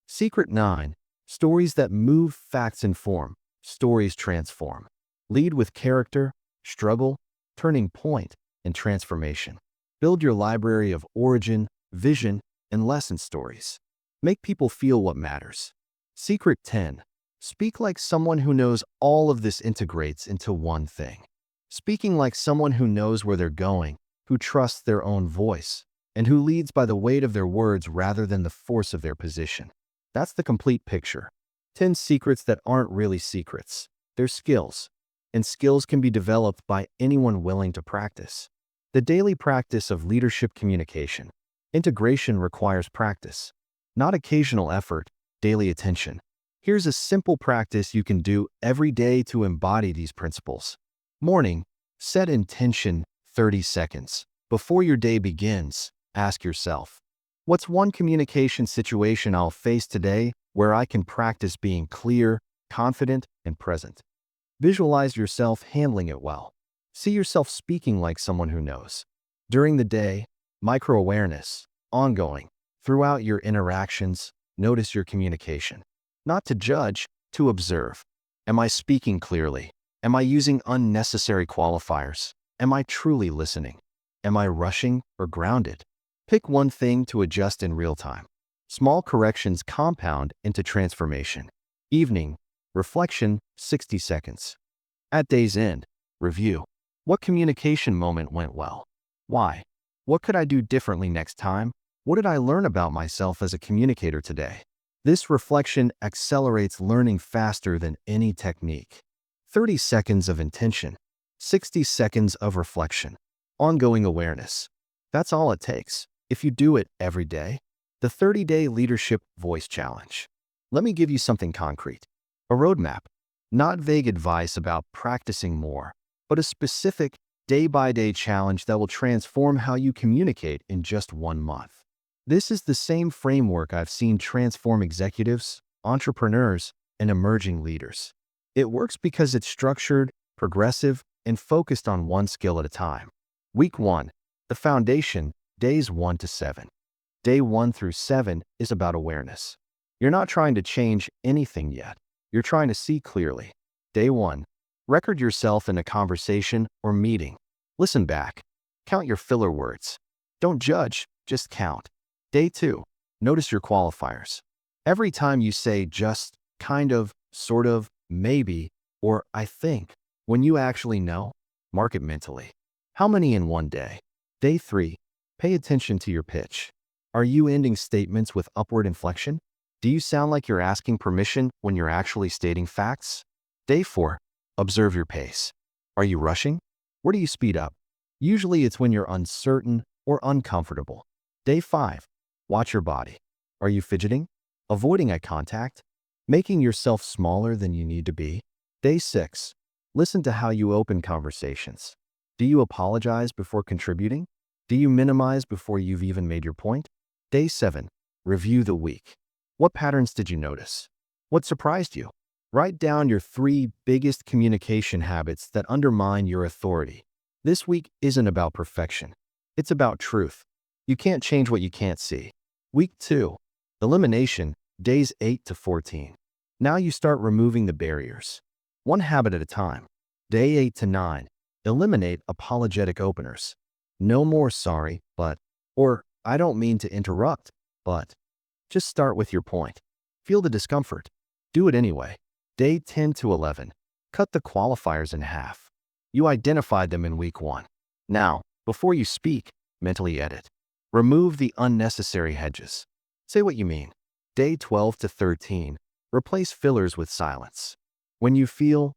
Secret 9. Stories that move. Facts inform. Stories transform. Lead with character, struggle, turning point, and transformation. Build your library of origin, vision, and lesson stories. Make people feel what matters. Secret 10. Speak like someone who knows. All of this integrates into one thing. Speaking like someone who knows where they're going, who trusts their own voice, and who leads by the weight of their words rather than the force of their position. That's the complete picture. 10 secrets that aren't really secrets. They're skills. And skills can be developed by anyone willing to practice. The daily practice of leadership communication. Integration requires practice, not occasional effort, daily attention. Here's a simple practice you can do every day to embody these principles. Morning, set intention 30 seconds. Before your day begins, ask yourself, what's one communication situation I'll face today where I can practice being clear, confident, and present? Visualize yourself handling it well. See yourself speaking like someone who knows. During the day, micro-awareness, ongoing. Throughout your interactions, notice your communication. Not to judge, to observe. Am I speaking clearly? Am I using unnecessary qualifiers? Am I truly listening? Am I rushing or grounded? Pick one thing to adjust in real time. Small corrections compound into transformation. Evening, reflection, 60 seconds. At day's end, review. What communication moment went well? Why? What could I do differently next time? What did I learn about myself as a communicator today? This reflection accelerates learning faster than any technique. 30 seconds of intention, 60 seconds of reflection, ongoing awareness. That's all it takes. If you do it every day, the 30-day Leadership Voice Challenge. Let me give you something concrete. A roadmap, not vague advice about practicing more, but a specific day-by-day challenge that will transform how you communicate in just 1 month. This is the same framework I've seen transform executives, entrepreneurs, and emerging leaders. It works because it's structured, progressive, and focused on one skill at a time. Week 1, the foundation, days 1 to 7. Day 1 through 7 is about awareness. You're not trying to change anything yet. You're trying to see clearly. Day 1, record yourself in a conversation or meeting. Listen back. Count your filler words. Don't judge, just count. Day 2, notice your qualifiers. Every time you say just, kind of, sort of, maybe, or I think, when you actually know, mark it mentally. How many in one day? Day 3, pay attention to your pitch. Are you ending statements with upward inflection? Do you sound like you're asking permission when you're actually stating facts? Day 4, observe your pace. Are you rushing? Where do you speed up? Usually it's when you're uncertain or uncomfortable. Day 5, watch your body. Are you fidgeting? Avoiding eye contact? Making yourself smaller than you need to be? Day 6, listen to how you open conversations. Do you apologize before contributing? Do you minimize before you've even made your point? Day 7, review the week. What patterns did you notice? What surprised you? Write down your 3 biggest communication habits that undermine your authority. This week isn't about perfection. It's about truth. You can't change what you can't see. Week 2, elimination, days 8 to 14. Now you start removing the barriers. One habit at a time. Day 8 to 9, eliminate apologetic openers. No more sorry, but, or I don't mean to interrupt, but. Just start with your point. Feel the discomfort. Do it anyway. Day 10 to 11, cut the qualifiers in half. You identified them in week 1. Now, before you speak, mentally edit. Remove the unnecessary hedges. Say what you mean. Day 12 to 13, replace fillers with silence. When you feel,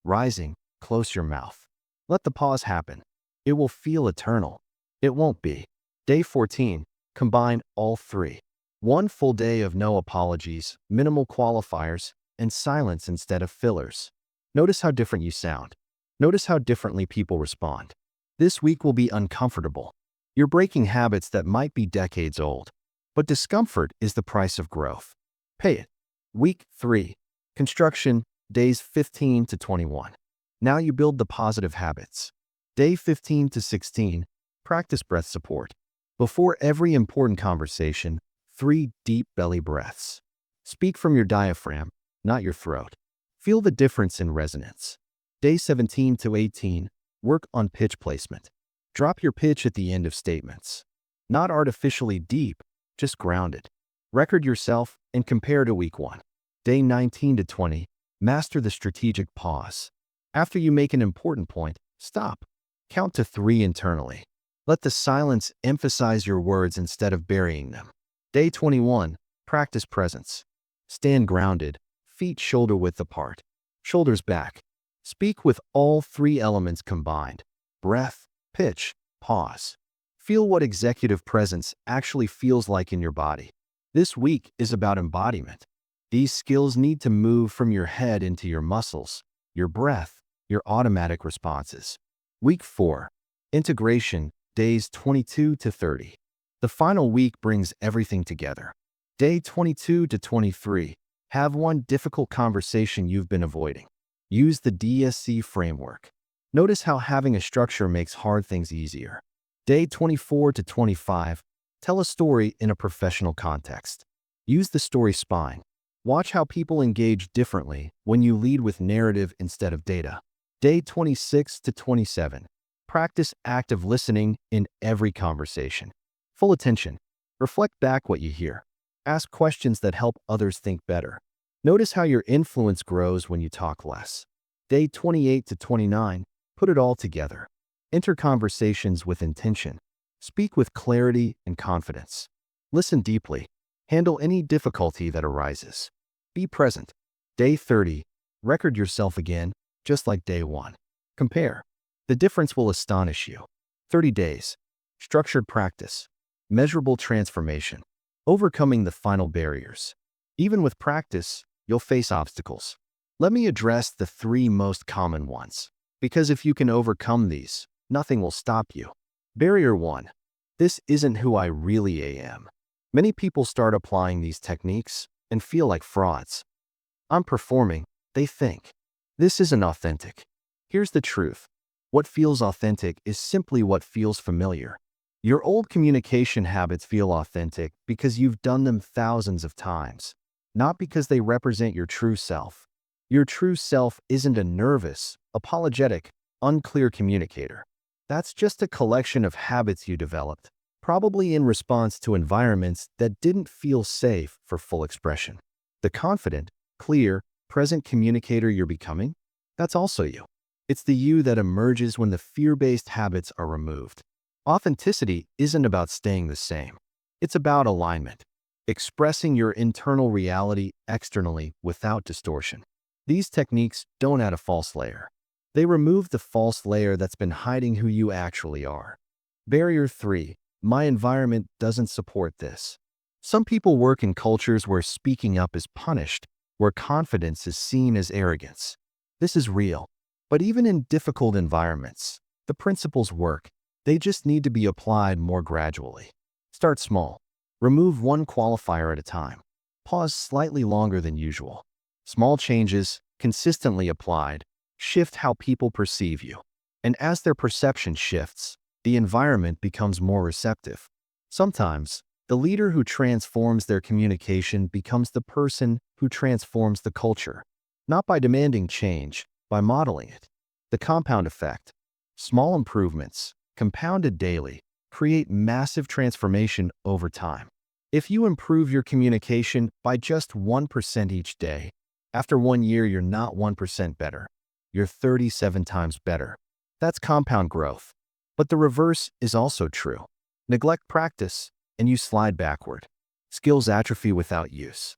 rising, close your mouth. Let the pause happen. It will feel eternal. It won't be. Day 14, combine all 3. 1 full day of no apologies, minimal qualifiers, and silence instead of fillers. Notice how different you sound. Notice how differently people respond. This week will be uncomfortable. You're breaking habits that might be decades old. But discomfort is the price of growth. Pay it. Week 3, construction, days 15 to 21. Now you build the positive habits. Day 15 to 16, practice breath support. Before every important conversation, 3 deep belly breaths. Speak from your diaphragm, not your throat. Feel the difference in resonance. Day 17 to 18, work on pitch placement. Drop your pitch at the end of statements. Not artificially deep, just grounded. Record yourself and compare to week 1. Day 19 to 20, master the strategic pause. After you make an important point, stop. Count to 3 internally. Let the silence emphasize your words instead of burying them. Day 21, practice presence. Stand grounded, feet shoulder-width apart, shoulders back. Speak with all 3 elements combined: breath, pitch, pause. Feel what executive presence actually feels like in your body. This week is about embodiment. These skills need to move from your head into your muscles, your breath, your automatic responses. Week 4. Integration, days 22 to 30. The final week brings everything together. Day 22 to 23. Have one difficult conversation you've been avoiding. Use the DSC framework. Notice how having a structure makes hard things easier. Day 24 to 25. Tell a story in a professional context. Use the story spine. Watch how people engage differently when you lead with narrative instead of data. Day 26 to 27. Practice active listening in every conversation. Full attention. Reflect back what you hear. Ask questions that help others think better. Notice how your influence grows when you talk less. Day 28 to 29. Put it all together. Enter conversations with intention. Speak with clarity and confidence. Listen deeply. Handle any difficulty that arises. Be present. Day 30. Record yourself again, just like day 1. Compare. The difference will astonish you. 30 days. Structured practice. Measurable transformation. Overcoming the final barriers. Even with practice, you'll face obstacles. Let me address the 3 most common ones, because if you can overcome these, nothing will stop you. Barrier 1. This isn't who I really am. Many people start applying these techniques and feel like frauds. I'm performing, they think. This isn't authentic. Here's the truth. What feels authentic is simply what feels familiar. Your old communication habits feel authentic because you've done them thousands of times, not because they represent your true self. Your true self isn't a nervous, apologetic, unclear communicator. That's just a collection of habits you developed, probably in response to environments that didn't feel safe for full expression. The confident, clear, present communicator you're becoming, that's also you. It's the you that emerges when the fear-based habits are removed. Authenticity isn't about staying the same. It's about alignment, expressing your internal reality externally without distortion. These techniques don't add a false layer. They remove the false layer that's been hiding who you actually are. Barrier 3. My environment doesn't support this. Some people work in cultures where speaking up is punished, where confidence is seen as arrogance. This is real. But even in difficult environments, the principles work. They just need to be applied more gradually. Start small. Remove one qualifier at a time. Pause slightly longer than usual. Small changes, consistently applied, shift how people perceive you. And as their perception shifts, the environment becomes more receptive. Sometimes, the leader who transforms their communication becomes the person who transforms the culture, not by demanding change, by modeling it. The compound effect. Small improvements, compounded daily, create massive transformation over time. If you improve your communication by just 1% each day, after 1 year you're not 1% better. You're 37 times better. That's compound growth. But the reverse is also true. Neglect practice, and you slide backward. Skills atrophy without use.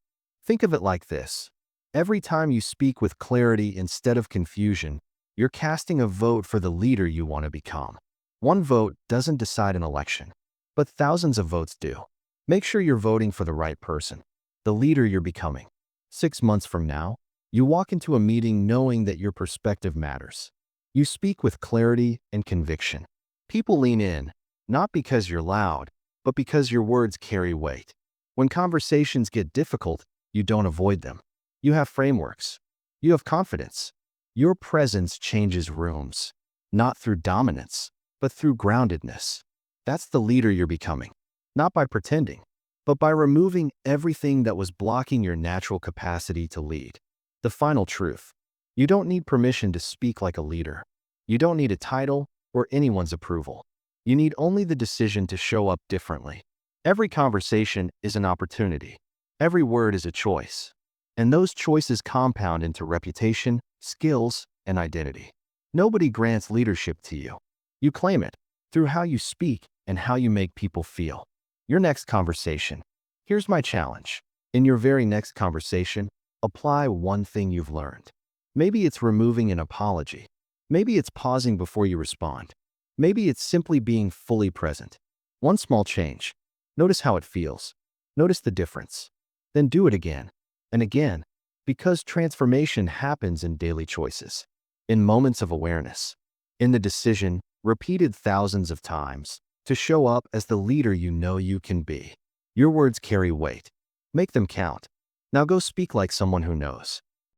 Think of it like this. Every time you speak with clarity instead of confusion, you're casting a vote for the leader you want to become. One vote doesn't decide an election, but thousands of votes do. Make sure you're voting for the right person, the leader you're becoming. 6 months from now, you walk into a meeting knowing that your perspective matters. You speak with clarity and conviction. People lean in, not because you're loud, but because your words carry weight. When conversations get difficult, you don't avoid them. You have frameworks. You have confidence. Your presence changes rooms, not through dominance, but through groundedness. That's the leader you're becoming, not by pretending, but by removing everything that was blocking your natural capacity to lead. The final truth. You don't need permission to speak like a leader. You don't need a title or anyone's approval. You need only the decision to show up differently. Every conversation is an opportunity. Every word is a choice. And those choices compound into reputation, skills, and identity. Nobody grants leadership to you. You claim it through how you speak and how you make people feel. Your next conversation. Here's my challenge. In your very next conversation, apply one thing you've learned. Maybe it's removing an apology. Maybe it's pausing before you respond. Maybe it's simply being fully present. One small change. Notice how it feels. Notice the difference. Then do it again. and again, because transformation happens in daily choices, in moments of awareness, in the decision, repeated thousands of times, to show up as the leader you know you can be. Your words carry weight. Make them count. Now go speak like someone who knows.